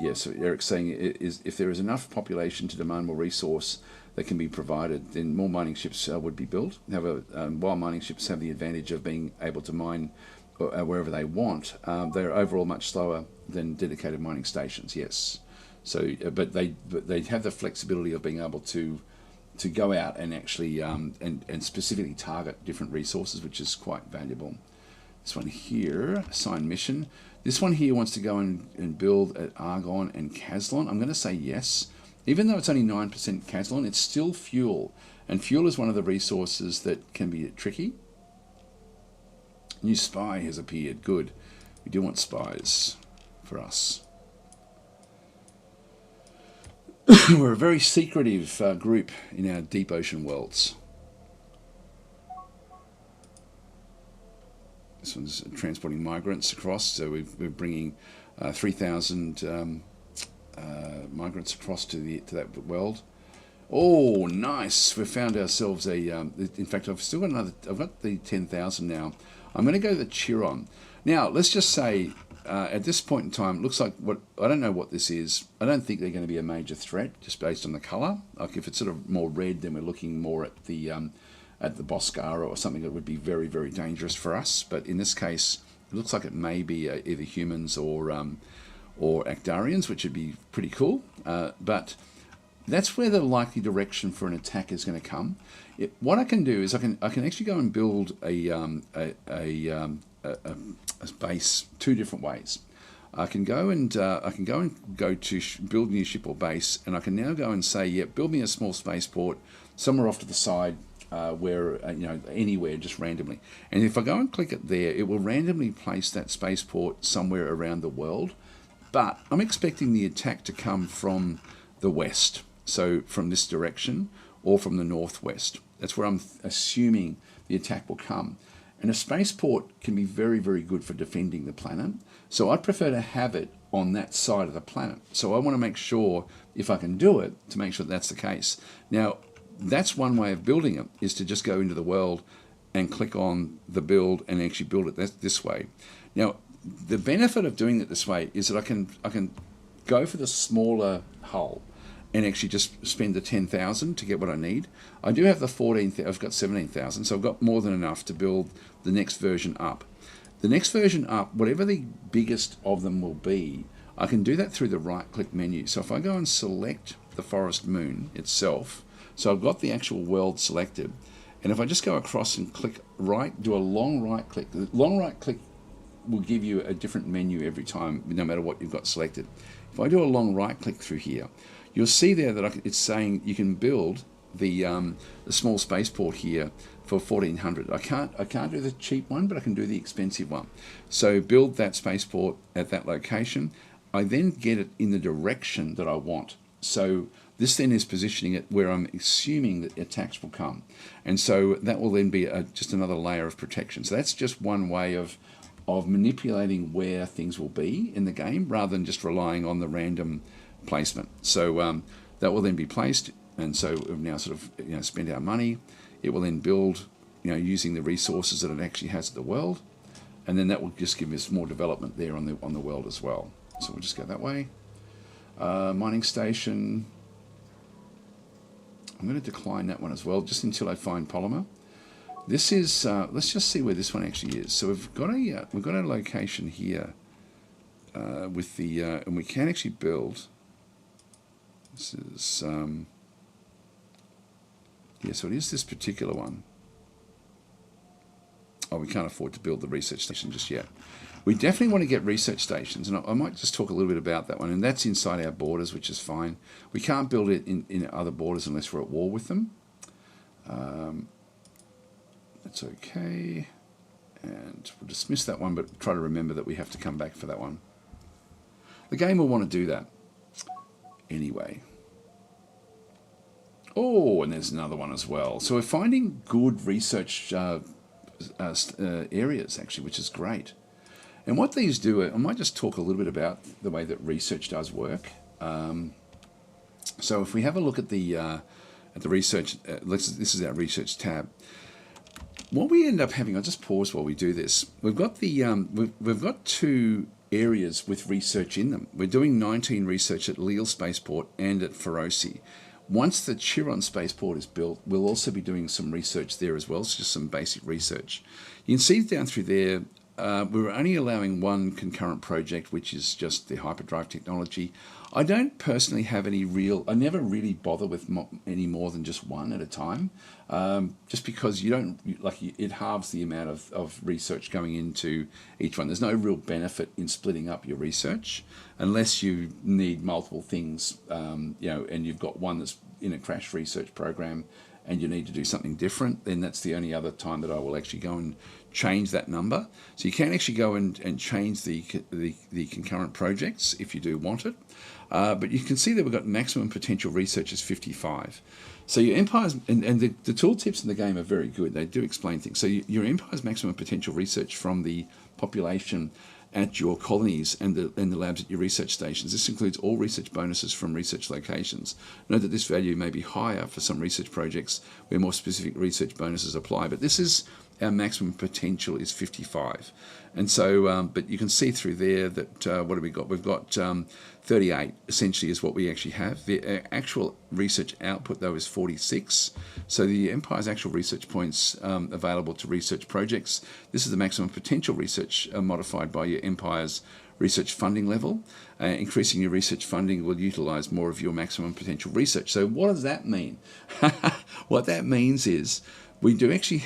Eric's saying is if there is enough population to demand more resource that can be provided, then more mining ships would be built. However, while mining ships have the advantage of being able to mine wherever they want, they're overall much slower than dedicated mining stations. Yes, so but they have the flexibility of being able to go out and actually and specifically target different resources, which is quite valuable. This one here, assign mission. This one here wants to go and build at Argon and Caslon. I'm going to say yes. Even though it's only 9% Caslon, it's still fuel. And fuel is one of the resources that can be tricky. New spy has appeared. Good. We do want spies for us. We're a very secretive group in our deep ocean worlds. This one's transporting migrants across, so we're bringing 3,000 migrants across to that world. Oh, nice! We've found ourselves a. In fact, I've still got another. I've got the 10,000 now. I'm going to go to the Chiron. Now, let's just say at this point in time, looks like what I don't know what this is. I don't think they're going to be a major threat just based on the colour. Like if it's sort of more red, then we're looking more at the Boscara or something that would be very, very dangerous for us. But in this case, it looks like it may be either humans or Actarians, which would be pretty cool. But that's where the likely direction for an attack is going to come. What I can do is I can actually go and build a base two different ways. I can go to build a new ship or base, and I can now go and say, yeah, build me a small spaceport somewhere off to the side. Where anywhere, just randomly, and if I go and click it there, it will randomly place that spaceport somewhere around the world. But I'm expecting the attack to come from the west, so from this direction or from the northwest. That's where I'm assuming the attack will come. And a spaceport can be very, very good for defending the planet. So I'd prefer to have it on that side of the planet. So I want to make sure, if I can do it, to make sure that's the case. Now, that's one way of building it, is to just go into the world and click on the build and actually build it this way. Now, the benefit of doing it this way is that I can go for the smaller hull and actually just spend the 10,000 to get what I need. I do have the 14,000, I've got 17,000, so I've got more than enough to build the next version up. The next version up, whatever the biggest of them will be, I can do that through the right-click menu. So if I go and select the forest moon itself, so I've got the actual world selected, and if I just go across and click right, do a long right click, the long right click will give you a different menu every time, no matter what you've got selected. If I do a long right click through here, you'll see there that it's saying you can build the small spaceport here for 1,400. I can't do the cheap one, but I can do the expensive one. So build that spaceport at that location. I then get it in the direction that I want. So this then is positioning it where I'm assuming that attacks will come. And so that will then be just another layer of protection. So that's just one way of manipulating where things will be in the game, rather than just relying on the random placement. So that will then be placed, and so we've now sort of spent our money. It will then build, using the resources that it actually has at the world, and then that will just give us more development there on the world as well. So we'll just go that way. Mining station. I'm going to decline that one as well, just until I find polymer. This is, let's just see where this one actually is. So we've got a location here with the, and we can actually build. This is, yeah, so it is this particular one. Oh, we can't afford to build the research station just yet. We definitely want to get research stations, and I might just talk a little bit about that one, and that's inside our borders, which is fine. We can't build it in other borders unless we're at war with them. That's okay, and we'll dismiss that one, but try to remember that we have to come back for that one. The game will want to do that anyway. Oh, and there's another one as well. So we're finding good research areas, actually, which is great. And what these do, I might just talk a little bit about the way that research does work. So if we have a look at the research, this is our research tab. What we end up having, I'll just pause while we do this. We've got the we've got 2 areas with research in them. We're doing 19 research at Lille Spaceport and at Feroci. Once the Chiron Spaceport is built, we'll also be doing some research there as well. It's just some basic research. You can see down through there, we're only allowing one concurrent project, which is just the hyperdrive technology. I don't personally have any I never really bother with any more than just one at a time, just because you don't, it halves the amount of research going into each one. There's no real benefit in splitting up your research unless you need multiple things, and you've got one that's in a crash research program and you need to do something different, then that's the only other time that I will actually go and change that number. So you can actually go and change the concurrent projects if you do want it. But you can see that we've got maximum potential research is 55. So your empires, and the tooltips in the game are very good. They do explain things. So your empire's maximum potential research from the population at your colonies and the labs at your research stations. This includes all research bonuses from research locations. Note that this value may be higher for some research projects where more specific research bonuses apply, but this is our maximum potential is 55. And so, but you can see through there that, what have we got? We've got 38, essentially, is what we actually have. The actual research output, though, is 46. So the Empire's actual research points available to research projects. This is the maximum potential research modified by your Empire's research funding level. Increasing your research funding will utilise more of your maximum potential research. So what does that mean? What that means is, we do actually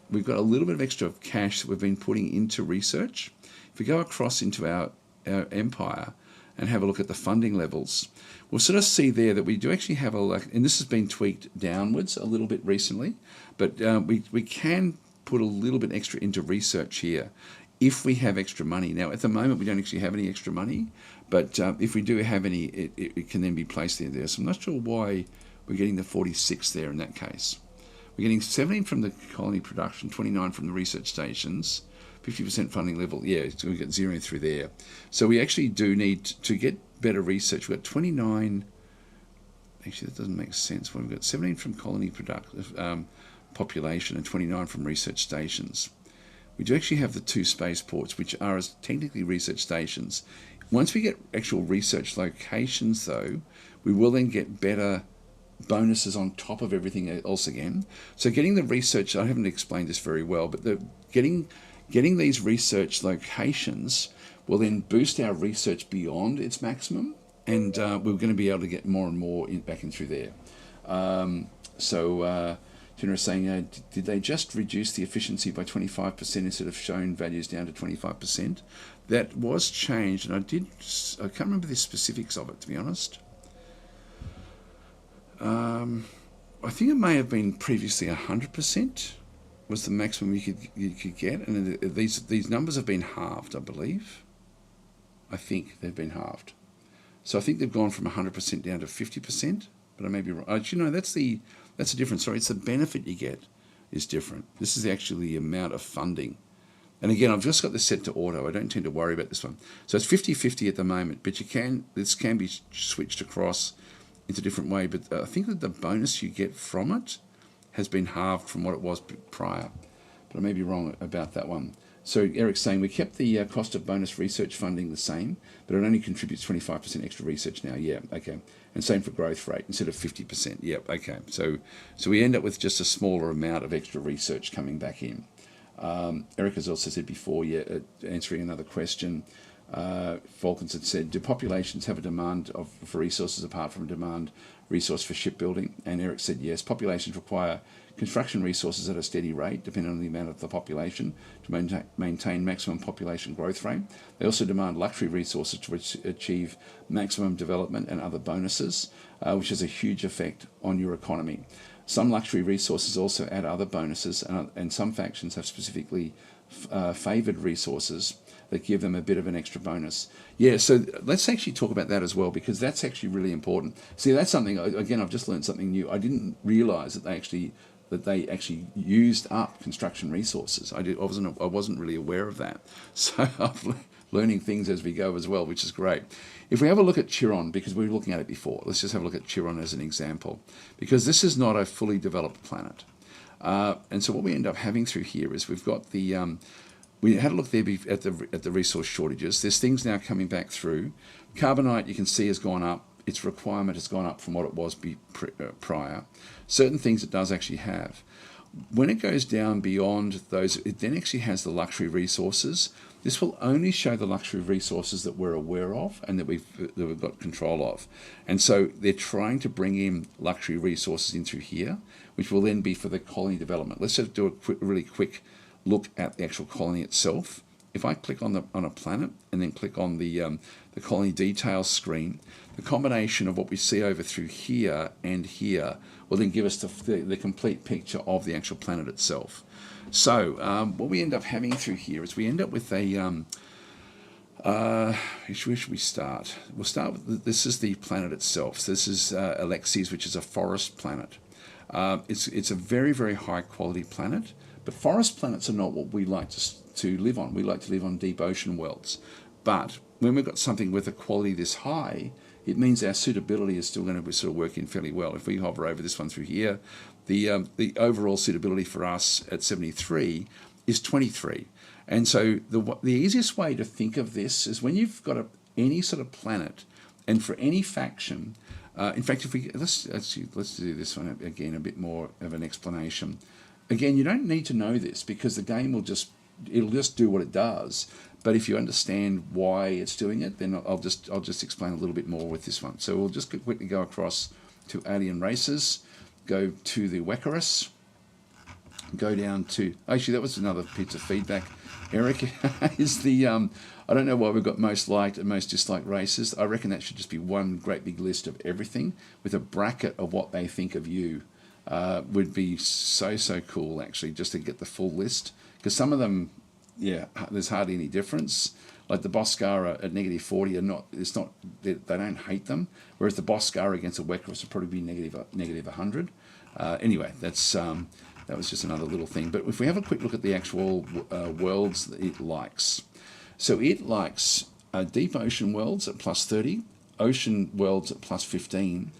we've got a little bit of extra cash that we've been putting into research. If we go across into our empire and have a look at the funding levels, we'll sort of see there that we do actually have and this has been tweaked downwards a little bit recently, but we can put a little bit extra into research here if we have extra money. Now, at the moment, we don't actually have any extra money, but if we do have any, it can then be placed there. So I'm not sure why we're getting the 46 there in that case. We're getting 17 from the colony production, 29 from the research stations, 50% funding level. Yeah, so we get 0 through there. So we actually do need to get better research. We've got 29. Actually, that doesn't make sense. We've got 17 from colony population and 29 from research stations. We do actually have the 2 spaceports, which are technically research stations. Once we get actual research locations, though, we will then get better bonuses on top of everything else again. So getting the research, I haven't explained this very well, but getting these research locations will then boost our research beyond its maximum, and we're going to be able to get more and more back in through there. Tina is saying, did they just reduce the efficiency by 25% instead of showing values down to 25%? That was changed, and I can't remember the specifics of it, to be honest. I think it may have been previously 100% was the maximum you could get, and these numbers have been halved, I believe. I think they've been halved. So I think they've gone from 100% down to 50%, but I may be wrong. That's the difference. Sorry, it's the benefit you get is different. This is actually the amount of funding. And again, I've just got this set to auto. I don't tend to worry about this one. So it's 50-50 at the moment, but this can be switched across into a different way, but I think that the bonus you get from it has been halved from what it was prior, but I may be wrong about that one. So Eric's saying we kept the cost of bonus research funding the same, but it only contributes 25% extra research now. Yeah, okay. And same for growth rate instead of 50%. Yep, okay. So we end up with just a smaller amount of extra research coming back in. Eric has also said before, answering another question, Falcons had said, do populations have a demand for resources apart from a demand resource for shipbuilding? And Eric said yes, populations require construction resources at a steady rate, depending on the amount of the population, to maintain maximum population growth rate. They also demand luxury resources to achieve maximum development and other bonuses, which has a huge effect on your economy. Some luxury resources also add other bonuses, and some factions have specifically favoured resources that give them a bit of an extra bonus. Yeah, so let's actually talk about that as well, because that's actually really important. See, that's something, again, I've just learned something new. I didn't realise that they actually used up construction resources. I wasn't really aware of that. So I'm learning things as we go as well, which is great. If we have a look at Chiron, because we were looking at it before, let's just have a look at Chiron as an example, because this is not a fully developed planet. And so what we end up having through here is we've got the, we had a look there at the resource shortages. There's things now coming back through. Carbonite, you can see, has gone up. Its requirement has gone up from what it was prior. Certain things it does actually have. When it goes down beyond those, it then actually has the luxury resources. This will only show the luxury resources that we're aware of and that we've got control of. And so they're trying to bring in luxury resources in through here, which will then be for the colony development. Let's just do a really quick look at the actual colony itself. If I click on a planet and then click on the colony details screen, the combination of what we see over through here and here will then give us the complete picture of the actual planet itself. So what we end up having through here is we end up with a, where should we start? We'll start with, this is the planet itself. So this is Alexis, which is a forest planet. It's a very, very high quality planet, but forest planets are not what we like to live on. We like to live on deep ocean worlds. But when we've got something with a quality this high, it means our suitability is still going to be sort of working fairly well. If we hover over this one through here, the overall suitability for us at 73 is 23. And so the easiest way to think of this is when you've got any sort of planet, and for any faction, in fact, if we let's do this one again, a bit more of an explanation. Again, you don't need to know this because the game will just do what it does. But if you understand why it's doing it, then I'll just explain a little bit more with this one. So we'll just quickly go across to alien races, go to the Wekkarus, go down to, actually that was another piece of feedback, Eric, is the, I don't know why we've got most liked and most disliked races. I reckon that should just be one great big list of everything with a bracket of what they think of you. Would be so cool actually, just to get the full list, because some of them, yeah, there's hardly any difference. Like the Boscara at -40 are not. It's not. They don't hate them. Whereas the Boscara against the Wekkarus would probably be negative 100. Anyway, that was just another little thing. But if we have a quick look at the actual worlds that it likes, so it likes deep ocean worlds at +30, ocean worlds at +15.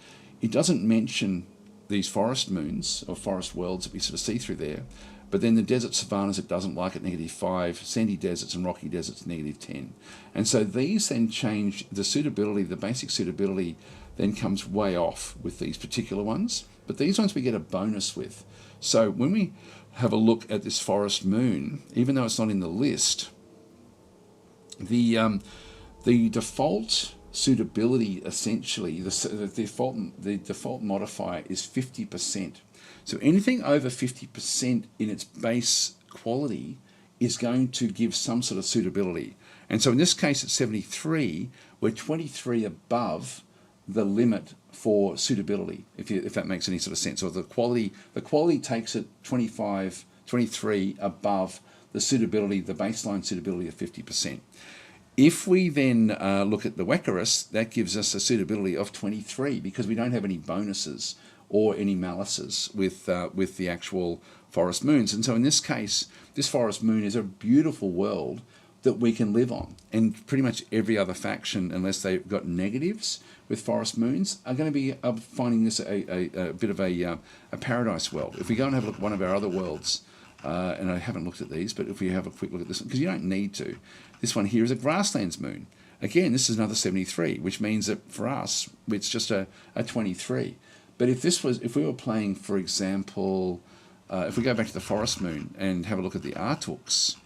It doesn't mention these forest moons or forest worlds that we sort of see through there. But then the desert savannas it doesn't like at -5, sandy deserts and rocky deserts -10. And so these then change the suitability, the basic suitability then comes way off with these particular ones. But these ones we get a bonus with. So when we have a look at this forest moon, even though it's not in the list, the default suitability essentially, the default modifier is 50%. So anything over 50% in its base quality is going to give some sort of suitability. And so in this case at 73, we're 23 above the limit for suitability, if that makes any sort of sense. Or the quality takes it 23 above the suitability, the baseline suitability of 50%. If we then look at the Wekkarus, that gives us a suitability of 23 because we don't have any bonuses or any malices with the actual forest moons. And so in this case, this forest moon is a beautiful world that we can live on. And pretty much every other faction, unless they've got negatives with forest moons, are going to be finding this a bit of a paradise world. If we go and have a look at one of our other worlds, and I haven't looked at these, but if we have a quick look at this one, because you don't need to, this one here is a grasslands moon. Again, this is another 73, which means that for us, it's just a 23. But if we were playing, for example, if we go back to the forest moon and have a look at the Atuuks,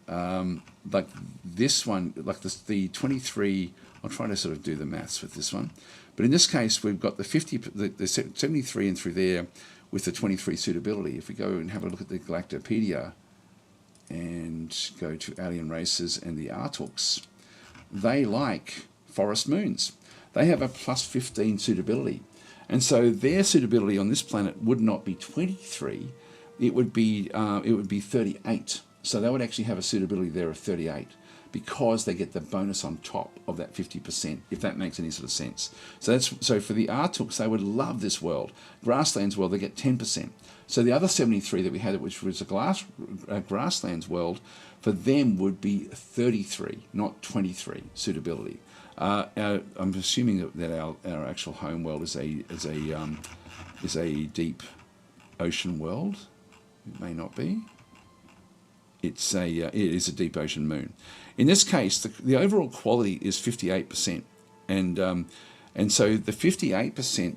like this one, like this, the 23, I'll try to sort of do the maths with this one. But in this case, we've got the 73 and through there with the 23 suitability. If we go and have a look at the Galactopedia and go to alien races and the Atuuks, they like forest moons. They have a plus 15 suitability. And so their suitability on this planet would not be 23, it would be 38. So they would actually have a suitability there of 38 because they get the bonus on top of that 50%, if that makes any sort of sense. So for the Atuuks, they would love this world. Grasslands world, they get 10%. So the other 73 that we had, which was a grasslands world, for them would be 33, not 23 suitability. I'm assuming that our actual home world is a deep ocean world. It may not be. It is a deep ocean moon. In this case, the overall quality is 58%, and so the 58%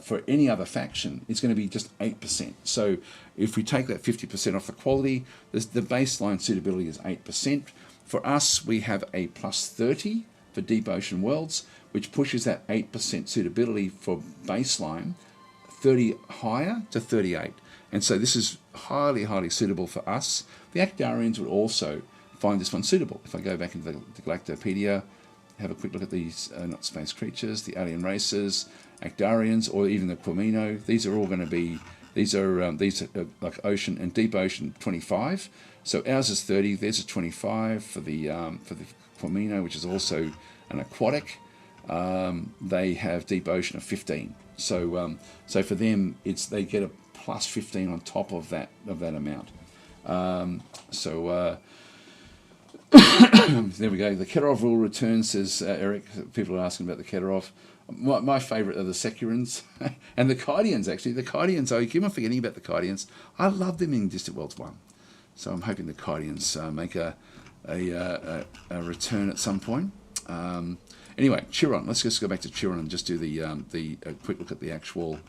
for any other faction is going to be just 8%. So if we take that 50% off the quality, the baseline suitability is 8%. For us, we have a plus 30 for deep ocean worlds, which pushes that 8% suitability for baseline 30 higher to 38. And so this is highly, highly suitable for us. The Actarians would also find this one suitable. If I go back into the Galactopedia, have a quick look at these, not space creatures, the alien races, Actarians, or even the Quamino, these are all going to be, these are like ocean and deep ocean 25. So ours is 30, theirs is 25 for the Quamino, which is also an aquatic. They have deep ocean of 15. So for them, they get a plus 15 on top of that amount. There we go. The Keterov rule returns, says Eric. People are asking about the Keterov. My favourite are the Securans and the Kydians, actually. The Kydians, I keep on forgetting about the Kydians. I love them in Distant Worlds 1. So I'm hoping the Kydians make a return at some point. Anyway, Chiron. Let's just go back to Chiron and just do the quick look at the actual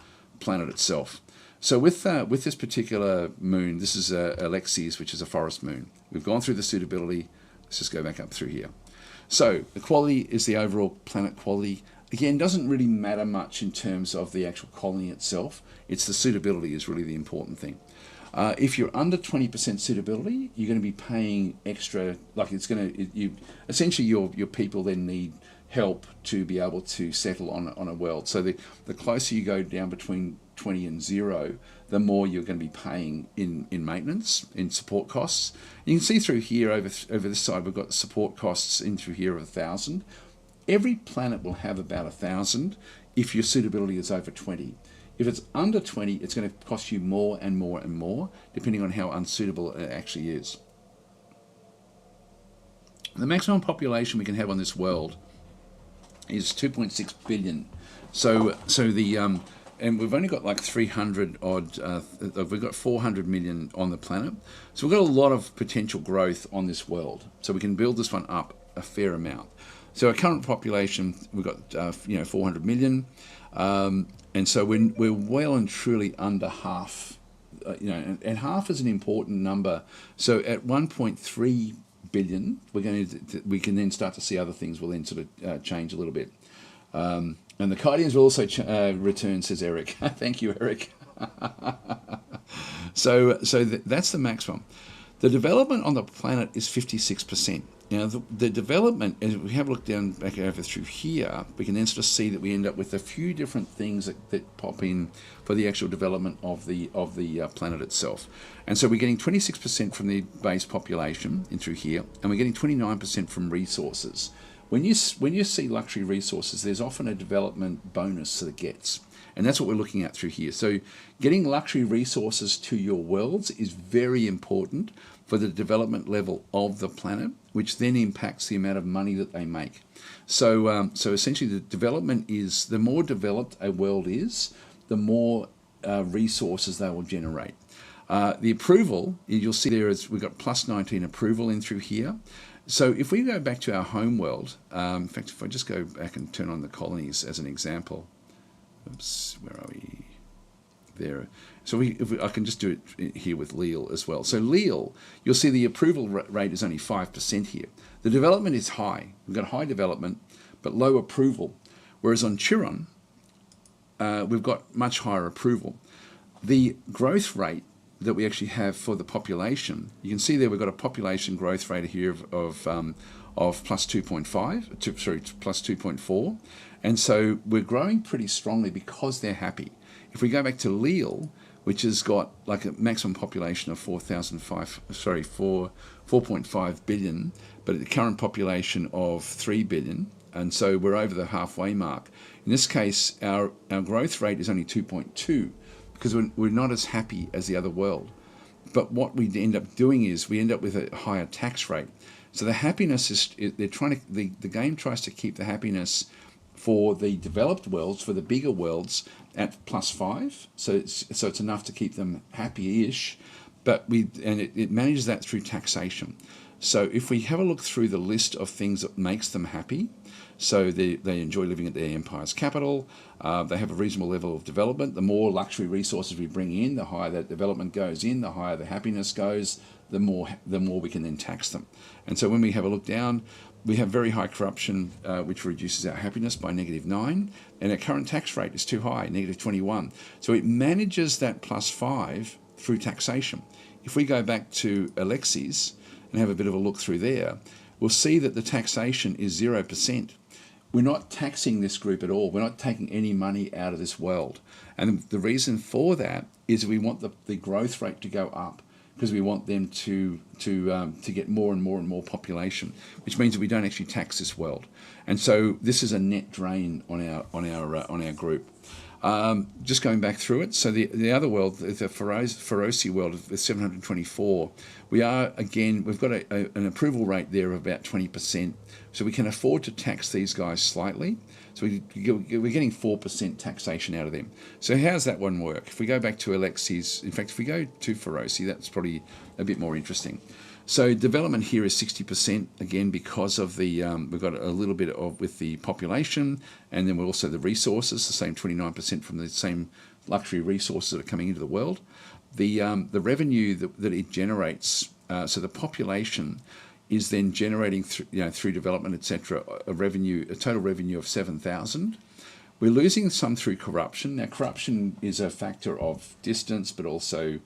planet itself. So with this particular moon, this is Alexis, which is a forest moon. We've gone through the suitability. Let's just go back up through here. So the quality is the overall planet quality. Again, doesn't really matter much in terms of the actual colony itself. It's the suitability is really the important thing. If you're under 20% suitability, you're going to be paying extra. Like essentially your people then need help to be able to settle on a world. So the closer you go down between 20 and 0, the more you're going to be paying in maintenance, in support costs. You can see through here over this side, we've got support costs in through here of 1,000. Every planet will have about 1,000 if your suitability is over 20. If it's under 20, it's going to cost you more and more and more, depending on how unsuitable it actually is. The maximum population we can have on this world is 2.6 billion. So and we've only got like 300 odd, we've got 400 million on the planet. So we've got a lot of potential growth on this world. So we can build this one up a fair amount. So our current population, we've got 400 million. And so we're well and truly under half, and half is an important number. So at 1.3 billion, we can then start to see other things will then sort of change a little bit. And the Kydians will also return, says Eric. Thank you, Eric. So that's the maximum. The development on the planet is 56%. Now, the development, as we have a look down back over through here, we can then sort of see that we end up with a few different things that pop in for the actual development of the planet itself. And so we're getting 26% from the base population in through here, and we're getting 29% from resources. When you see luxury resources, there's often a development bonus that it gets. And that's what we're looking at through here. So getting luxury resources to your worlds is very important for the development level of the planet, which then impacts the amount of money that they make. So essentially the development is, the more developed a world is, the more resources they will generate. The approval, you'll see there is we've got plus 19 approval in through here. So if we go back to our home world, in fact, if I just go back and turn on the colonies as an example, oops, where are we? There. So I can just do it here with Lille as well. So Lille, you'll see the approval rate is only 5% here. The development is high. We've got high development, but low approval. Whereas on Chiron, we've got much higher approval. The growth rate that we actually have for the population, you can see there we've got a population growth rate here of plus 2.5, plus 2.4. And so we're growing pretty strongly because they're happy. If we go back to Lille, which has got like a maximum population of 4.5 billion, but the current population of 3 billion, and so we're over the halfway mark. In this case, our growth rate is only 2.2 because we're not as happy as the other world. But what we end up doing is we end up with a higher tax rate. So the happiness the game tries to keep the happiness for the developed worlds, for the bigger worlds, at plus 5. So it's enough to keep them happy-ish, but it manages that through taxation. So if we have a look through the list of things that makes them happy, so they enjoy living at their empire's capital, they have a reasonable level of development. The more luxury resources we bring in, the higher that development goes in, the higher the happiness goes, the more we can then tax them. And so when we have a look down, we have very high corruption, which reduces our happiness by -9, and our current tax rate is too high, -21. So it manages that plus 5 through taxation. If we go back to Alexis and have a bit of a look through there, we'll see that the taxation is 0%. We're not taxing this group at all. We're not taking any money out of this world. And the reason for that is we want the growth rate to go up, because we want them to get more and more population, which means that we don't actually tax this world. And so this is a net drain on our group. Just going back through it, so the other world, the Feroci world of 724, we've got an approval rate there of about 20%, so we can afford to tax these guys slightly. So we're getting 4% taxation out of them. So how's that one work? If we go back to Alexis, in fact, if we go to Feroci, that's probably a bit more interesting. So development here is 60%, again, because of we've got a little bit of with the population, and then we're also the resources, the same 29% from the same luxury resources that are coming into the world. The revenue that it generates, so the population is then generating through development, etc., a total revenue of 7,000. We're losing some through corruption. Now, corruption is a factor of distance, but also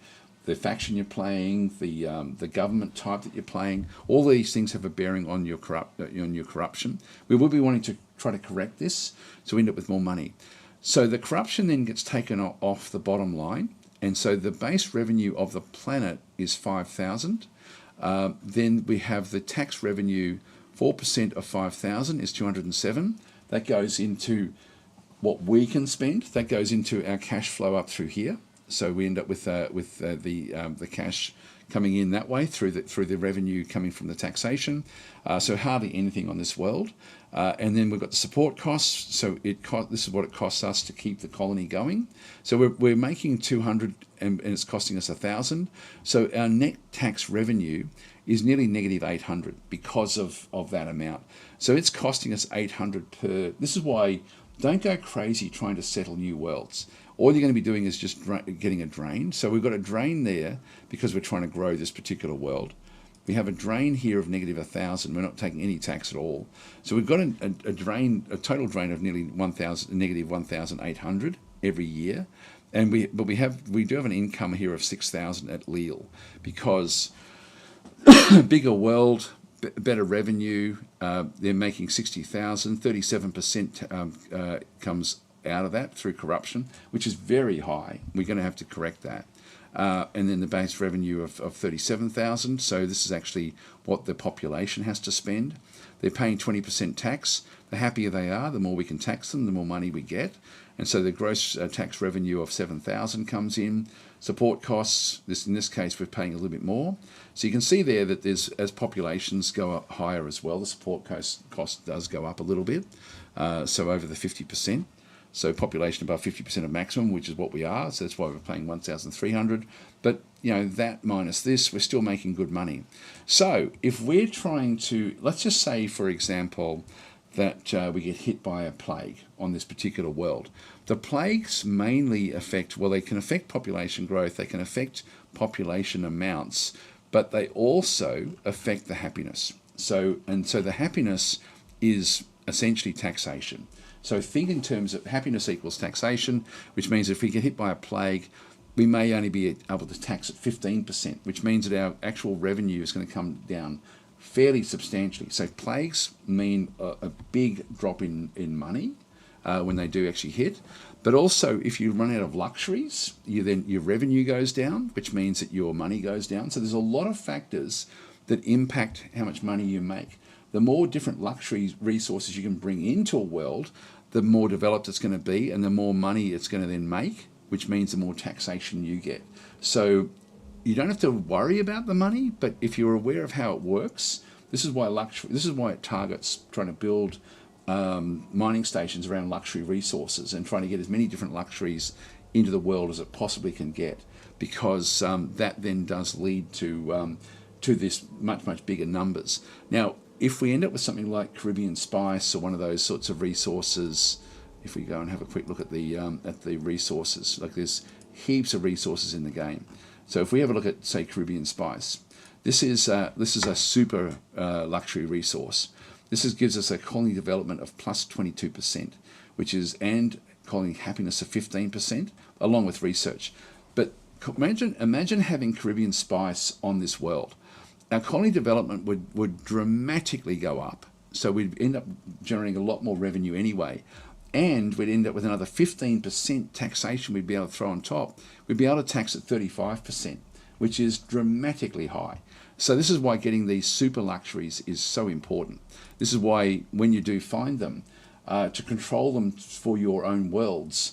the faction you're playing, the government type that you're playing. All these things have a bearing on your corruption. We will be wanting to try to correct this, so we end up with more money. So the corruption then gets taken off the bottom line, and so the base revenue of the planet is 5,000. Then we have the tax revenue, 4% of 5,000 is 207. That goes into what we can spend. That goes into our cash flow up through here. So we end up with the cash coming in that way through the revenue coming from the taxation. So hardly anything on this world. And then we've got the support costs. So this is what it costs us to keep the colony going. So we're making 200 and it's costing us 1,000. So our net tax revenue is nearly -800 because of that amount. So it's costing us 800 per. This is why don't go crazy trying to settle new worlds. All you're going to be doing is just getting a drain. So we've got a drain there because we're trying to grow this particular world. We have a drain here of -1,000. We're not taking any tax at all. So we've got a total drain of nearly -1,800 every year. And we do have an income here of 6,000 at Lille because bigger world, better revenue. They're making 60,000. 37% comes out of that through corruption, which is very high. We're going to have to correct that. And then the base revenue of 37,000. So this is actually what the population has to spend. They're paying 20% tax. The happier they are, the more we can tax them, the more money we get. And so the gross tax revenue of 7,000 comes in. Support costs, in this case, we're paying a little bit more. So you can see there that as populations go up higher as well, the support cost does go up a little bit. So over the 50%. So population above 50% of maximum, which is what we are. So that's why we're paying 1,300. But that minus this, we're still making good money. So if we're trying to, let's just say, for example, that we get hit by a plague on this particular world. The plagues mainly affect, well, they can affect population growth, they can affect population amounts, but they also affect the happiness. So the happiness is essentially taxation. So think in terms of happiness equals taxation, which means if we get hit by a plague, we may only be able to tax at 15%, which means that our actual revenue is going to come down fairly substantially. So plagues mean a big drop in money when they do actually hit. But also, if you run out of luxuries, your revenue goes down, which means that your money goes down. So there's a lot of factors that impact how much money you make. The more different luxury resources you can bring into a world, the more developed it's going to be, and the more money it's going to then make, which means the more taxation you get. So you don't have to worry about the money, but if you're aware of how it works, this is why it targets trying to build mining stations around luxury resources and trying to get as many different luxuries into the world as it possibly can get, because that then does lead to this much bigger numbers. Now, if we end up with something like Caribbean spice or one of those sorts of resources, if we go and have a quick look at the resources, like there's heaps of resources in the game. So if we have a look at, say, Caribbean spice, this is a super luxury resource. This gives us a colony development of plus 22%, and colony happiness of 15%, along with research. But imagine having Caribbean spice on this world. Our colony development would dramatically go up. So we'd end up generating a lot more revenue anyway. And we'd end up with another 15% taxation we'd be able to throw on top. We'd be able to tax at 35%, which is dramatically high. So this is why getting these super luxuries is so important. This is why when you do find them, to control them for your own worlds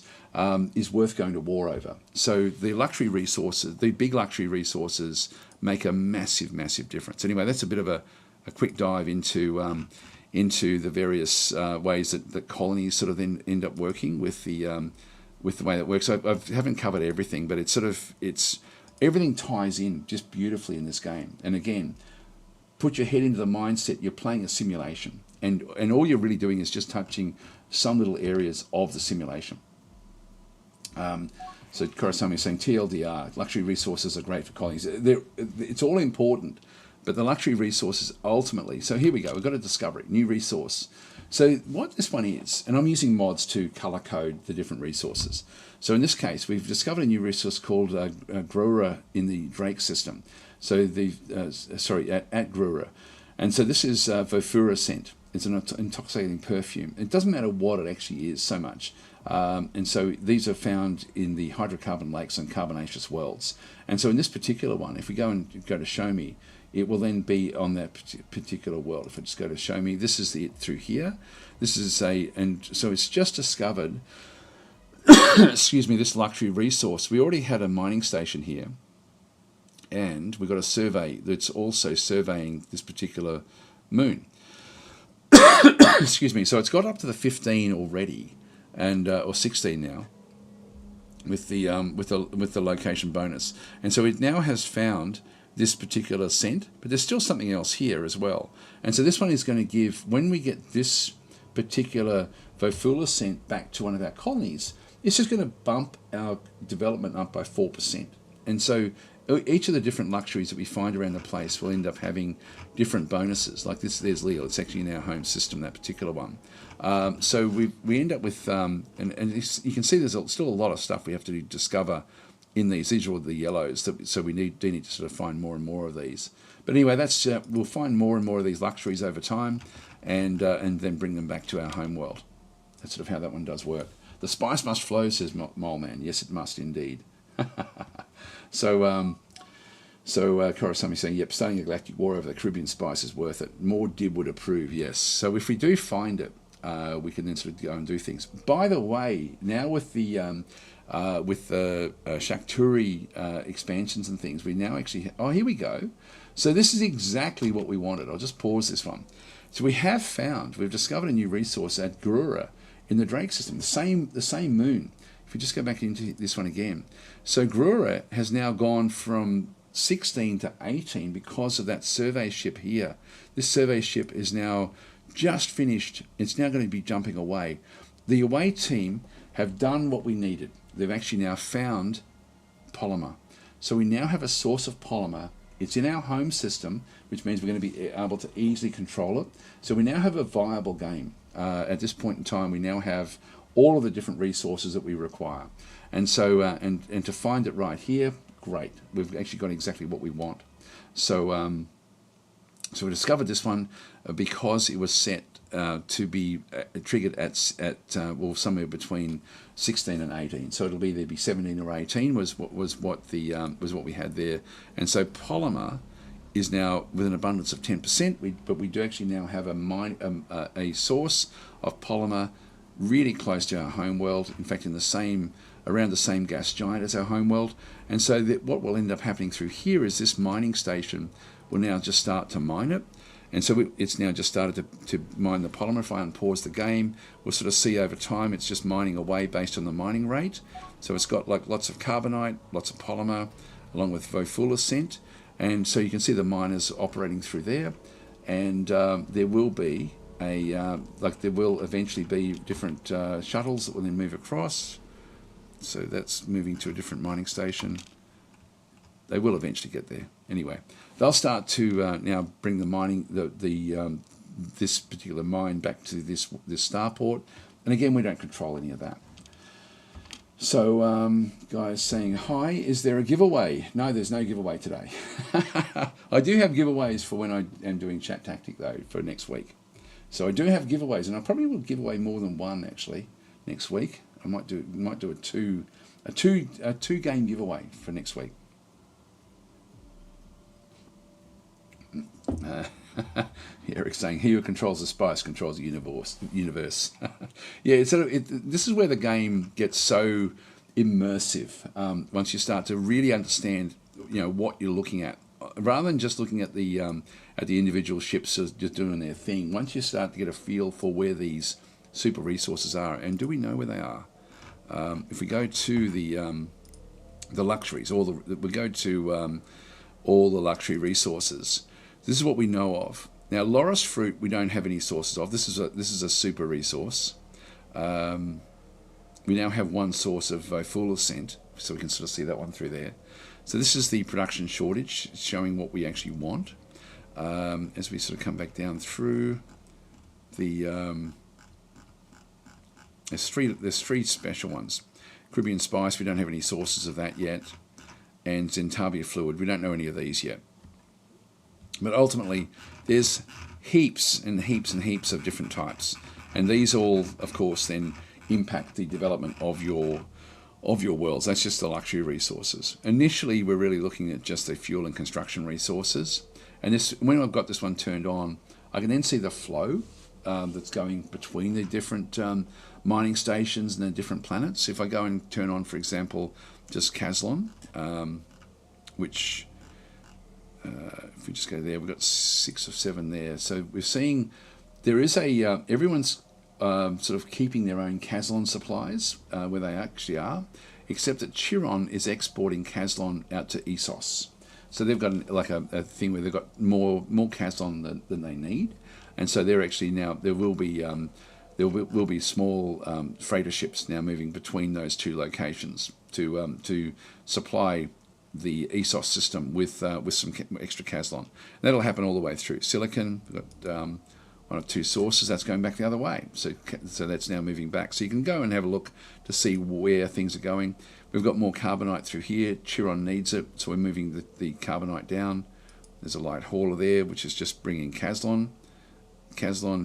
is worth going to war over. So the luxury resources, the big luxury resources, make a massive difference. Anyway, that's a bit of a quick dive into the various ways that colonies sort of then end up working with the way that works. I haven't covered everything, but it's everything ties in just beautifully in this game. And again, put your head into the mindset you're playing a simulation, and all you're really doing is just touching some little areas of the simulation. So Kurosami is saying TLDR, luxury resources are great for colonies. It's all important, but the luxury resources ultimately, so here we go, we've got a discovery, new resource. So what this one is, and I'm using mods to color code the different resources. So in this case, we've discovered a new resource called Grura in the Drake system. So at Grura. And so this is Vofura scent. It's an intoxicating perfume. It doesn't matter what it actually is so much. And so these are found in the hydrocarbon lakes and carbonaceous worlds. And so in this particular one, if we go to show me, it will then be on that particular world. If I just go to show me, this is it through here. This is and so it's just discovered, excuse me, this luxury resource. We already had a mining station here, and we've got a survey that's also surveying this particular moon. Excuse me. So it's got up to the 15 already, and or 16 now, with the location bonus. And so it now has found this particular scent, but there's still something else here as well. And so this one is going to give, when we get this particular Vofula scent back to one of our colonies, it's just going to bump our development up by 4%. And so each of the different luxuries that we find around the place will end up having different bonuses. Like this, there's Leo. It's actually in our home system, that particular one. So we end up with, and you can see there's still a lot of stuff we have to discover in these. These are all the yellows, so we do need to sort of find more and more of these. But anyway, that's we'll find more and more of these luxuries over time, and then bring them back to our home world. That's sort of how that one does work. The spice must flow, says Moleman. Yes, it must indeed. So Kurosami saying, yep, starting a galactic war over the Caribbean spice is worth it. More Dib would approve, yes. So if we do find it, we can then sort of go and do things. By the way, now with the Shakturi expansions and things, we now actually here we go. So this is exactly what we wanted. I'll just pause this one. So we've discovered a new resource at Grura in the Drake system. The same moon. If we just go back into this one again. So Grura has now gone from 16 to 18 because of that survey ship here. This survey ship is now just finished. It's now going to be jumping away. The away team have done what we needed. They've actually now found polymer. So we now have a source of polymer. It's in our home system, which means we're going to be able to easily control it. So we now have a viable game. At this point in time, we now have all of the different resources that we require. And so, and to find it right here, great. We've actually got exactly what we want. So, so we discovered this one because it was set to be triggered at well, somewhere between 16 and 18. So it'll either be 17 or 18 was what we had there. And so polymer is now with an abundance of 10%. But we do actually now have a source of polymer really close to our home world. In fact, around the same gas giant as our home world. And so what will end up happening through here is this mining station will now just start to mine it. And so it's now just started to mine the polymer. If I unpause the game, we'll sort of see over time it's just mining away based on the mining rate. So it's got like lots of carbonite, lots of polymer, along with Wekkarus. And so you can see the miners operating through there. And there will be there will eventually be different shuttles that will then move across. So that's moving to a different mining station. They will eventually get there. Anyway, they'll start to now bring the mining, this particular mine back to this starport. And again, we don't control any of that. So, guys saying, hi, is there a giveaway? No, there's no giveaway today. I do have giveaways for when I am doing DasTactic, though, for next week. So I do have giveaways, and I probably will give away more than one, actually, next week. I might do a two game giveaway for next week. Eric's saying, he who controls the spice controls the universe. Yeah, this is where the game gets so immersive. Once you start to really understand, what you're looking at, rather than just looking at the individual ships as just doing their thing. Once you start to get a feel for where these super resources are, and do we know where they are? If we go to the luxuries, we go to all the luxury resources. This is what we know of. Now, Loris fruit we don't have any sources of. This is a super resource. We now have one source of Wekkarus, so we can sort of see that one through there. So this is the production shortage, showing what we actually want. As we sort of come back down through the there's three special ones. Caribbean spice, we don't have any sources of that yet, and Zentabia fluid, we don't know any of these yet. But ultimately, there's heaps and heaps and heaps of different types, and these all, of course, then impact the development of your worlds. That's just the luxury resources. Initially, we're really looking at just the fuel and construction resources, and when I've got this one turned on, I can then see the flow that's going between the different mining stations and the different planets. If I go and turn on, for example, just Caslon, which if we just go there, we've got 6 or 7 there. So we're seeing there is everyone's sort of keeping their own Caslon supplies where they actually are, except that Chiron is exporting Caslon out to Essos. So they've got a thing where they've got more Caslon than they need, and so they're actually now there will be small freighter ships now moving between those two locations to supply the Essos system with some extra Caslon. And that'll happen all the way through. Silicon, we've got one of 2 sources, that's going back the other way. So that's now moving back. So you can go and have a look to see where things are going. We've got more carbonite through here. Chiron needs it, so we're moving the carbonite down. There's a light hauler there, which is just bringing Caslon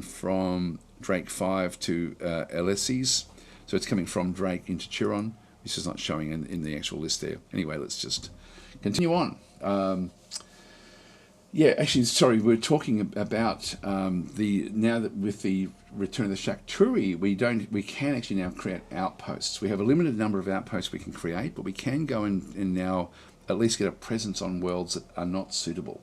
from Drake 5 to Elyses. So it's coming from Drake into Chiron. This is not showing in the actual list there. Anyway, let's just continue on. Yeah, actually, sorry, we're talking about now that with the return of the Shakturi, we can actually now create outposts. We have a limited number of outposts we can create, but we can go and now at least get a presence on worlds that are not suitable.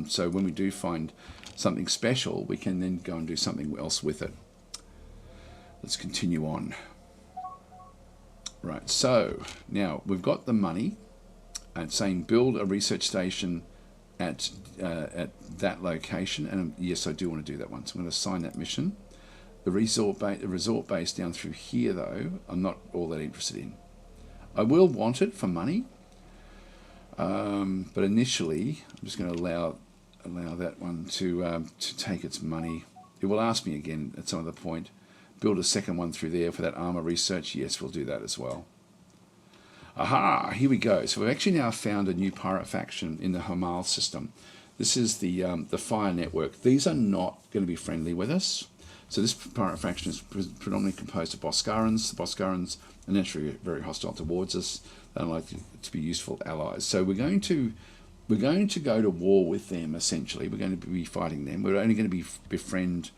So when we do find something special, we can then go and do something else with it. let's continue on. Right, so now we've got the money, and it's saying build a research station at that location, and yes, I do want to do that one, so I'm going to assign that mission. The resort base down through here, though, I'm not all that interested in. I will want it for money, but initially I'm just going to allow that one to take its money. It will ask me again at some other point, build a second one through there for that armor research. Yes, we'll do that as well. Aha, here we go. So we've actually now found a new pirate faction in the Hamal system. This is the Fire Network. These are not going to be friendly with us. So this pirate faction is predominantly composed of Boskarans. The Boskarans are naturally very hostile towards us. They don't like to be useful allies. So we're going to go to war with them, essentially. We're going to be fighting them. We're only going to befriend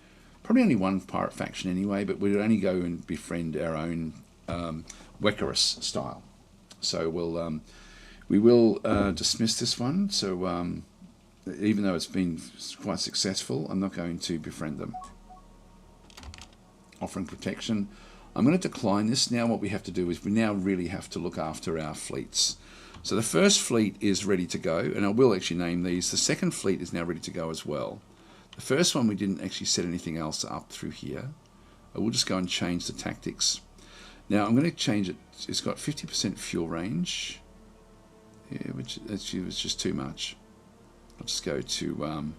probably only one pirate faction anyway, but we'll only go and befriend our own Wekkarus style. So we will dismiss this one. So even though it's been quite successful, I'm not going to befriend them. Offering protection. I'm going to decline this. Now what we have to do is we now really have to look after our fleets. So the first fleet is ready to go, and I will actually name these. The second fleet is now ready to go as well. The first one we didn't actually set anything else up through here. I will just go and change the tactics. Now I'm going to change it. It's got 50% fuel range. Yeah, which actually was just too much. I'll just go to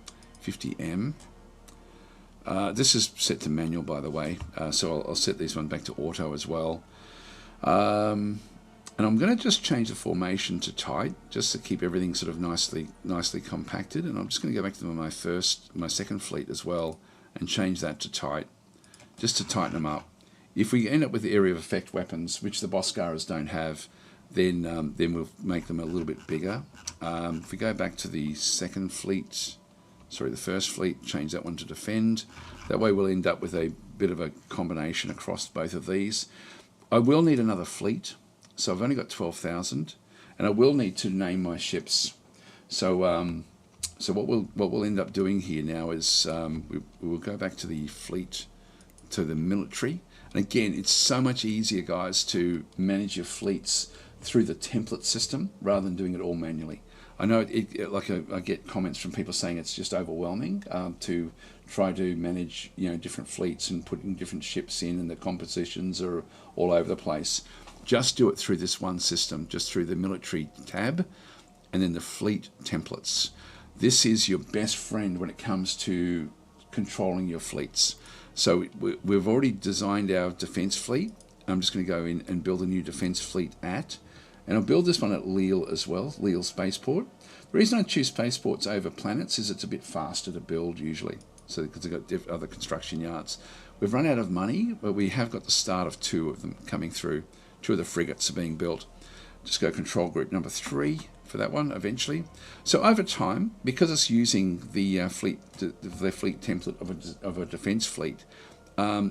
50M. This is set to manual, by the way, so I'll set this one back to auto as well. And I'm going to just change the formation to tight, just to keep everything sort of nicely compacted. And I'm just going to go back to my second fleet as well, and change that to tight, just to tighten them up. If we end up with the area of effect weapons, which the Boscaras don't have, then we'll make them a little bit bigger. If we go back to the second fleet. Sorry, the first fleet, change that one to defend. That way we'll end up with a bit of a combination across both of these. I will need another fleet, so I've only got 12,000, and I will need to name my ships. So what we'll end up doing here now is we'll go back to the fleet, to the military. And again, it's so much easier, guys, to manage your fleets through the template system rather than doing it all manually. I know I get comments from people saying it's just overwhelming to try to manage different fleets and putting different ships in, and the compositions are all over the place. Just do it through this one system, just through the military tab and then the fleet templates. This is your best friend when it comes to controlling your fleets. So we've already designed our defense fleet. I'm just going to go in and build a new defense fleet and I'll build this one at Lille as well, Lille Spaceport. The reason I choose spaceports over planets is it's a bit faster to build usually, so because they've got other construction yards. We've run out of money, but we have got the start of 2 of them coming through. 2 of the frigates are being built. Just go control group number 3 for that one eventually. So over time, because it's using the fleet template of a defense fleet, I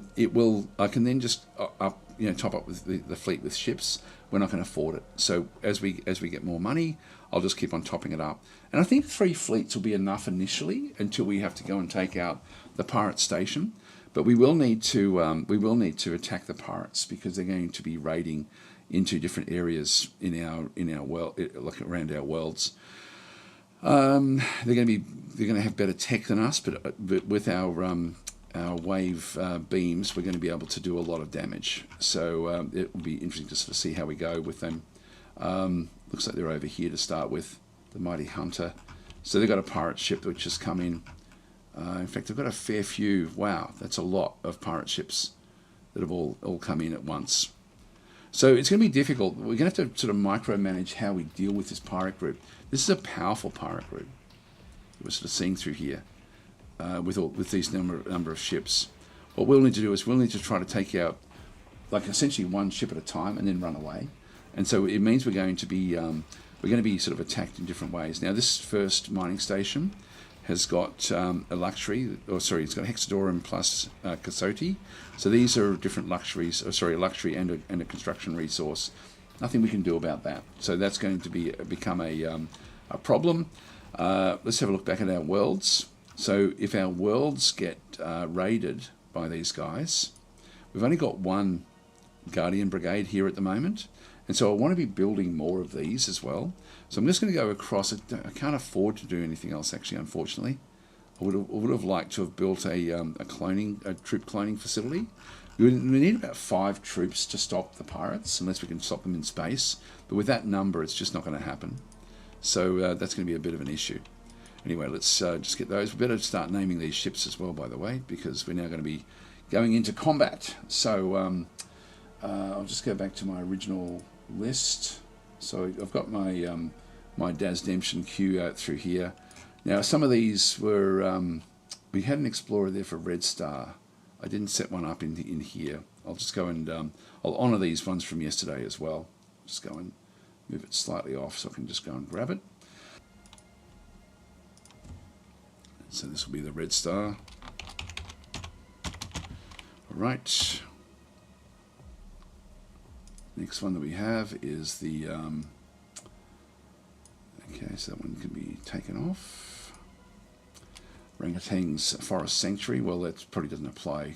can then just top up with the fleet with ships when I can afford it. So as we get more money, I'll just keep on topping it up. And I think 3 fleets will be enough initially until we have to go and take out the pirate station. But we will need to attack the pirates because they're going to be raiding into different areas in our world, like around our worlds. They're going to have better tech than us, but with our wave beams, we're going to be able to do a lot of damage. So it will be interesting to sort of see how we go with them. Looks like they're over here to start with, the Mighty Hunter. So they've got a pirate ship which has come in. In fact, they've got a fair few. Wow, that's a lot of pirate ships that have all come in at once. So it's going to be difficult. We're going to have to sort of micromanage how we deal with this pirate group. This is a powerful pirate group. We're sort of seeing through here. With these number of ships, what we'll need to do is we'll need to try to take out, like essentially one ship at a time, and then run away. And so it means we're going to be sort of attacked in different ways. Now this first mining station has got it's got Hexadorum plus Cassote. So these are different luxuries. A luxury and a construction resource. Nothing we can do about that. So that's going to become a problem. Let's have a look back at our worlds. So if our worlds get raided by these guys, we've only got one Guardian Brigade here at the moment, and so I want to be building more of these as well. So I'm just going to go across. I can't afford to do anything else, actually, unfortunately. I would have liked to have built a troop cloning facility. We need about 5 troops to stop the pirates, unless we can stop them in space. But with that number, it's just not going to happen. So that's going to be a bit of an issue. Anyway, let's just get those. We better start naming these ships as well, by the way, because we're now going to be going into combat. So I'll just go back to my original list. So I've got my my DasDemption queue out through here. Now some of these were we had an explorer there for Red Star. I didn't set one up in here. I'll just go and I'll honour these ones from yesterday as well. Just go and move it slightly off so I can just go and grab it. So this will be the Red Star. All right. Next one that we have is the okay, so that one can be taken off. Orangutan's Forest Sanctuary. Well, that probably doesn't apply.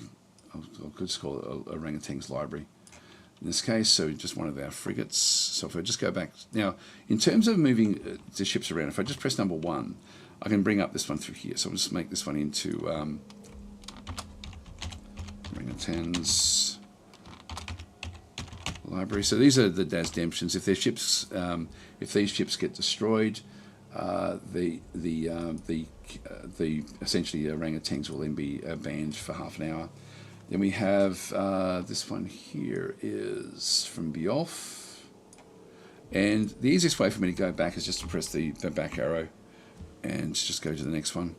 I'll just call it a Orangutan's Library in this case. So just one of our frigates. So if I just go back now, in terms of moving the ships around, if I just press number 1, I can bring up this one through here. So I'll just make this one into Orangutan's Library. So these are the DasDemptions. If their ships, if these ships get destroyed, the essentially orangutans will then be banned for half an hour. Then we have this one here is from Beowulf, and the easiest way for me to go back is just to press the back arrow and just go to the next one.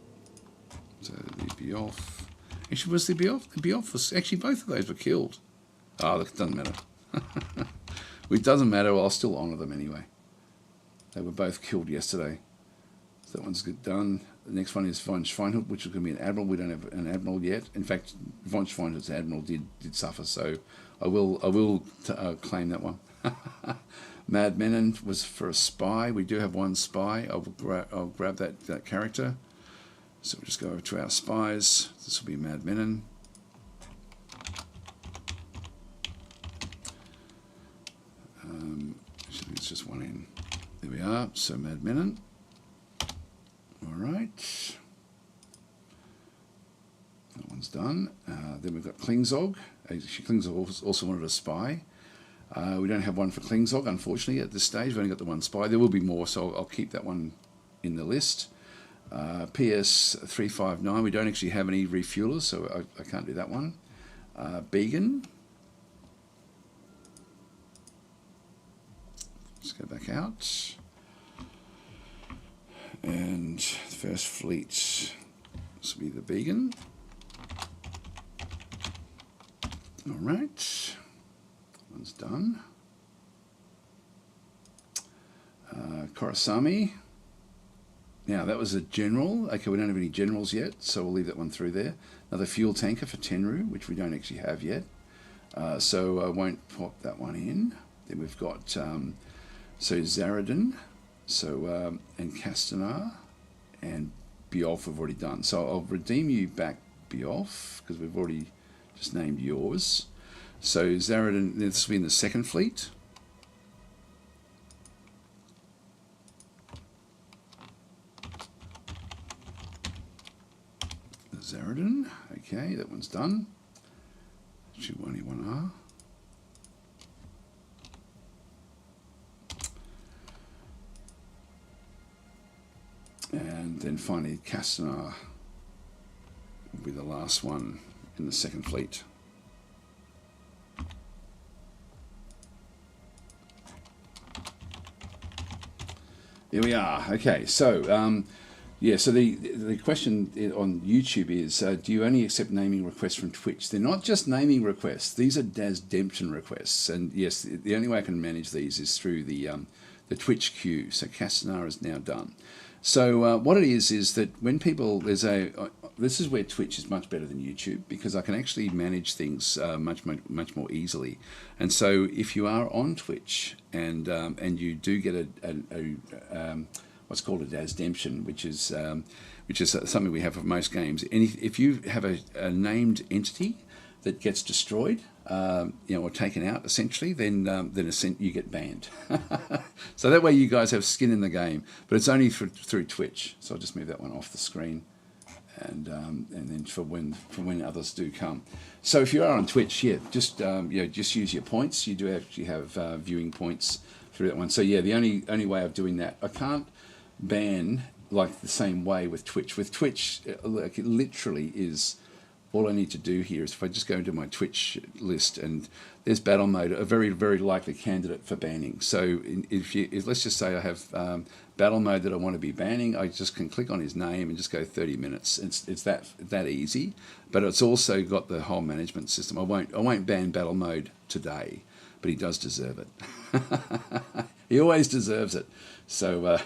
So the Beowulf. Actually, was the Beowulf? The Beowulf was actually, both of those were killed. Oh, look, it doesn't matter. It doesn't matter. Well, I'll still honour them anyway. They were both killed yesterday. So that one's good done. The next one is von Schweinhut, which is going to be an admiral. We don't have an admiral yet. In fact, von Schweinhut's admiral did suffer, so I will claim that one. Mad Menon was for a spy. We do have one spy. I'll grab that character. So we'll just go over to our spies. This will be Mad Menon. Actually, it's just one in. There we are. So Mad Menon. All right. That one's done. Then we've got Klingzog. Actually, Klingzog also wanted a spy. We don't have one for Klingzog, unfortunately, at this stage. We've only got the one spy. There will be more, so I'll keep that one in the list. PS 359, we don't actually have any refuelers, so I can't do that one. Began. Let's go back out. And the first fleet, this will be the Began. All right. One's done. Korosami. Now, that was a general. Okay, we don't have any generals yet, so we'll leave that one through there. Another fuel tanker for Tenru, which we don't actually have yet. So I won't pop that one in. Then we've got, so Zaradin, so, and Castanar, and Beowulf we've already done. So I'll redeem you back, Beowulf, because we've already just named yours. So Zaradin, this will be in the second fleet. Zaradin, okay, that one's done. Actually, only one R. And then finally, Castanar will be the last one in the second fleet. Here we are. Okay, so yeah, so the question on YouTube is, do you only accept naming requests from Twitch? They're not just naming requests; these are DasDemption requests. And yes, the only way I can manage these is through the Twitch queue. So Castanar is now done. So what it is that when people, this is where Twitch is much better than YouTube, because I can actually manage things much more easily. And so if you are on Twitch and you do get a what's called a DasDemption, which is something we have for most games, and if you have a named entity that gets destroyed, or taken out essentially, then you get banned. So that way you guys have skin in the game, but it's only through Twitch. So I'll just move that one off the screen, and then for when others do come. So if you are on Twitch, just use your points. You do actually have viewing points through that one. So yeah, the only way of doing that, I can't ban like the same way with Twitch. With Twitch, like it literally is. All I need to do here is if I just go into my Twitch list, and there's battle mode, a very, very likely candidate for banning. So if let's just say I have battle mode that I want to be banning, I just can click on his name and just go 30 minutes. It's that easy, but it's also got the whole management system. I won't ban battle mode today, but he does deserve it. He always deserves it. So,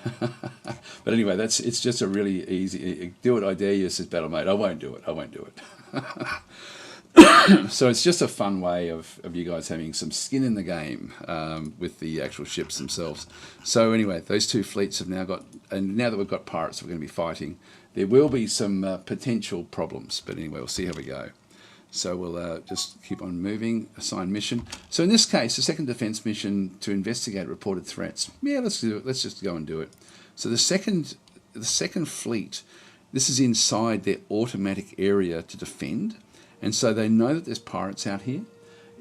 but anyway, it's just a really easy. Do it, I dare you, says battle mode. I won't do it. So it's just a fun way of you guys having some skin in the game with the actual ships themselves. So anyway, those two fleets have now got, and now that we've got pirates we're going to be fighting, there will be some potential problems. But anyway, we'll see how we go. So we'll just keep on moving. Assign mission. So in this case, the second defense mission to investigate reported threats. Yeah, let's do it. Let's just go and do it. So the second fleet, this is inside their automatic area to defend, and so they know that there's pirates out here.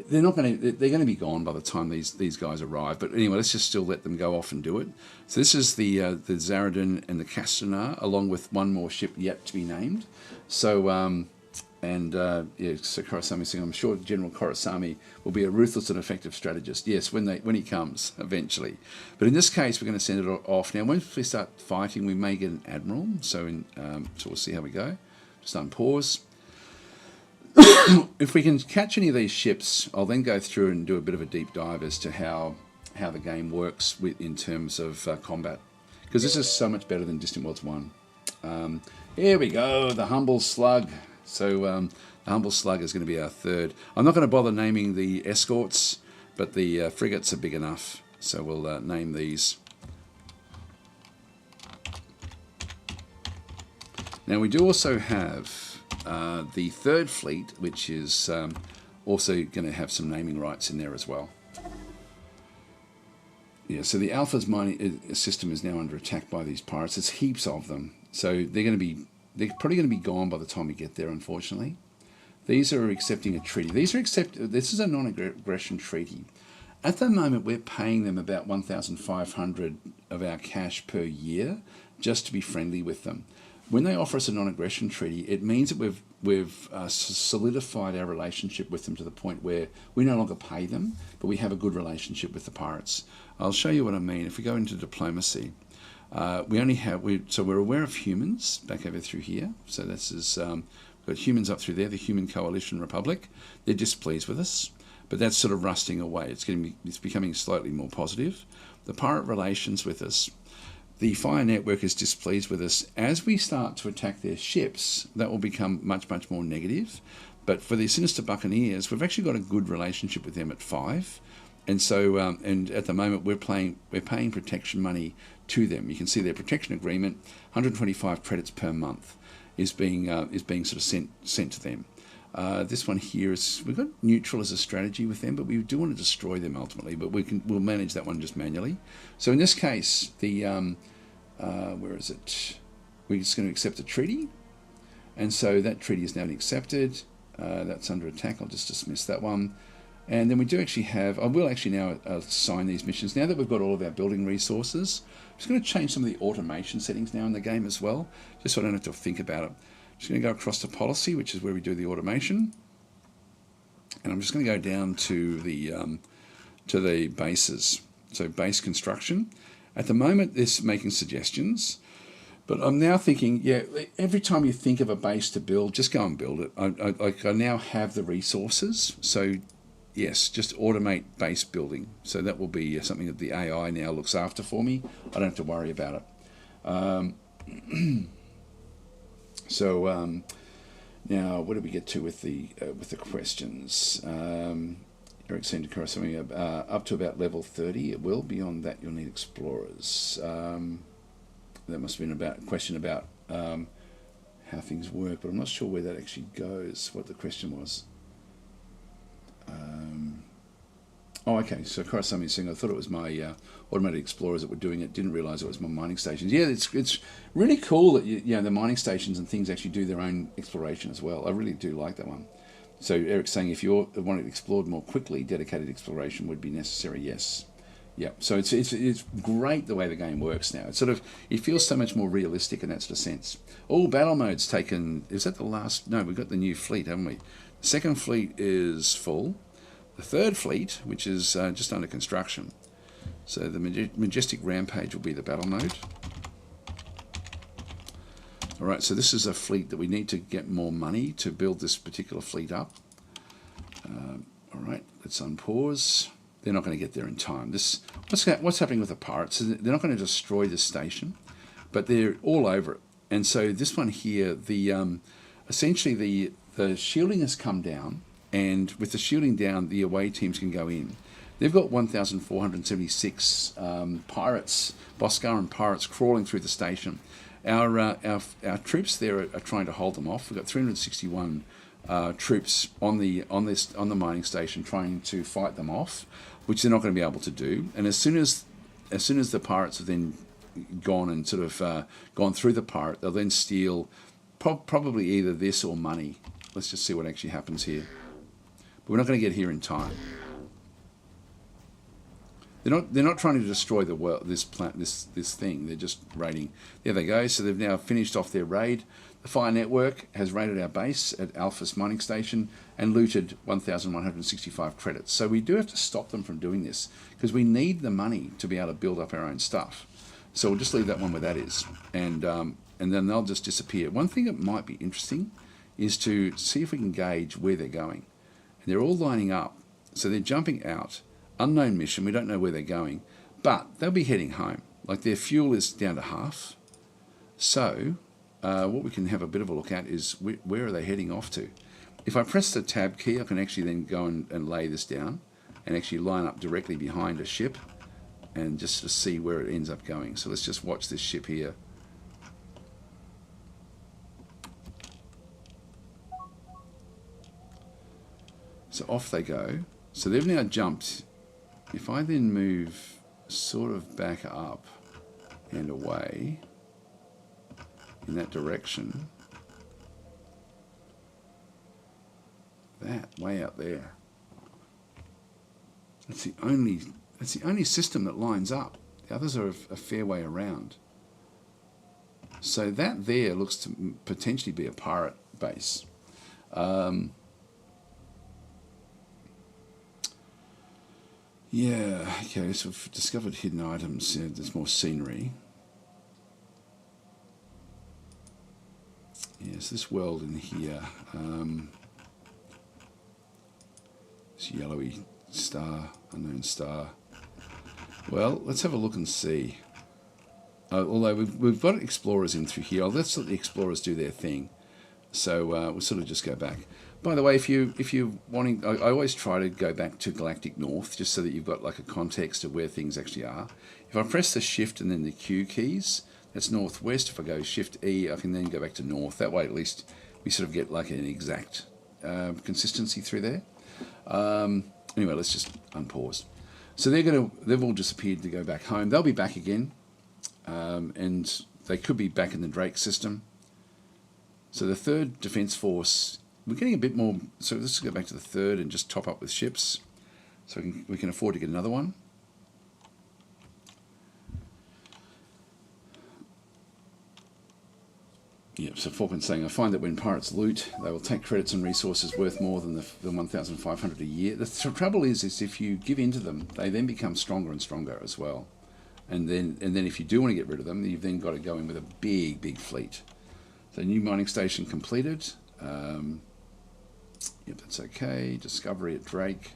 They're going to be gone by the time these guys arrive. But anyway, let's just still let them go off and do it. So this is the Zaradin and the Castanar, along with one more ship yet to be named. So. So Korosami saying, I'm sure General Korosami will be a ruthless and effective strategist. Yes, when he comes eventually. But in this case, we're going to send it off. Now, once we start fighting, we may get an admiral. So we'll see how we go. Just unpause. If we can catch any of these ships, I'll then go through and do a bit of a deep dive as to how the game works in terms of combat. Because this is so much better than Distant Worlds 1. Here we go, the Humble Slug. So the Humble Slug is going to be our third. I'm not going to bother naming the escorts, but the frigates are big enough. So we'll name these. Now we do also have the third fleet, which is also going to have some naming rights in there as well. Yeah, so the Alpha's mining system is now under attack by these pirates. There's heaps of them. So they're probably going to be gone by the time we get there, unfortunately. These are accepting a treaty. This is a non-aggression treaty. At the moment, we're paying them about 1,500 of our cash per year just to be friendly with them. When they offer us a non-aggression treaty, it means that we've solidified our relationship with them to the point where we no longer pay them, but we have a good relationship with the pirates. I'll show you what I mean. If we go into diplomacy, we're aware of humans back over through here. So this is we've got humans up through there, the Human Coalition Republic. They're displeased with us, but that's sort of rusting away. It's becoming slightly more positive. The pirate relations with us. The Fire Network is displeased with us. As we start to attack their ships, that will become much, much more negative. But for the Sinister Buccaneers, we've actually got a good relationship with them at 5. And so, and at the moment, we're paying protection money to them. You can see their protection agreement, 125 credits per month, is being sort of sent to them. This one here is, we've got neutral as a strategy with them, but we do want to destroy them ultimately. But we'll manage that one just manually. So in this case, the where is it? We're just going to accept a treaty, and so that treaty is now accepted. That's under attack. I'll just dismiss that one. And then we do actually have, I will actually now assign these missions. Now that we've got all of our building resources, I'm just going to change some of the automation settings now in the game as well, just so I don't have to think about it. I'm just going to go across to policy, which is where we do the automation. And I'm just going to go down to the bases. So base construction. At the moment, it's making suggestions. But I'm now thinking, yeah, every time you think of a base to build, just go and build it. I now have the resources. So yes, just automate base building. So that will be something that the AI now looks after for me. I don't have to worry about it. Now, what did we get to with the questions? Eric seemed to correct something up to about level 30. It will. Beyond that, you'll need explorers. That must have been a question about how things work, but I'm not sure where that actually goes. What the question was. Oh, okay. So corresponding saying I thought it was my automated explorers that were doing it. Didn't realise it was my mining stations. Yeah, it's really cool that the mining stations and things actually do their own exploration as well. I really do like that one. So Eric's saying if you want it explored more quickly, dedicated exploration would be necessary. Yes. Yeah. So it's great the way the game works now. It's it feels so much more realistic in that sort of sense. All battle modes taken. Is that the last? No, we've got the new fleet, haven't we? The second fleet is full. The third fleet, which is just under construction. So the Majestic Rampage will be the battle mode. All right, so this is a fleet that we need to get more money to build this particular fleet up. All right, let's unpause. They're not going to get there in time. What's happening with the pirates? They're not going to destroy this station, but they're all over it. And so this one here, essentially the shielding has come down, and with the shielding down, the away teams can go in. They've got 1,476 pirates, Boscaran pirates, crawling through the station. Our troops there are trying to hold them off. We've got 361 troops on the mining station trying to fight them off, which they're not going to be able to do. And as soon as the pirates have then gone and gone through the pirate, they'll then steal probably either this or money. Let's just see what actually happens here. But we're not going to get here in time. They're not trying to destroy the world, this thing. They're just raiding. There they go. So they've now finished off their raid. The Fire Network has raided our base at Alpha's mining station and looted 1,165 credits. So we do have to stop them from doing this because we need the money to be able to build up our own stuff. So we'll just leave that one where that is, and then they'll just disappear. One thing that might be interesting is to see if we can gauge where they're going. And they're all lining up, so they're jumping out. Unknown mission, we don't know where they're going, but they'll be heading home. Like their fuel is down to half. So what we can have a bit of a look at is where are they heading off to? If I press the tab key, I can actually then go and lay this down and actually line up directly behind a ship and just to see where it ends up going. So let's just watch this ship here. So off they go. So they've now jumped. If I then move sort of back up and away in that direction, that way out there, that's the only system that lines up. The others are a fair way around. So that there looks to potentially be a pirate base. Yeah, okay, so we've discovered hidden items. Yeah, there's more scenery. Yes, this world in here. This yellowy star, unknown star. Well, let's have a look and see. Although we've got explorers in through here. Let's let the explorers do their thing. So we'll sort of just go back. By the way, if you're wanting, I always try to go back to Galactic North just so that you've got like a context of where things actually are. If I press the Shift and then the Q keys, that's northwest. If I go Shift E, I can then go back to north. That way, at least we sort of get like an exact consistency through there. Anyway, let's just unpause. So they've all disappeared to go back home. They'll be back again, and they could be back in the Drake system. So the third defense force. We're getting a bit more, so let's go back to the third and just top up with ships. So we can afford to get another one. Yeah, so Falcon's saying, I find that when pirates loot, they will take credits and resources worth more than the 1,500 a year. The trouble is if you give in to them, they then become stronger and stronger as well. And then if you do want to get rid of them, you've then got to go in with a big fleet. So new mining station completed. Yep, that's okay. Discovery at Drake.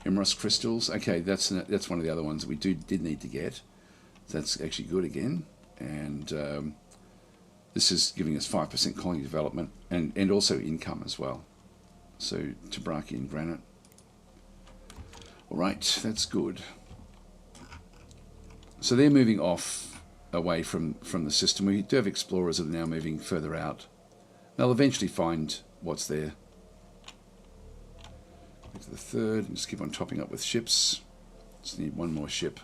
Emerald crystals. Okay, that's one of the other ones that we did need to get. That's actually good again. And this is giving us 5% colony development and also income as well. So Tabraki granite. All right, that's good. So they're moving off away from the system. We do have explorers that are now moving further out. They'll eventually find what's there. for the third, and just keep on topping up with ships. Just need one more ship.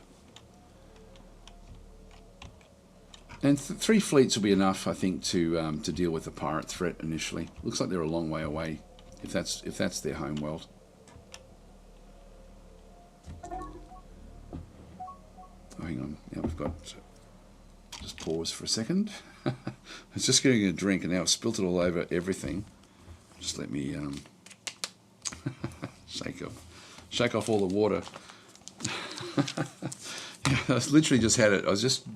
And 3 fleets will be enough, I think, to deal with the pirate threat initially. Looks like they're a long way away, if that's their home world. Oh, hang on. Now we've got. Just pause for a second. I was just getting a drink, and now I've spilt it all over everything. Just let me shake off all the water. Yeah, I literally just had it. I was just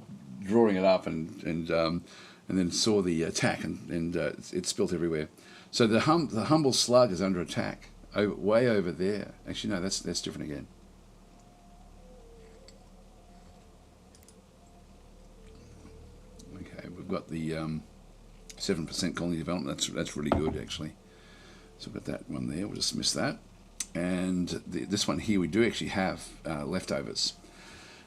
drawing it up and then saw the attack, and it spilt everywhere. So the humble slug is under attack, way over there. Actually, no, that's different again. Okay, we've got the 7% colony development. That's really good, actually. So we've got that one there. We'll just miss that. And this one here, we do actually have leftovers.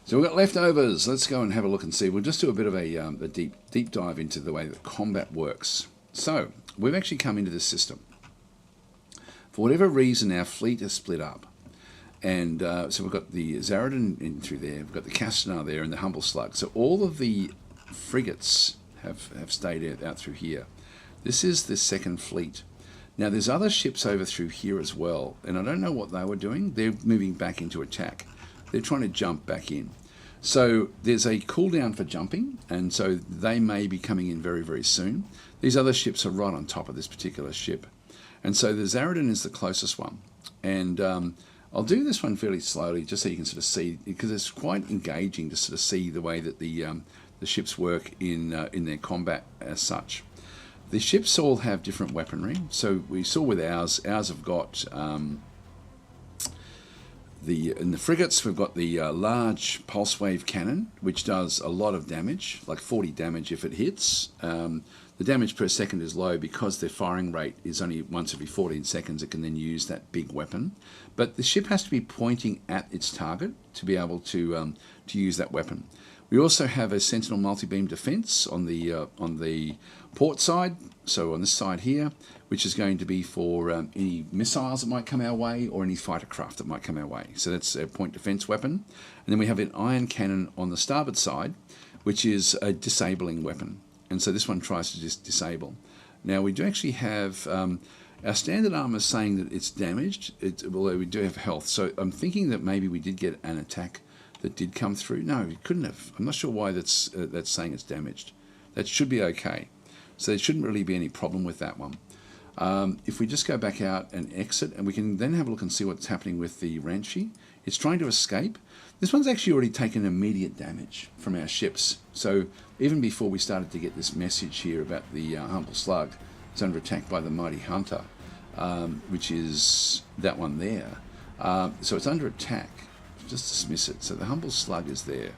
So we've got leftovers. Let's go and have a look and see. We'll just do a bit of a deep dive into the way that combat works. So we've actually come into this system. For whatever reason, our fleet is split up. And so we've got the Zaradin in through there. We've got the Castanar there and the Humble Slug. So all of the frigates have stayed out through here. This is the second fleet. Now there's other ships over through here as well. And I don't know what they were doing. They're moving back into attack. They're trying to jump back in. So there's a cooldown for jumping, and so they may be coming in very, very soon. These other ships are right on top of this particular ship. And so the Zaradin is the closest one. And I'll do this one fairly slowly, just so you can sort of see, because it's quite engaging to sort of see the way that the ships work in their combat as such. The ships all have different weaponry. So we saw with ours have got... in the frigates, we've got the large pulse wave cannon, which does a lot of damage, like 40 damage if it hits. The damage per second is low because their firing rate is only once every 14 seconds. It can then use that big weapon. But the ship has to be pointing at its target to be able to use that weapon. We also have a Sentinel multi-beam defense on the port side, so on this side here, which is going to be for any missiles that might come our way or any fighter craft that might come our way. So that's a point defense weapon. And then we have an iron cannon on the starboard side, which is a disabling weapon. And so this one tries to just disable. Now we do actually have our standard armor saying that it's damaged, although we do have health. So I'm thinking that maybe we did get an attack that did come through. No, we couldn't have. I'm not sure why that's saying it's damaged. That should be okay. So there shouldn't really be any problem with that one. If we just go back out and exit, and we can then have a look and see what's happening with the Ranchi. It's trying to escape. This one's actually already taken immediate damage from our ships. So even before we started to get this message here about the Humble Slug, it's under attack by the Mighty Hunter, which is that one there. So it's under attack. Just dismiss it. So the Humble Slug is there.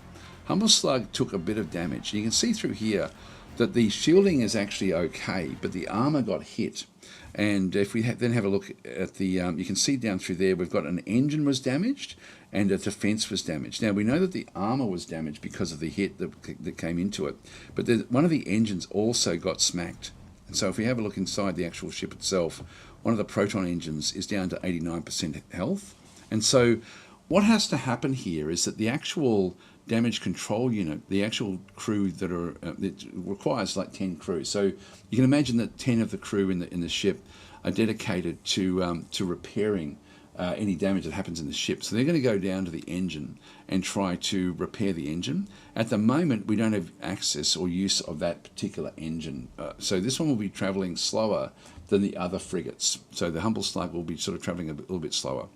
Humble Slug took a bit of damage. You can see through here that the shielding is actually okay, but the armor got hit. And if we then have a look at the, you can see down through there, we've got an engine was damaged and a defense was damaged. Now we know that the armor was damaged because of the hit that came into it, but one of the engines also got smacked. And so if we have a look inside the actual ship itself, one of the proton engines is down to 89% health. And so what has to happen here is that the actual damage control unit, the actual crew that are, it requires like 10 crew. So you can imagine that 10 of the crew in the ship are dedicated to repairing any damage that happens in the ship. So they're going to go down to the engine and try to repair the engine. At the moment, we don't have access or use of that particular engine. So this one will be traveling slower than the other frigates. So the Humble Slug will be sort of traveling a little bit slower.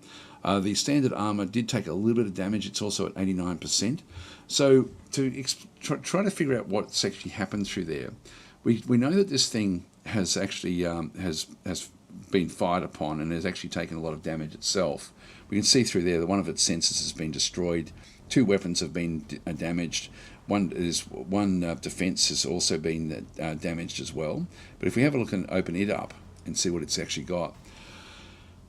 The standard armor did take a little bit of damage. It's also at 89%. So to try to figure out what's actually happened through there, we know that this thing has actually has been fired upon and has actually taken a lot of damage itself. We can see through there that one of its sensors has been destroyed. 2 weapons have been damaged. One defense has also been damaged as well. But if we have a look and open it up and see what it's actually got,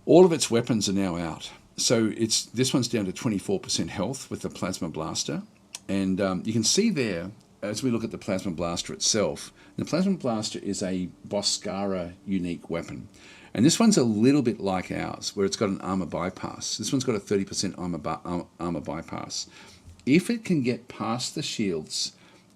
all of its weapons are now out. So this one's down to 24% health with the plasma blaster. And you can see there, as we look at the plasma blaster itself, the plasma blaster is a Boscara unique weapon. And this one's a little bit like ours, where it's got an armor bypass. This one's got a 30% armor bypass. If it can get past the shields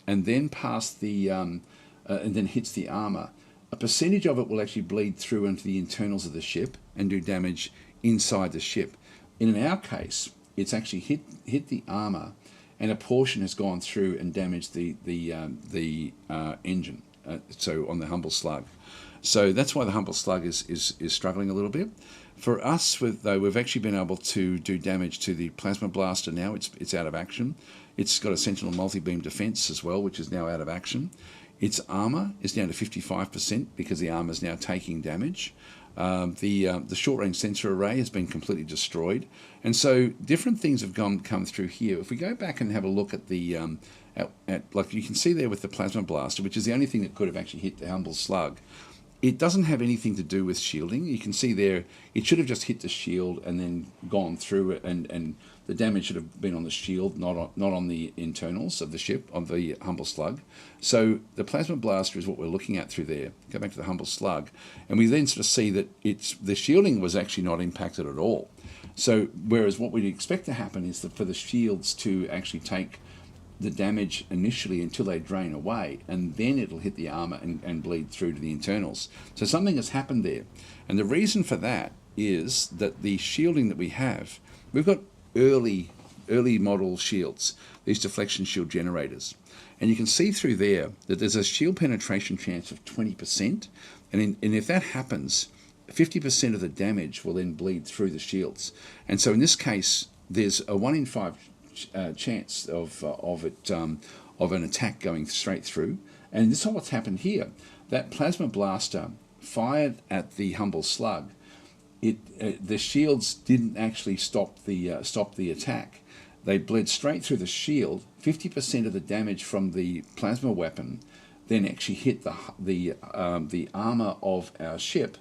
and then past the and then hits the armor, a percentage of it will actually bleed through into the internals of the ship and do damage inside the ship. In our case, it's actually hit the armor, and a portion has gone through and damaged the engine. So on the Humble Slug. So that's why the Humble Slug is struggling a little bit. For us, though, we've actually been able to do damage to the Plasma Blaster now. It's out of action. It's got a Sentinel multi-beam defense as well, which is now out of action. Its armor is down to 55% because the armor is now taking damage. The short-range sensor array has been completely destroyed. And so different things have come through here. If we go back and have a look at the... like you can see there with the Plasma Blaster, which is the only thing that could have actually hit the Humble Slug, it doesn't have anything to do with shielding. You can see there, it should have just hit the shield and then gone through it, and the damage should have been on the shield, not on the internals of the ship, of the Humble Slug. So the Plasma Blaster is what we're looking at through there. Go back to the Humble Slug, and we then sort of see that the shielding was actually not impacted at all. So whereas what we'd expect to happen is that for the shields to actually take the damage initially until they drain away, and then it'll hit the armor and bleed through to the internals. So something has happened there, and the reason for that is that the shielding that we have, we've got early model shields, these deflection shield generators, and you can see through there that there's a shield penetration chance of 20%, and if that happens, 50% of the damage will then bleed through the shields. And so in this case, there's a 1 in 5 chance of an attack going straight through, and this is what's happened here. That Plasma Blaster fired at the Humble Slug. The shields didn't actually stop the attack. They bled straight through the shield. 50% of the damage from the plasma weapon then actually hit the armor of our ship,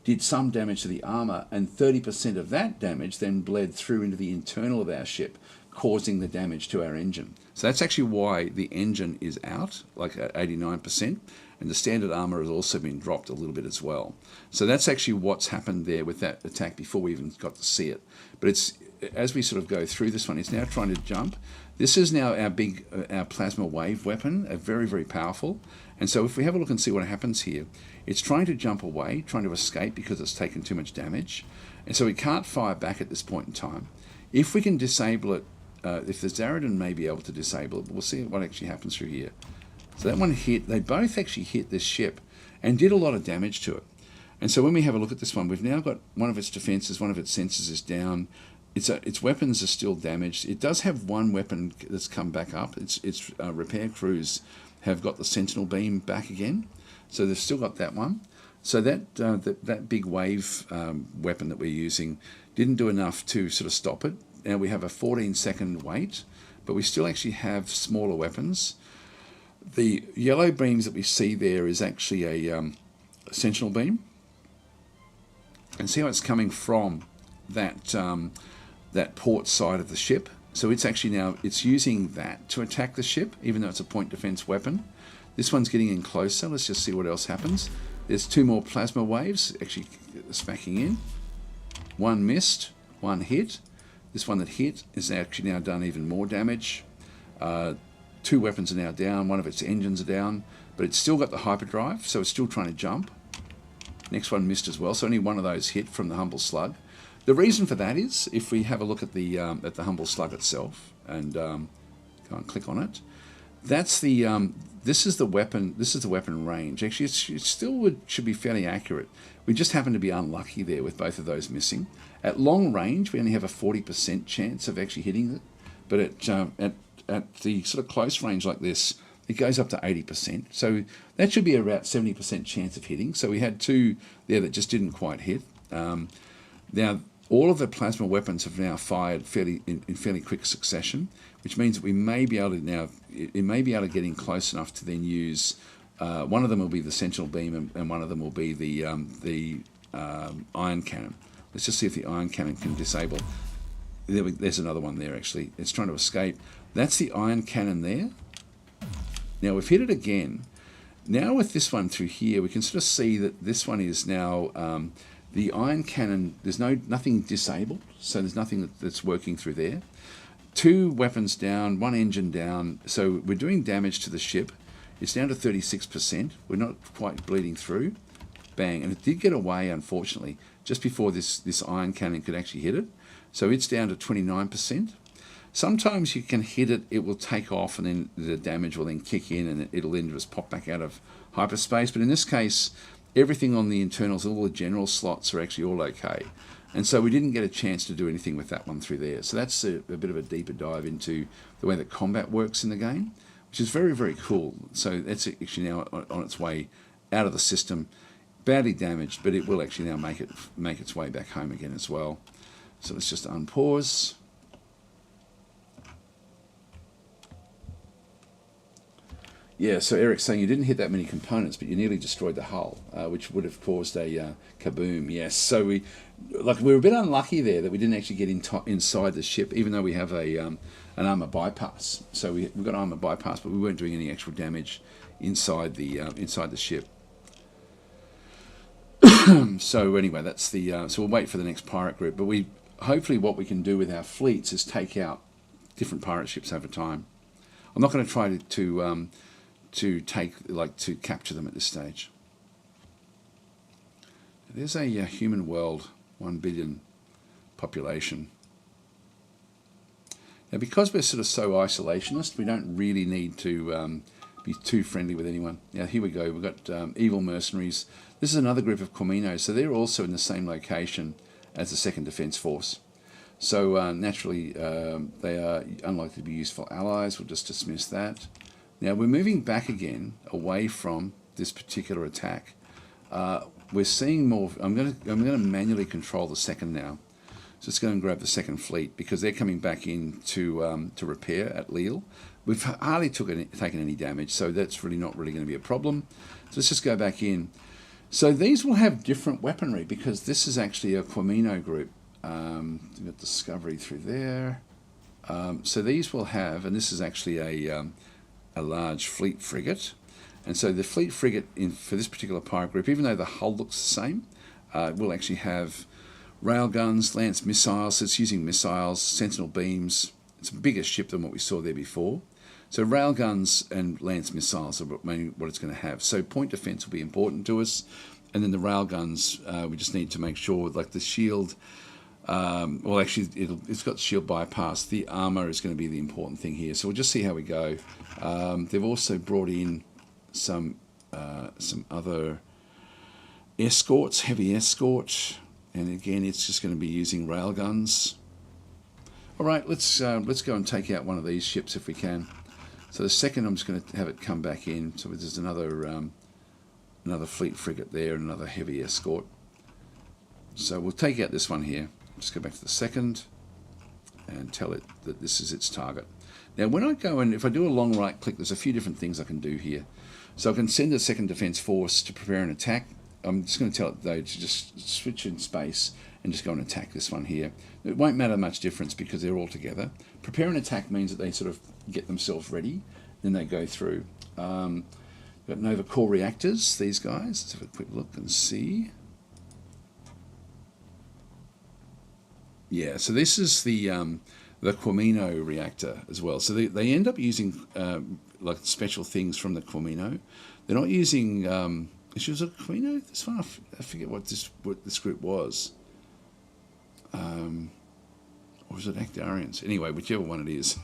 did some damage to the armor, and 30% of that damage then bled through into the internal of our ship, causing the damage to our engine. So that's actually why the engine is out, like at 89%, and the standard armor has also been dropped a little bit as well. So that's actually what's happened there with that attack before we even got to see it. But it's, as we sort of go through this one, it's now trying to jump. This is now our plasma wave weapon, very, very powerful. And so if we have a look and see what happens here, it's trying to jump away, trying to escape because it's taken too much damage. And so we can't fire back at this point in time. If we can disable it, if the Zaratan may be able to disable it, but we'll see what actually happens through here. So that one hit, they both actually hit this ship and did a lot of damage to it. And so when we have a look at this one, we've now got one of its defenses, one of its sensors is down. Its weapons are still damaged. It does have one weapon that's come back up. Its repair crews have got the Sentinel beam back again. So they've still got that one. So that big wave weapon that we're using didn't do enough to sort of stop it. Now we have a 14-second wait, but we still actually have smaller weapons. The yellow beams that we see there is actually a Sentinel beam. And see how it's coming from that port side of the ship. So it's actually now, it's using that to attack the ship, even though it's a point defense weapon. This one's getting in closer. Let's just see what else happens. There's 2 more plasma waves actually smacking in. One missed, one hit. This one that hit is actually now done even more damage. 2 weapons are now down. One of its engines are down, but it's still got the hyperdrive, so it's still trying to jump. Next one missed as well, so only one of those hit from the Humble Slug. The reason for that is, if we have a look at the Humble Slug itself and go and click on it, that's the this is the weapon range. Actually, it still should be fairly accurate. We just happen to be unlucky there with both of those missing. At long range, we only have a 40% chance of actually hitting it, but at the sort of close range like this, it goes up to 80%. So that should be about 70% chance of hitting. So we had 2 there that just didn't quite hit. Now, all of the plasma weapons have now fired in fairly quick succession, which means that we may be able to now, it may be able to get in close enough to then use, one of them will be the Sentinel beam and one of them will be the ion cannon. Let's just see if the ion cannon can disable. There's another one there actually. It's trying to escape. That's the ion cannon there. Now we've hit it again. Now with this one through here, we can sort of see that this one is now The iron cannon, there's nothing disabled, so there's nothing that's working through there. 2 weapons down, 1 engine down, so we're doing damage to the ship. It's down to 36%. We're not quite bleeding through. Bang, and it did get away, unfortunately, just before this iron cannon could actually hit it. So it's down to 29%. Sometimes you can hit it, it will take off, and then the damage will then kick in, and it'll then just pop back out of hyperspace. But in this case, everything on the internals, all the general slots are actually all okay. And so we didn't get a chance to do anything with that one through there. So that's a bit of a deeper dive into the way that combat works in the game, which is very, very cool. So that's actually now on its way out of the system, badly damaged, but it will actually now make its way back home again as well. So let's just unpause. Yeah, so Eric's saying you didn't hit that many components, but you nearly destroyed the hull, which would have caused a kaboom. Yes, so we were a bit unlucky there that we didn't actually get inside the ship, even though we have an armor bypass. So we've got armor bypass, but we weren't doing any actual damage inside the ship. So anyway, that's the. So we'll wait for the next pirate group, but hopefully what we can do with our fleets is take out different pirate ships over time. I'm not going to try to capture them at this stage. There's a human world, 1 billion population. Now, because we're sort of so isolationist, we don't really need to be too friendly with anyone. Now, here we go. We've got evil mercenaries. This is another group of Corminos, so they're also in the same location as the 2nd Defence Force. So naturally, they are unlikely to be useful allies. We'll just dismiss that. Now we're moving back again away from this particular attack. We're seeing more. I'm going to manually control the 2nd now. So let's go and grab the 2nd fleet because they're coming back in to repair at Lille. We've hardly taken any damage, so that's not really going to be a problem. So let's just go back in. So these will have different weaponry because this is actually a Cormino group. We've got Discovery through there. So these will have, and this is actually a large fleet frigate. And so the fleet frigate for this particular pirate group, even though the hull looks the same, will actually have railguns, lance missiles. So it's using missiles, sentinel beams. It's a bigger ship than what we saw there before. So railguns and lance missiles are mainly what it's going to have. So point defense will be important to us. And then the railguns, we just need to make sure, like the shield. Well, actually, it's got shield bypass. The armor is going to be the important thing here. So we'll just see how we go. They've also brought in some other escorts, heavy escort, and again, it's just going to be using railguns. All right, let's go and take out one of these ships if we can. So the 2nd, I'm just going to have it come back in. So there's another fleet frigate there and another heavy escort. So we'll take out this one here. Just go back to the 2nd and tell it that this is its target. Now when I go and if I do a long right click, there's a few different things I can do here. So I can send the 2nd Defence Force to prepare an attack. I'm just going to tell it though to just switch in space and just go and attack this one here. It won't matter much difference because they're all together. Prepare an attack means that they sort of get themselves ready, then they go through. Got Nova Core reactors, these guys. Let's have a quick look and see. Yeah, so this is the Cormino reactor as well. So they end up using like special things from the Cormino. They're not using. Was it Cormino? This one I forget what this group was. Or was it Actarians? Anyway, whichever one it is.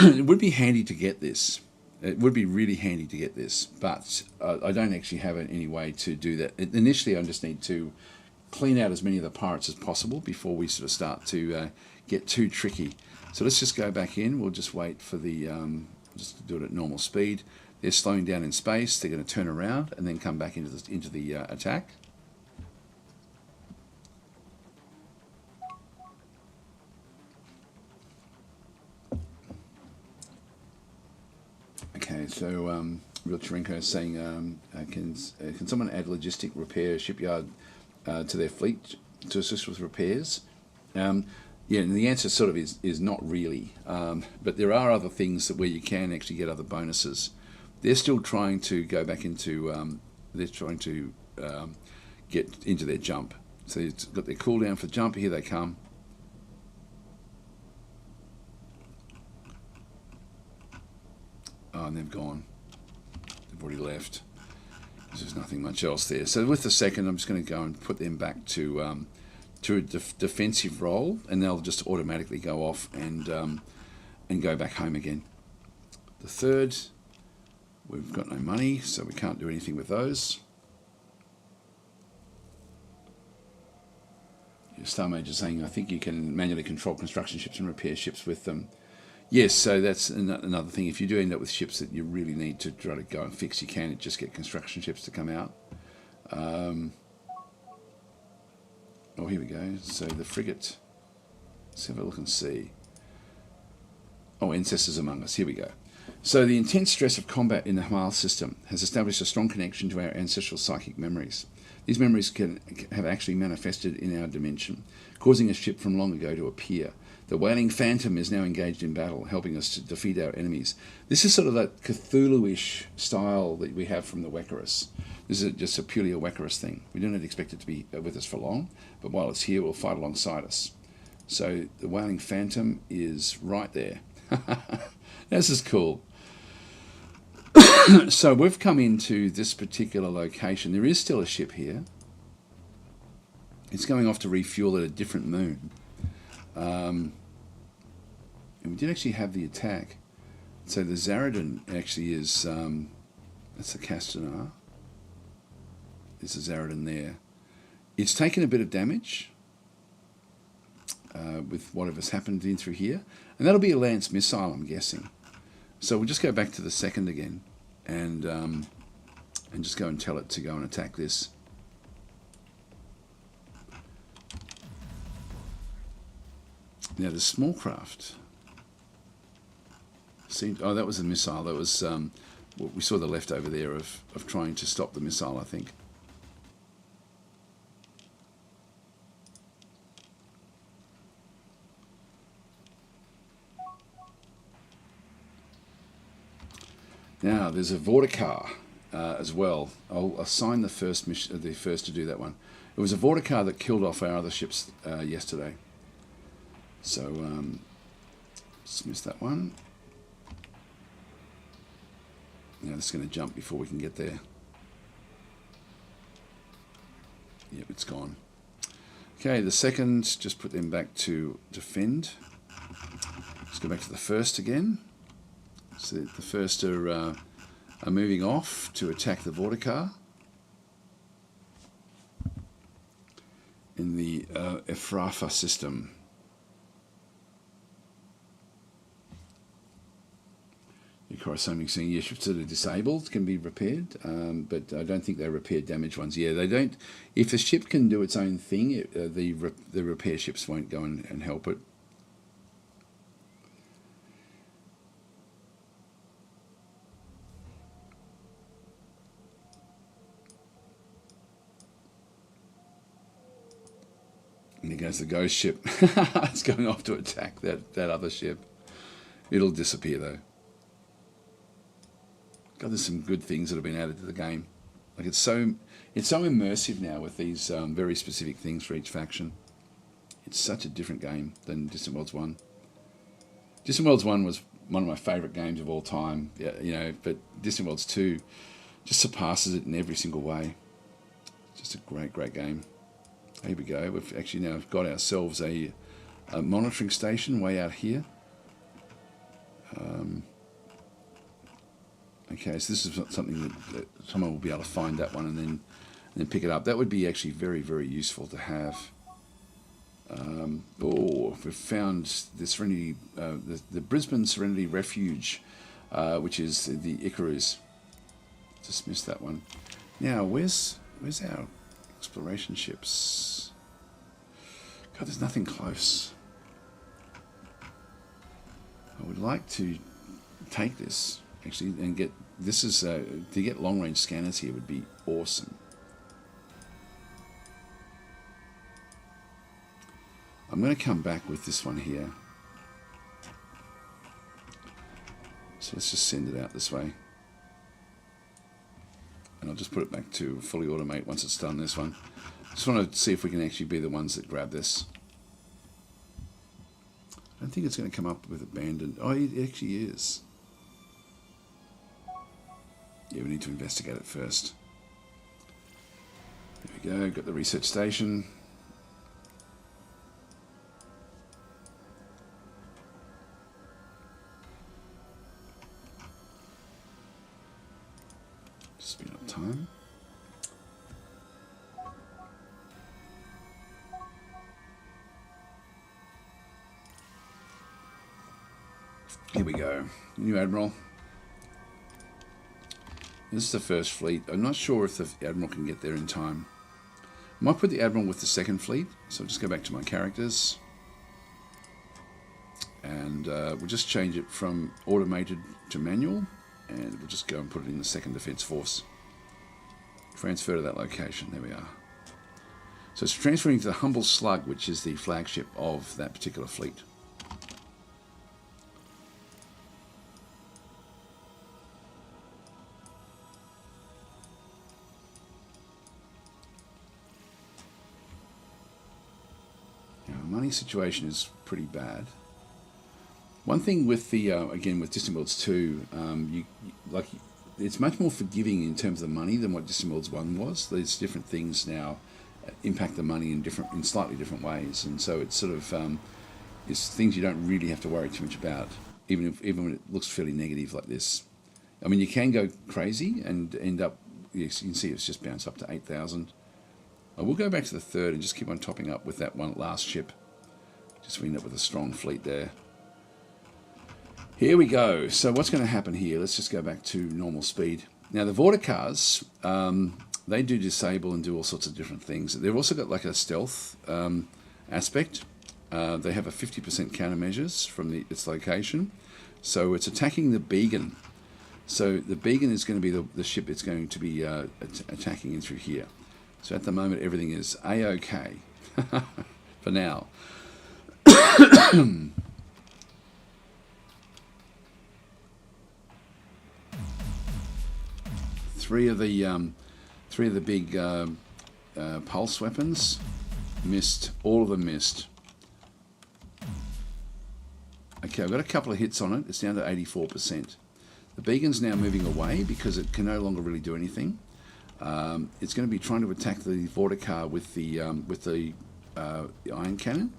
It would be handy to get this. It would be really handy to get this, but I don't actually have any way to do that. Initially, I just need to clean out as many of the pirates as possible before we sort of start to get too tricky. So let's just go back in. We'll just wait for the, just do it at normal speed. They're slowing down in space. They're going to turn around and then come back into the attack. Okay, so Real Chirenko is saying, can someone add logistic repair shipyard to their fleet to assist with repairs? Yeah, and the answer sort of is not really, but there are other things where you can actually get other bonuses. They're still trying to go back into, they're trying to get into their jump. So it's got their cooldown for jump. Here they come. Oh, and they've gone. They've already left. There's nothing much else there. So with the second, I'm just going to go and put them back to a defensive role, and they'll just automatically go off and go back home again. The third, we've got no money, so we can't do anything with those. Star Major saying, I think you can manually control construction ships and repair ships with them. Yes, so that's another thing. If you do end up with ships that you really need to try to go and fix, you can just get construction ships to come out. Oh, here we go. So the frigate. Let's have a look and see. Oh, Ancestors Among Us. Here we go. So the intense stress of combat in the Hamal system has established a strong connection to our ancestral psychic memories. These memories have actually manifested in our dimension, causing a ship from long ago to appear. The Wailing Phantom is now engaged in battle, helping us to defeat our enemies. This is sort of that Cthulhu-ish style that we have from the Wekkarus. This is just purely a Wekkarus thing. We don't expect it to be with us for long, but while it's here, it will fight alongside us. So the Wailing Phantom is right there. This is cool. So we've come into this particular location. There is still a ship here. It's going off to refuel at a different moon. And we did actually have the attack. So the Zaradin actually is, that's the Castanar. There's a Zaradin there. It's taken a bit of damage with whatever's happened in through here. And that'll be a Lance missile, I'm guessing. So we'll just go back to the second again and just go and tell it to go and attack this. Now the small craft seemed, oh, that was a missile. That was we saw the leftover there of trying to stop the missile, I think. Now there's a Vortikar as well. I'll assign the first to do that one. It was a Vortikar that killed off our other ships yesterday. So dismiss that one. Now it's going to jump before we can get there. Yep, it's gone. Okay, the second, just put them back to defend. Let's go back to the first again. So the first are moving off to attack the Vortikar in the Ephrafa system. Corresponding saying, yeah, ships that are disabled can be repaired, but I don't think they repair damaged ones. Yeah, they don't. If the ship can do its own thing, the repair ships won't go and help it. And there goes the ghost ship. It's going off to attack that other ship. It'll disappear though. God, there's some good things that have been added to the game. Like it's so immersive now with these very specific things for each faction. It's such a different game than Distant Worlds 1. Distant Worlds 1 was one of my favourite games of all time. Yeah, you know, but Distant Worlds 2 just surpasses it in every single way. Just a great, great game. Here we go. We've actually now got ourselves a monitoring station way out here. Okay, so this is something that someone will be able to find that one and then pick it up. That would be actually very, very useful to have. We've found the Serenity, the Brisbane Serenity Refuge, which is the Wekkarus. Just missed that one. Now, where's our exploration ships? God, there's nothing close. I would like to take this actually and get this is to get long range scanners here would be awesome. I'm going to come back with this one here. So let's just send it out this way. And I'll just put it back to fully automate once it's done this one. Just want to see if we can actually be the ones that grab this. I don't think it's going to come up with abandoned. Oh, it actually is. Yeah, we need to investigate it first. There we go, got the research station. Speed up time. Here we go. New Admiral. This is the first fleet. I'm not sure if the Admiral can get there in time. I might put the Admiral with the second fleet. So I'll just go back to my characters. And we'll just change it from automated to manual. And we'll just go and put it in the 2nd Defence Force. Transfer to that location. There we are. So it's transferring to the Humble Slug, which is the flagship of that particular fleet. Now, our money situation is pretty bad. One thing with the again with Distant Worlds 2, it's much more forgiving in terms of the money than what Distant Worlds 1 was. There's different things now impact the money in slightly different ways, and so it's sort of it's things you don't really have to worry too much about, even when it looks fairly negative like this. I mean, you can go crazy and end up. You can see it's just bounced up to 8,000. I will go back to the 3rd and just keep on topping up with that one last ship, just so we end up with a strong fleet there. Here we go. So what's going to happen here? Let's just go back to normal speed. Now the Vorticaurs, they do disable and do all sorts of different things. They've also got like a stealth aspect. They have a 50% countermeasures from its location. So it's attacking the Beacon. So the Beacon is going to be the ship it's going to be attacking in through here. So at the moment everything is A-OK for now. Three of the big pulse weapons missed. All of them missed. Okay, I've got a couple of hits on it. It's down to 84%. The Beacon's now moving away because it can no longer really do anything. It's going to be trying to attack the Vorticaur with the iron cannon.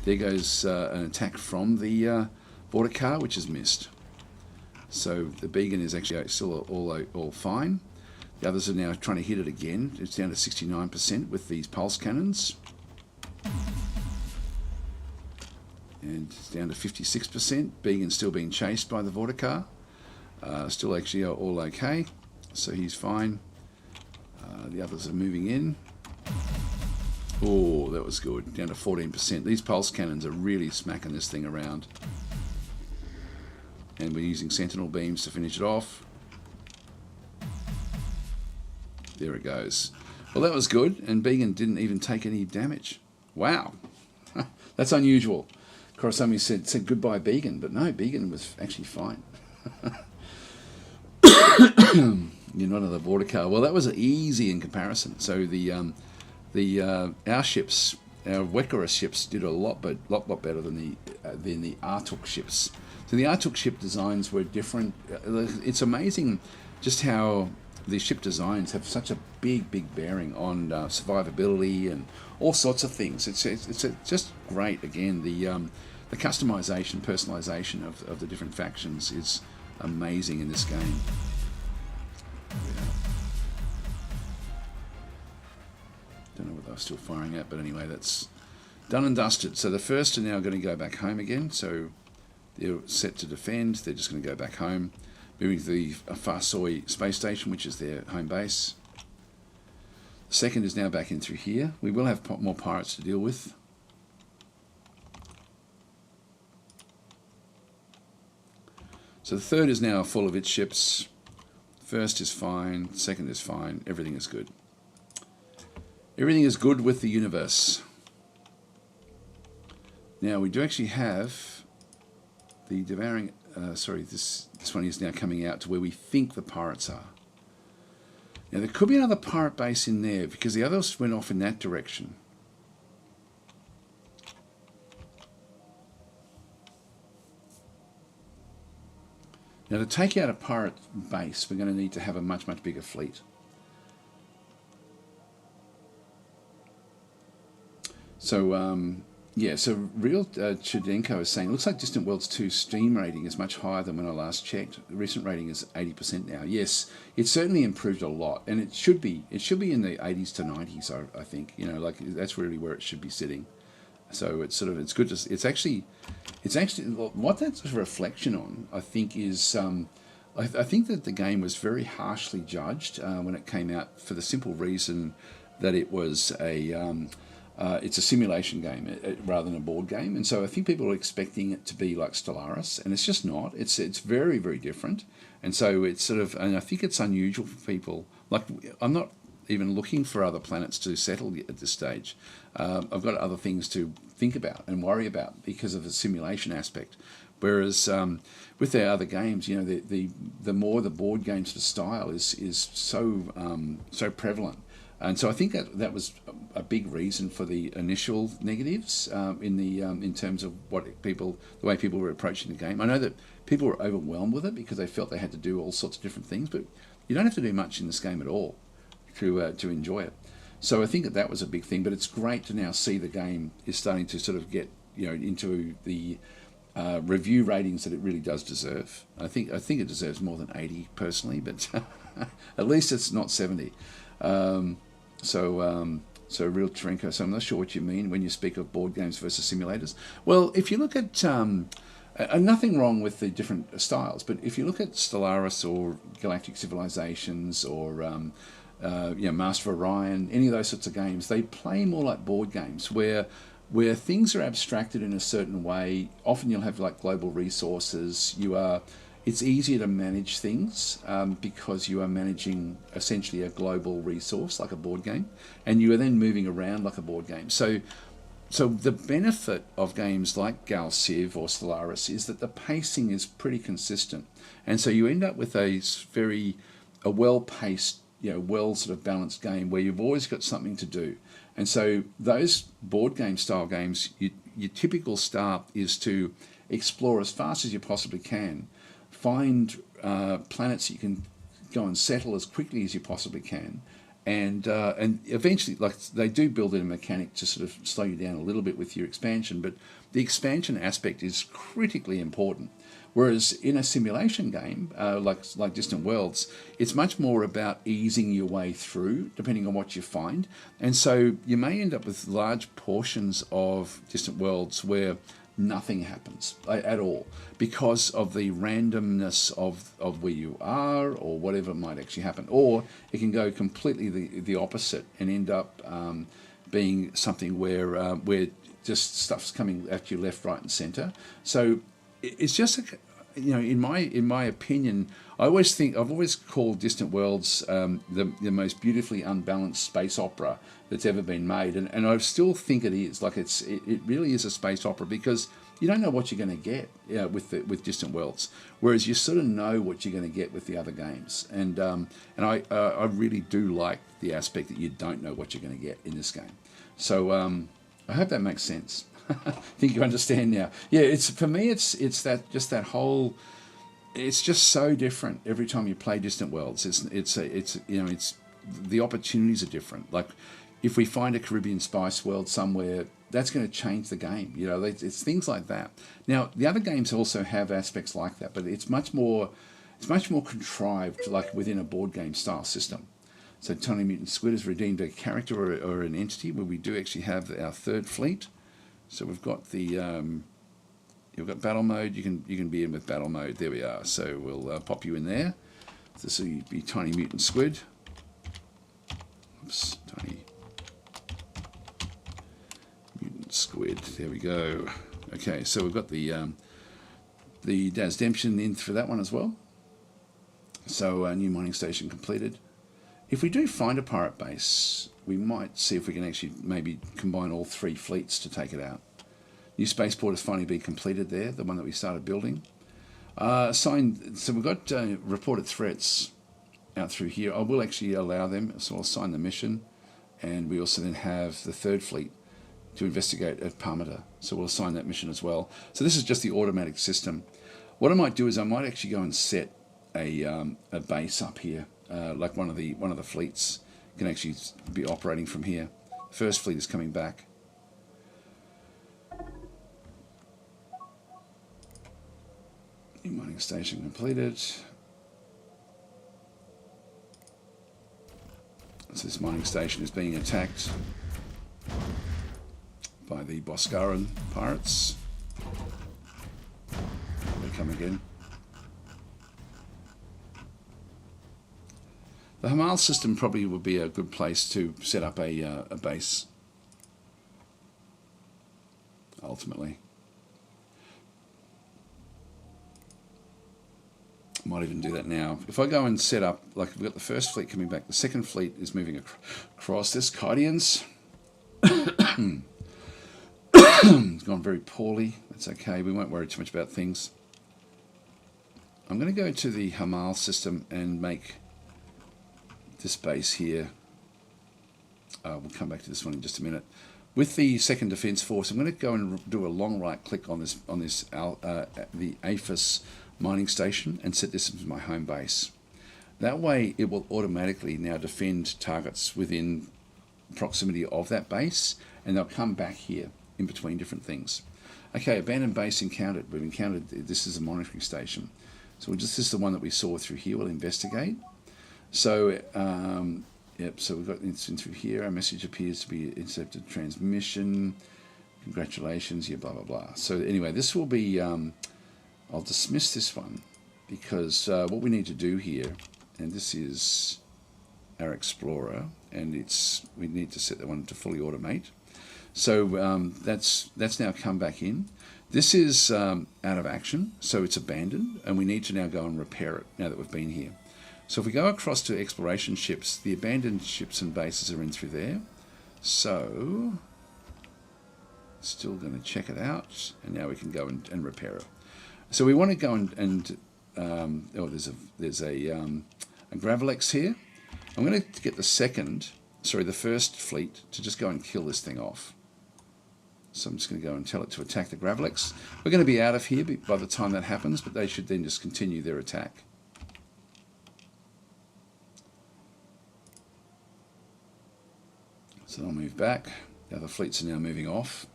There goes an attack from the Vorticaur, which is missed. So the Beacon is actually still all fine. The others are now trying to hit it again. It's down to 69% with these pulse cannons. And it's down to 56%. Beacon's still being chased by the Vorticaur. Still actually all okay. So he's fine. The others are moving in. Oh, that was good. Down to 14%. These pulse cannons are really smacking this thing around. And we're using sentinel beams to finish it off. There it goes. Well, that was good, and Beacon didn't even take any damage. Wow. That's unusual. Korosami said goodbye, Beacon, but no, Beacon was actually fine. You're not another Vorticaur. Well, that was easy in comparison. So our ships, our Wekkarus ships, did a lot better than the Atuuk ships. So the Atuuk ship designs were different. It's amazing just how the ship designs have such a big bearing on survivability and all sorts of things. It's just great. Again, the customization, personalization of the different factions is amazing in this game. Don't know what they're still firing at, but anyway, that's done and dusted. So the first are now going to go back home again. So they're set to defend. They're just going to go back home. Moving to the Farsoi space station, which is their home base. The second is now back in through here. We will have more pirates to deal with. So the third is now full of its ships. First is fine. Second is fine. Everything is good. Everything is good with the universe. Now we do actually have the devouring. Sorry, this one is now coming out to where we think the pirates are. Now, there could be another pirate base in there because the others went off in that direction. Now, to take out a pirate base, we're going to need to have a much, much bigger fleet. So, yeah, so Real Chudenko is saying, looks like Distant Worlds 2 Steam rating is much higher than when I last checked. The recent rating is 80% now. Yes, it's certainly improved a lot, and it should be in the 80s to 90s, I think. You know, like that's really where it should be sitting. So it's sort of, it's good to, it's actually what that's a reflection on, I think, is I think that the game was very harshly judged when it came out for the simple reason that it was it's a simulation game rather than a board game, and so I think people are expecting it to be like Stellaris, and it's just not. It's very, very different, and so it's sort of, and I think it's unusual for people. Like, I'm not even looking for other planets to settle at this stage. I've got other things to think about and worry about because of the simulation aspect. Whereas with their other games, you know, the more the board game sort of style is so prevalent. And so I think that was a big reason for the initial negatives in terms of the way people were approaching the game. I know that people were overwhelmed with it because they felt they had to do all sorts of different things, but you don't have to do much in this game at all to enjoy it. So I think that was a big thing. But it's great to now see the game is starting to sort of get, you know, into the review ratings that it really does deserve. I think it deserves more than 80 personally, but at least it's not 70. So Real Trinko, so I'm not sure what you mean when you speak of board games versus simulators. Well, if you look at nothing wrong with the different styles, but if you look at Stellaris or Galactic Civilizations or you know, Master of Orion, any of those sorts of games, they play more like board games where things are abstracted in a certain way. Often you'll have like global resources. It's easier to manage things because you are managing essentially a global resource like a board game, and you are then moving around like a board game. So the benefit of games like Gal Civ or Stellaris is that the pacing is pretty consistent, and so you end up with a well-paced, you know, well sort of balanced game where you've always got something to do. And so those board game style games, your typical start is to explore as fast as you possibly can, find planets that you can go and settle as quickly as you possibly can, and eventually, like, they do build in a mechanic to sort of slow you down a little bit with your expansion, but the expansion aspect is critically important. Whereas in a simulation game, like Distant Worlds, it's much more about easing your way through, depending on what you find. And so you may end up with large portions of Distant Worlds where nothing happens at all because of the randomness of where you are or whatever might actually happen. Or it can go completely the opposite and end up being something where just stuff's coming at you left, right, and centre. So it's just you know, in my opinion, I've always called Distant Worlds the most beautifully unbalanced space opera that's ever been made, and I still think it is. Like, it really is a space opera because you don't know what you're going to get with Distant Worlds, whereas you sort of know what you're going to get with the other games, and I really do like the aspect that you don't know what you're going to get in this game. So I hope that makes sense. I think you understand now. Yeah, it's for me. It's that whole. It's just so different every time you play Distant Worlds. It's the opportunities are different. Like, if we find a Caribbean spice world somewhere, that's going to change the game. You know, it's things like that. Now, the other games also have aspects like that, but it's much more contrived, like within a board game style system. So Tiny Mutant Squid has redeemed a character or an entity where we do actually have our third fleet. So we've got you've got battle mode. You can be in with battle mode. There we are. So we'll pop you in there. So this will be Tiny Mutant Squid. Oops, Tiny Mutant Squid. There we go. Okay, so we've got the DasTactic in for that one as well. So new mining station completed. If we do find a pirate base, we might see if we can actually maybe combine all three fleets to take it out. New spaceport has finally been completed there, the one that we started building. So we've got reported threats out through here. I will actually allow them, so I'll sign the mission, and we also then have the third fleet to investigate at Parmata. So we'll assign that mission as well. So this is just the automatic system. What I might do is I might actually go and set a base up here, like one of the fleets can actually be operating from here. First fleet is coming back. New mining station completed. So this mining station is being attacked by the Boscaran pirates. They come again. The Hamal system probably would be a good place to set up a base, ultimately. I might even do that now. If I go and set up, like we've got the first fleet coming back, the second fleet is moving across. This Kydians. It's gone very poorly. That's okay. We won't worry too much about things. I'm going to go to the Hamal system and make this base here. We'll come back to this one in just a minute. With the second defence force, I'm going to go and do a long right click on the APHIS mining station and set this as my home base. That way it will automatically now defend targets within proximity of that base, and they'll come back here in between different things. Okay, abandoned base encountered. We've encountered, this is a monitoring station. So this is the one that we saw through here. We'll investigate. So, yep, so we've got this in through here. Our message appears to be intercepted transmission. Congratulations, yeah, blah, blah, blah. So anyway, this will be, I'll dismiss this one because what we need to do here, and this is our Explorer, and we need to set that one to fully automate. So that's now come back in. This is out of action, so it's abandoned, and we need to now go and repair it now that we've been here. So if we go across to exploration ships, the abandoned ships and bases are in through there. So still going to check it out, and now we can go and repair it. So we want to go and there's a Gravelex here. I'm going to get the first fleet to just go and kill this thing off. So I'm just going to go and tell it to attack the Gravelex. We're going to be out of here by the time that happens, but they should then just continue their attack. So I'll move back. The other fleets are now moving off.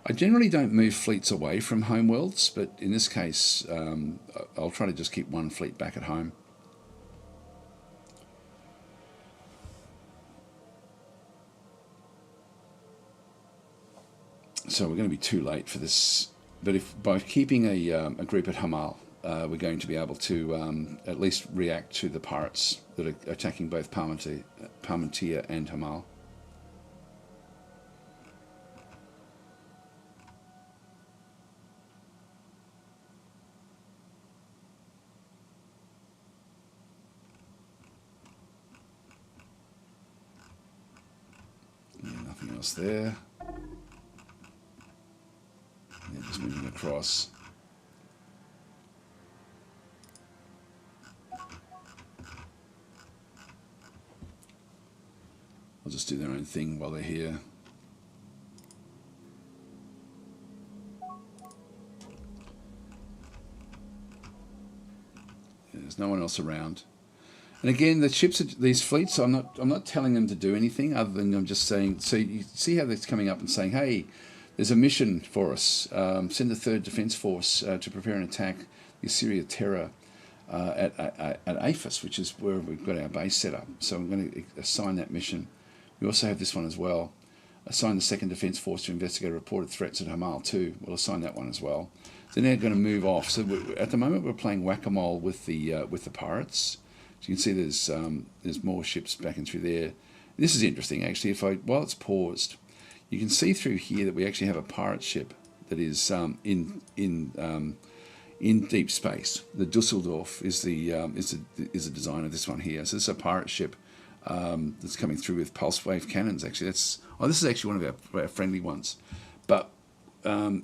I generally don't move fleets away from homeworlds, but in this case, I'll try to just keep one fleet back at home. So we're going to be too late for this, but by keeping a group at Hamal, we're going to be able to at least react to the pirates that are attacking both Parmentier and Hamal. Yeah, nothing else there. Yeah, just moving across. I'll just do their own thing while they're here. There's no one else around. And again, the ships, these fleets, I'm not telling them to do anything other than I'm just saying. So you see how they're coming up and saying, "Hey, there's a mission for us. Send the third defence force to prepare an attack the Assyria Terror at APHIS, which is where we've got our base set up." So I'm going to assign that mission. We also have this one as well. Assign the second defence force to investigate reported threats at Hamal too. We'll assign that one as well. So now we're going to move off. So at the moment we're playing whack-a-mole with the pirates. So you can see there's more ships back in through there. This is interesting actually. While it's paused, you can see through here that we actually have a pirate ship that is in deep space. The Dusseldorf is the design of this one here. So this is a pirate ship that's coming through with pulse wave cannons. Actually, this is actually one of our friendly ones, but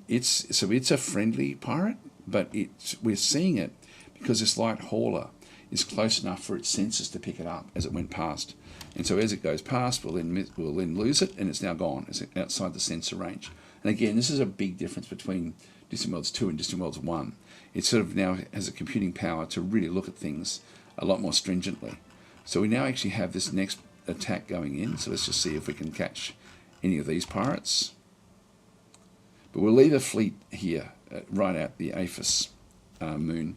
it's a friendly pirate, but we're seeing it because this light hauler is close enough for its sensors to pick it up as it went past. And so as it goes past, we'll then lose it, and it's now gone. It's outside the sensor range. And again, this is a big difference between Distant Worlds 2 and Distant Worlds 1. It sort of now has a computing power to really look at things a lot more stringently. So we now actually have this next attack going in. So let's just see if we can catch any of these pirates. But we'll leave a fleet here, right at the Aphis moon.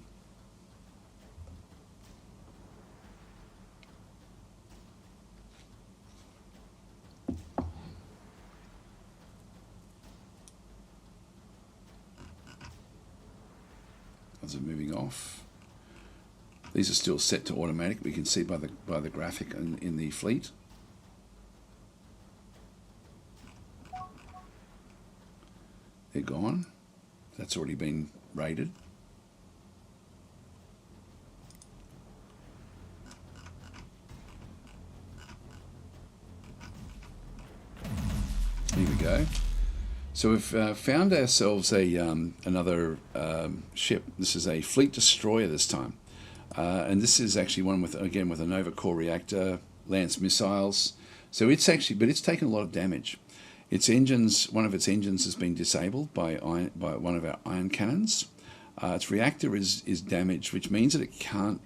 As they're moving off. These are still set to automatic. We can see by the graphic in the fleet. They're gone. That's already been raided. Here we go. So we've found ourselves another ship. This is a fleet destroyer this time. And this is actually one with a Nova core reactor, Lance missiles. So it's taken a lot of damage. Its engines, one of its engines has been disabled by one of our ion cannons. Its reactor is damaged, which means that it can't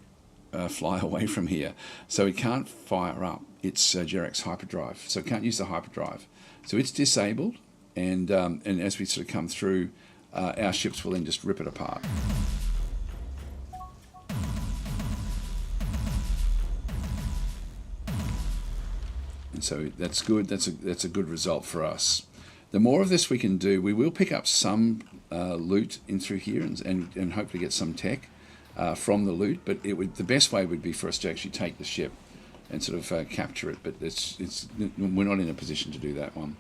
fly away from here. So it can't fire up its Jerax hyperdrive. So it can't use the hyperdrive. So it's disabled, and as we sort of come through, our ships will then just rip it apart. So that's good. That's a good result for us. The more of this we can do, we will pick up some loot in through here and hopefully get some tech from the loot. But the best way would be for us to actually take the ship and sort of capture it. But we're not in a position to do that one.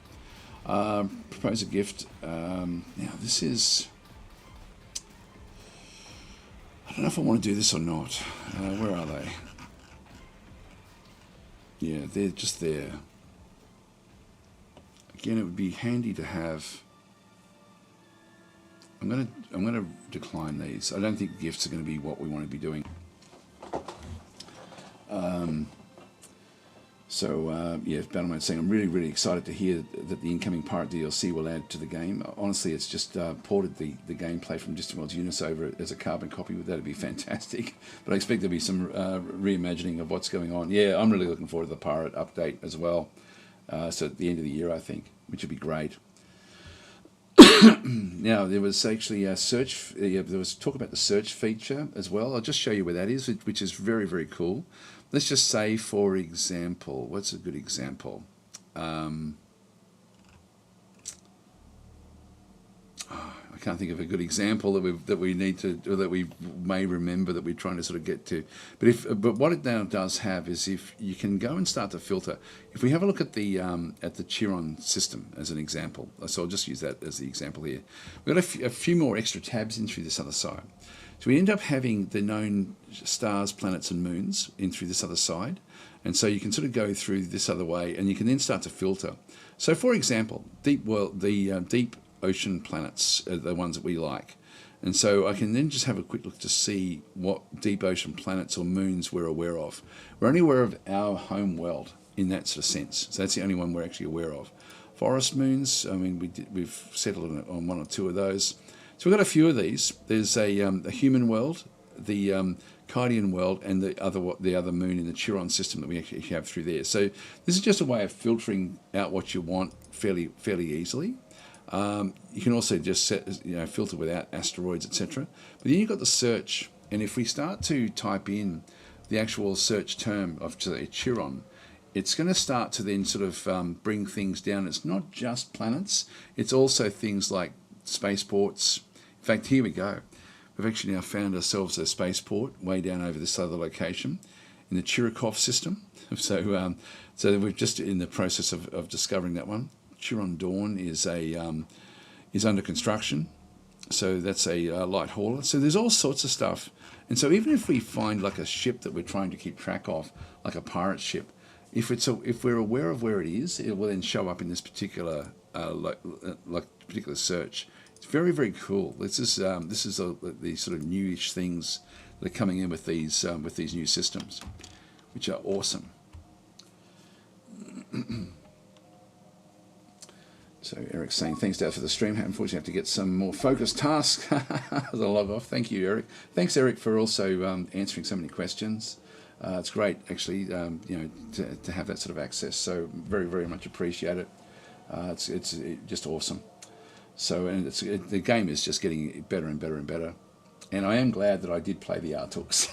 Propose a gift. Now this is. I don't know if I want to do this or not. Where are they? Yeah, they're just there. Again, it would be handy to have. I'm gonna decline these. I don't think gifts are going to be what we want to be doing. Yeah, Battleman's saying I'm really excited to hear that the incoming Pirate DLC will add to the game. Honestly, it's just ported the gameplay from Distant Worlds Unis over as a carbon copy. That'd be fantastic. But I expect there'll be some reimagining of what's going on. Yeah, I'm really looking forward to the Pirate update as well. So at the end of the year, I think, which would be great. Now, there was actually a search. There was talk about the search feature as well. I'll just show you where that is, which is very cool. Let's just say, for example, what's a good example? I can't think of a good example that we need to, or that we may remember that we're trying to sort of get to. But what it now does have is, if you can go and start to filter. If we have a look at the Chiron system as an example, so I'll just use that as the example here. We've got a few more extra tabs in through this other side. So we end up having the known stars, planets, and moons in through this other side. And so you can sort of go through this other way, and you can then start to filter. So, for example, deep ocean planets are the ones that we like. And so I can then just have a quick look to see what deep ocean planets or moons we're aware of. We're only aware of our home world in that sort of sense. So that's the only one we're actually aware of. Forest moons, I mean, we've settled on one or two of those. So we've got a few of these. There's a human world, the Kydian world, and the other moon in the Chiron system that we actually have through there. So this is just a way of filtering out what you want fairly easily. You can also just filter without asteroids, etc. But then you've got the search, and if we start to type in the actual search term of, say, Chiron, it's going to start to then sort of bring things down. It's not just planets; it's also things like spaceports. In fact, here we go. We've actually now found ourselves a spaceport way down over this other location in the Chirikov system. So we're just in the process of discovering that one. Chiron Dawn is under construction, so that's a light hauler. So there's all sorts of stuff, and so even if we find like a ship that we're trying to keep track of, like a pirate ship, if we're aware of where it is, it will then show up in this particular particular search. It's very cool. This is the sort of newish things that are coming in with these new systems, which are awesome. So Eric's saying, thanks, Dad, for the stream. Unfortunately, I have to get some more focused tasks as I log off. Thank you, Eric. Thanks, Eric, for also answering so many questions. It's great, actually, to have that sort of access. So very, very much appreciate it. It's just awesome. So, and the game is just getting better and better and better. And I am glad that I did play the Atuuks.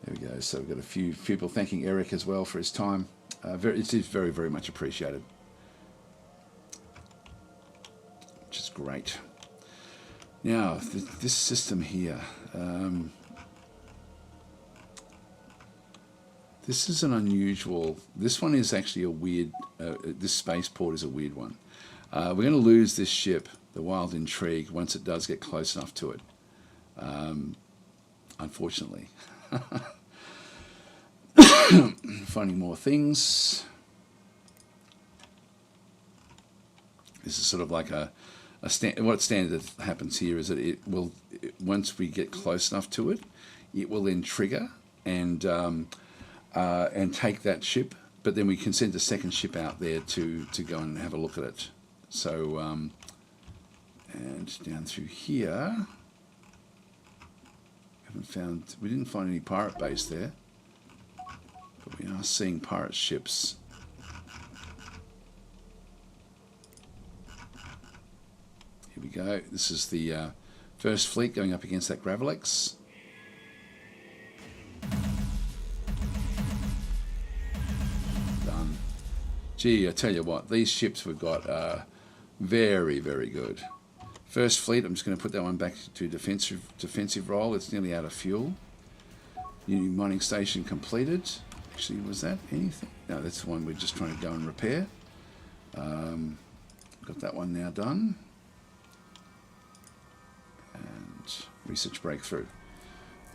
There we go. So we've got a few people thanking Eric as well for his time. It is very, very much appreciated, which is great. Now, this system here, this is an unusual, this one is actually a weird, this spaceport is a weird one. We're going to lose this ship, the Wild Intrigue, once it does get close enough to it, unfortunately. Finding more things. This is sort of like what standard happens here is that it will, once we get close enough to it, it will then trigger and take that ship, but then we can send a second ship out there to go and have a look at it. So and down through here, we didn't find any pirate base there. But we are seeing pirate ships. Here we go. This is the first fleet going up against that Gravelex. Done. Gee, I tell you what, these ships we've got are very, very good. First fleet, I'm just going to put that one back to defensive role. It's nearly out of fuel. New mining station completed. Actually, was that anything? No, that's the one we're just trying to go and repair. Got that one now done. And research breakthrough.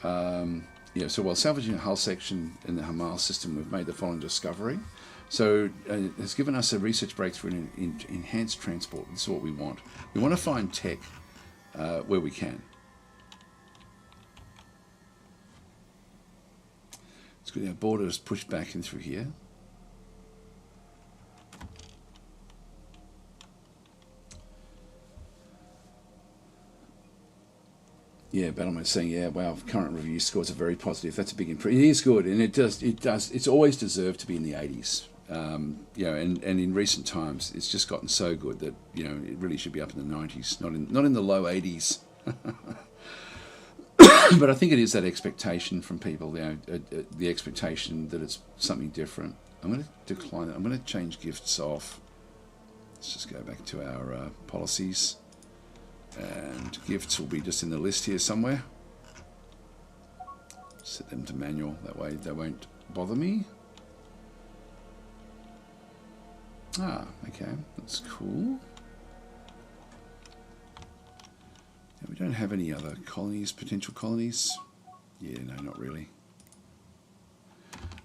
Yeah, so while salvaging a hull section in the Hamal system, we've made the following discovery. So it's given us a research breakthrough in enhanced transport. This is what we want. We want to find tech where we can. It's good. Our border is pushed back in through here. Yeah, Battleman's saying, yeah, wow, current review scores are very positive. That's a big improvement. It is good, and it's always deserved to be in the 80s. And in recent times, it's just gotten so good that, it really should be up in the 90s, not in the low 80s. But I think it is that expectation from people, the expectation that it's something different. I'm going to decline it. I'm going to change gifts off. Let's just go back to our policies. And gifts will be just in the list here somewhere. Set them to manual, that way they won't bother me. Ah, okay, that's cool. Now, we don't have any other colonies, potential colonies. Yeah, no, not really.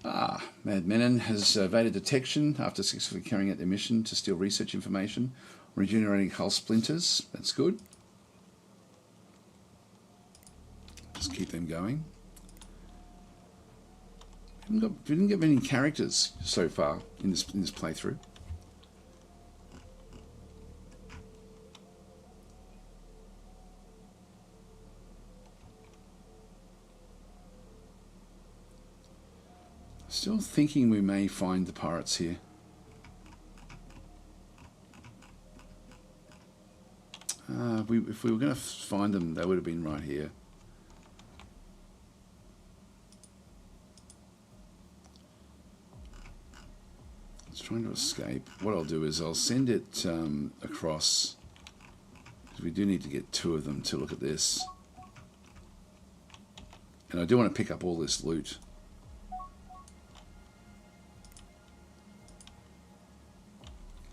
Ah, Mad Menon has evaded detection after successfully carrying out their mission to steal research information, regenerating hull splinters. That's good. Just keep them going. We didn't get many characters so far in this playthrough. Still thinking we may find the pirates here. If we were going to find them, they would have been right here. It's trying to escape. What I'll do is I'll send it across, because we do need to get two of them to look at this. And I do want to pick up all this loot.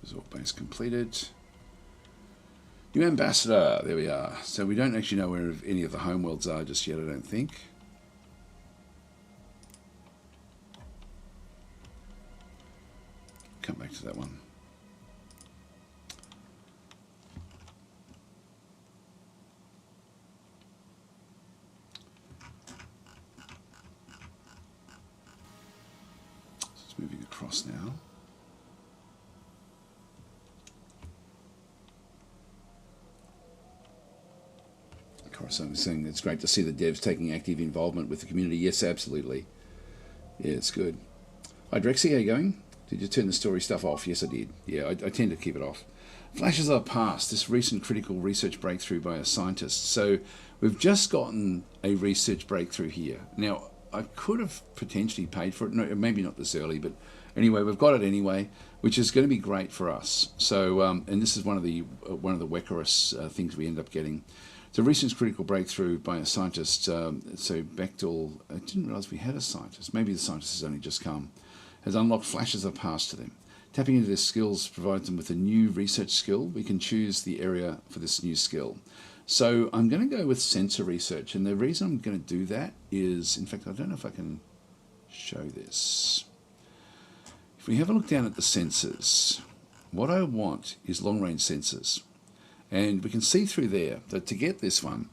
Resort base completed. New ambassador, there we are. So we don't actually know where any of the homeworlds are just yet, I don't think. Come back to that one. across now. I'm saying it's great to see the devs taking active involvement with the community. Yes, absolutely. Yeah, it's good. Hi, Drexy, how you going? Did you turn the story stuff off? Yes, I did. Yeah, I tend to keep it off. Flashes of the past, this recent critical research breakthrough by a scientist. So we've just gotten a research breakthrough here. Now, I could have potentially paid for it. No, maybe not this early, but anyway, we've got it anyway, which is going to be great for us. So, and this is one of the Wekkarus things we end up getting. It's a recent critical breakthrough by a scientist. So Bechtel, I didn't realise we had a scientist. Maybe the scientist has only just come. Has unlocked flashes of the past to them. Tapping into their skills provides them with a new research skill. We can choose the area for this new skill. So I'm going to go with sensor research. And the reason I'm going to do that is, in fact, I don't know if I can show this. If we have a look down at the sensors, what I want is long-range sensors. And we can see through there that to get this one,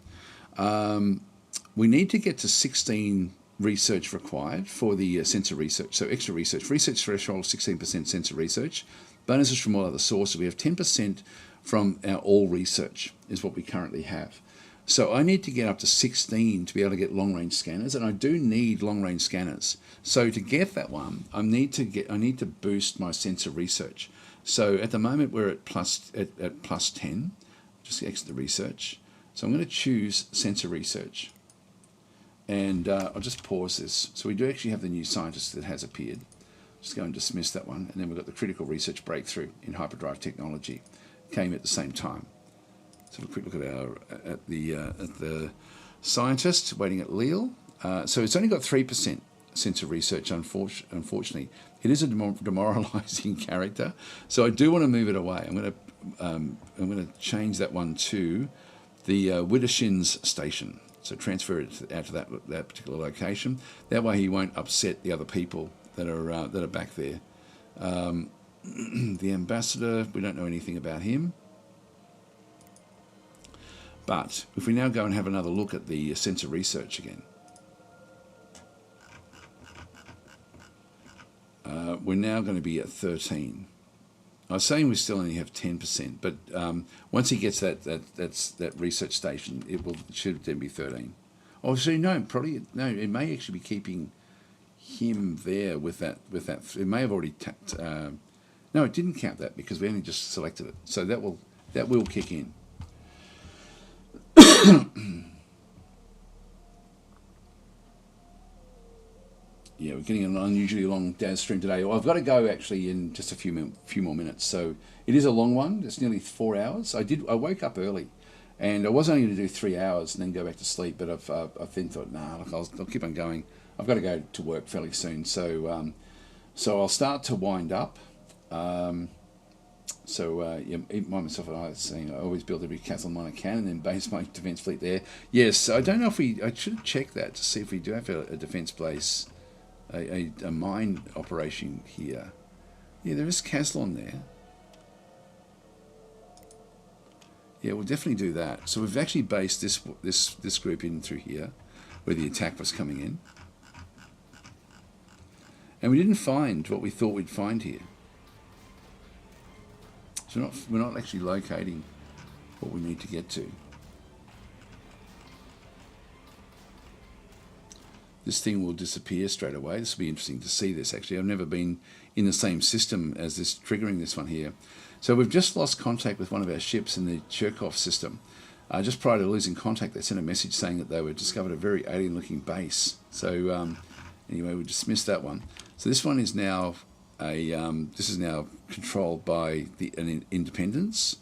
we need to get to 16 research required for the sensor research. So extra research. Research threshold, 16% sensor research. Bonuses from all other sources. We have 10% from our all research is what we currently have. So I need to get up to 16 to be able to get long-range scanners, and I do need long-range scanners. So to get that one, I need to boost my sensor research. So at the moment we're at plus 10. Just exit the research. So I'm going to choose sensor research. And I'll just pause this. So we do actually have the new scientist that has appeared. Just go and dismiss that one. And then we've got the critical research breakthrough in hyperdrive technology. Came at the same time. So have a quick look at the scientist waiting at Lille. So it's only got 3% sensor research, unfortunately. It is a demoralizing character. So I do want to move it away. I'm going to change that one to the Widdershins station. So transfer it out to that particular location. That way he won't upset the other people that are back there. The ambassador, we don't know anything about him. But if we now go and have another look at the sensor research again, we're now going to be at 13. I was saying we still only have 10%, but once he gets that research station, it should then be 13. Oh, so no, probably no. It may actually be keeping him there with that. It may have already tapped. No, it didn't count that because we only just selected it. So that will kick in. Yeah, we're getting an unusually long DAS stream today. Well, I've got to go actually in just a few more minutes. So it is a long one. It's nearly 4 hours. I woke up early, and I was only going to do 3 hours and then go back to sleep. But I've then thought, nah, look, I'll keep on going. I've got to go to work fairly soon. So I'll start to wind up. Even myself and I are saying I always build every castle mine I can and then base my defence fleet there. Yes, I don't know if I should check that to see if we do have a defence base. A mine operation here. Yeah, there is Caslon there. Yeah, we'll definitely do that. So we've actually based this group in through here, where the attack was coming in, and we didn't find what we thought we'd find here. So we're not actually locating what we need to get to. This thing will disappear straight away. This will be interesting to see this, actually. I've never been in the same system as this, triggering this one here. So we've just lost contact with one of our ships in the Cherkov system. Just prior to losing contact, they sent a message saying that they were discovered a very alien-looking base. So anyway, we dismissed that one. So this one is now controlled by an independence,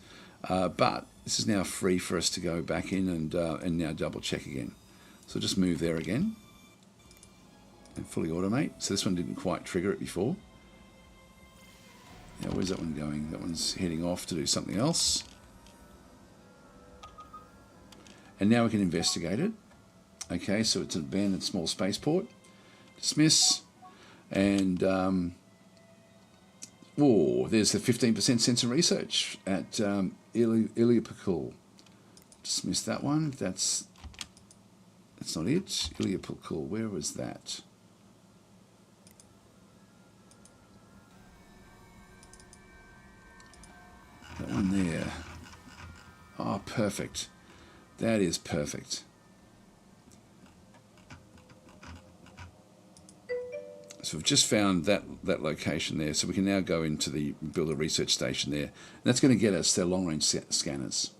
but this is now free for us to go back in and now double check again. So just move there again. And fully automate. So this one didn't quite trigger it before. Now where's that one going? That one's heading off to do something else. And now we can investigate it. Okay, so it's an abandoned small spaceport. Dismiss. And there's the 15% sensor research at Iliopakul. Dismiss that one. That's not it. Iliopakul, where was that? That one there. Oh, perfect. That is perfect. So we've just found that location there. So we can now go into build a research station there. And that's going to get us their long-range scanners.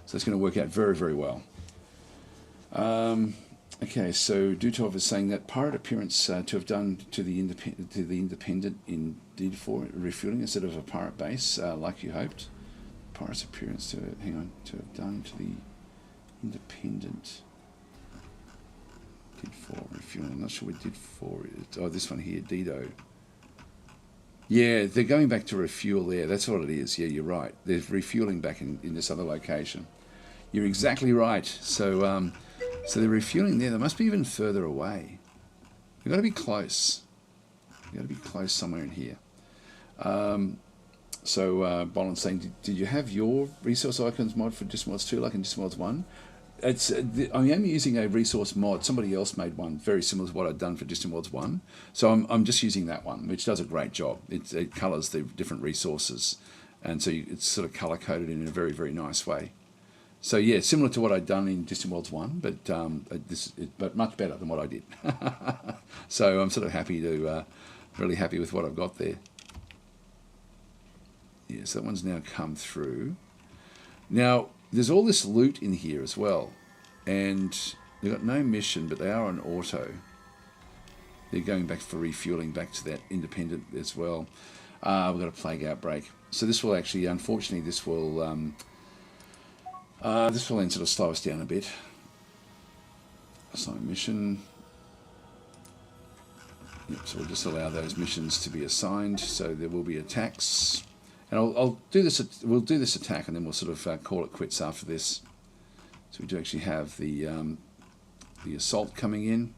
So that's going to work out very, very well. Okay, so Dutov is saying that pirate appearance to have done to the independent indeed for refueling instead of a pirate base, like you hoped. Pirate's appearance to have done to the independent. Did for refueling. I'm not sure we did for it. Oh, this one here, Dido. Yeah, they're going back to refuel there. That's what it is. Yeah, you're right. They're refueling back in this other location. You're exactly right. So, so they're refueling there. They must be even further away. We've got to be close. We've got to be close somewhere in here. So, Boland's saying, did you have your resource icons mod for DasTactic 2 like in DasTactic 1? I am using a resource mod. Somebody else made one very similar to what I'd done for DasTactic 1. So I'm just using that one, which does a great job. It colours the different resources. And so it's sort of colour-coded in a very, very nice way. So yeah, similar to what I'd done in DasTactic 1, but much better than what I did. So I'm sort of really happy with what I've got there. Yes, that one's now come through. Now, there's all this loot in here as well, and they've got no mission, but they are on auto. They're going back for refueling back to that independent as well. We've got a plague outbreak, so this will actually, unfortunately, this will then sort of slow us down a bit. Assign mission. Yep, so we'll just allow those missions to be assigned. So there will be attacks. And I'll do this. We'll do this attack, and then we'll sort of call it quits after this. So we do actually have the assault coming in.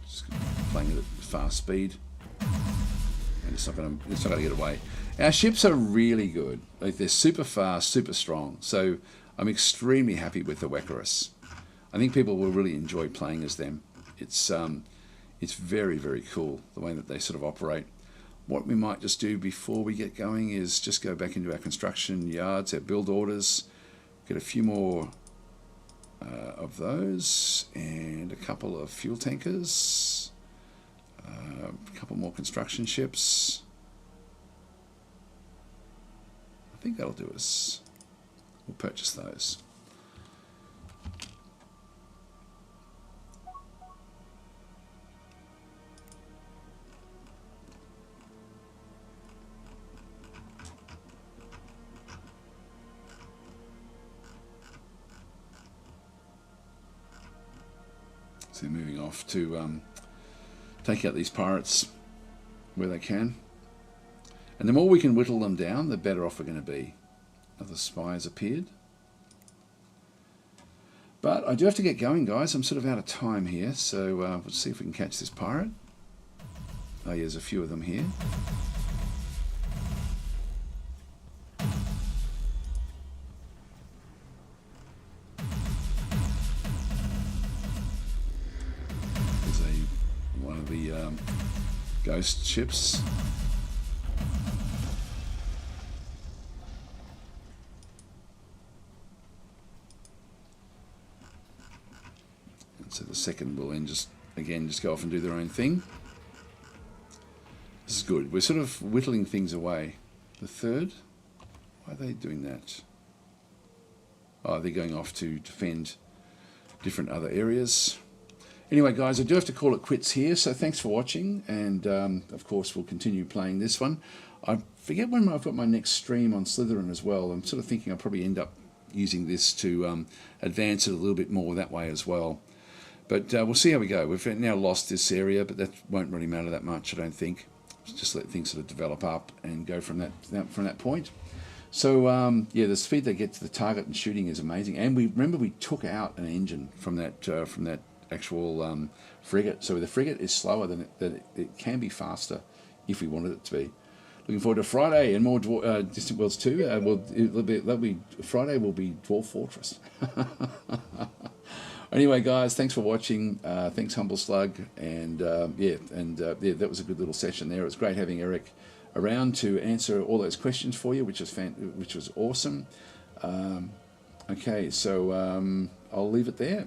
Just playing it at fast speed, and it's not going to get away. Our ships are really good. Like, they're super fast, super strong. So I'm extremely happy with the Wekkarus. I think people will really enjoy playing as them. It's very, very cool the way that they sort of operate. What we might just do before we get going is just go back into our construction yards, our build orders, get a few more of those, and a couple of fuel tankers, a couple more construction ships. I think that'll do us. We'll purchase those. So they're moving off to take out these pirates where they can. And the more we can whittle them down, the better off we're going to be. Another spy has appeared. But I do have to get going, guys. I'm sort of out of time here, so we'll see if we can catch this pirate. Oh, yeah, there's a few of them here. There's one of the ghost ships. So the second will then just go off and do their own thing. This is good. We're sort of whittling things away. The third, why are they doing that? Oh, they're going off to defend different other areas. Anyway, guys, I do have to call it quits here. So thanks for watching, and of course we'll continue playing this one. I forget when I've got my next stream on Slytherin as well. I'm sort of thinking I'll probably end up using this to advance it a little bit more that way as well. But we'll see how we go. We've now lost this area, but that won't really matter that much, I don't think. Just let things sort of develop up and go from that point. So yeah, the speed they get to the target and shooting is amazing. And we took out an engine from that actual frigate. So the frigate is slower than it can be faster if we wanted it to be. Looking forward to Friday and more Distant Worlds 2. Friday will be Dwarf Fortress. Anyway, guys, thanks for watching. Thanks, Humble Slug, and yeah, that was a good little session there. It was great having Eric around to answer all those questions for you, which was awesome. Okay, so I'll leave it there.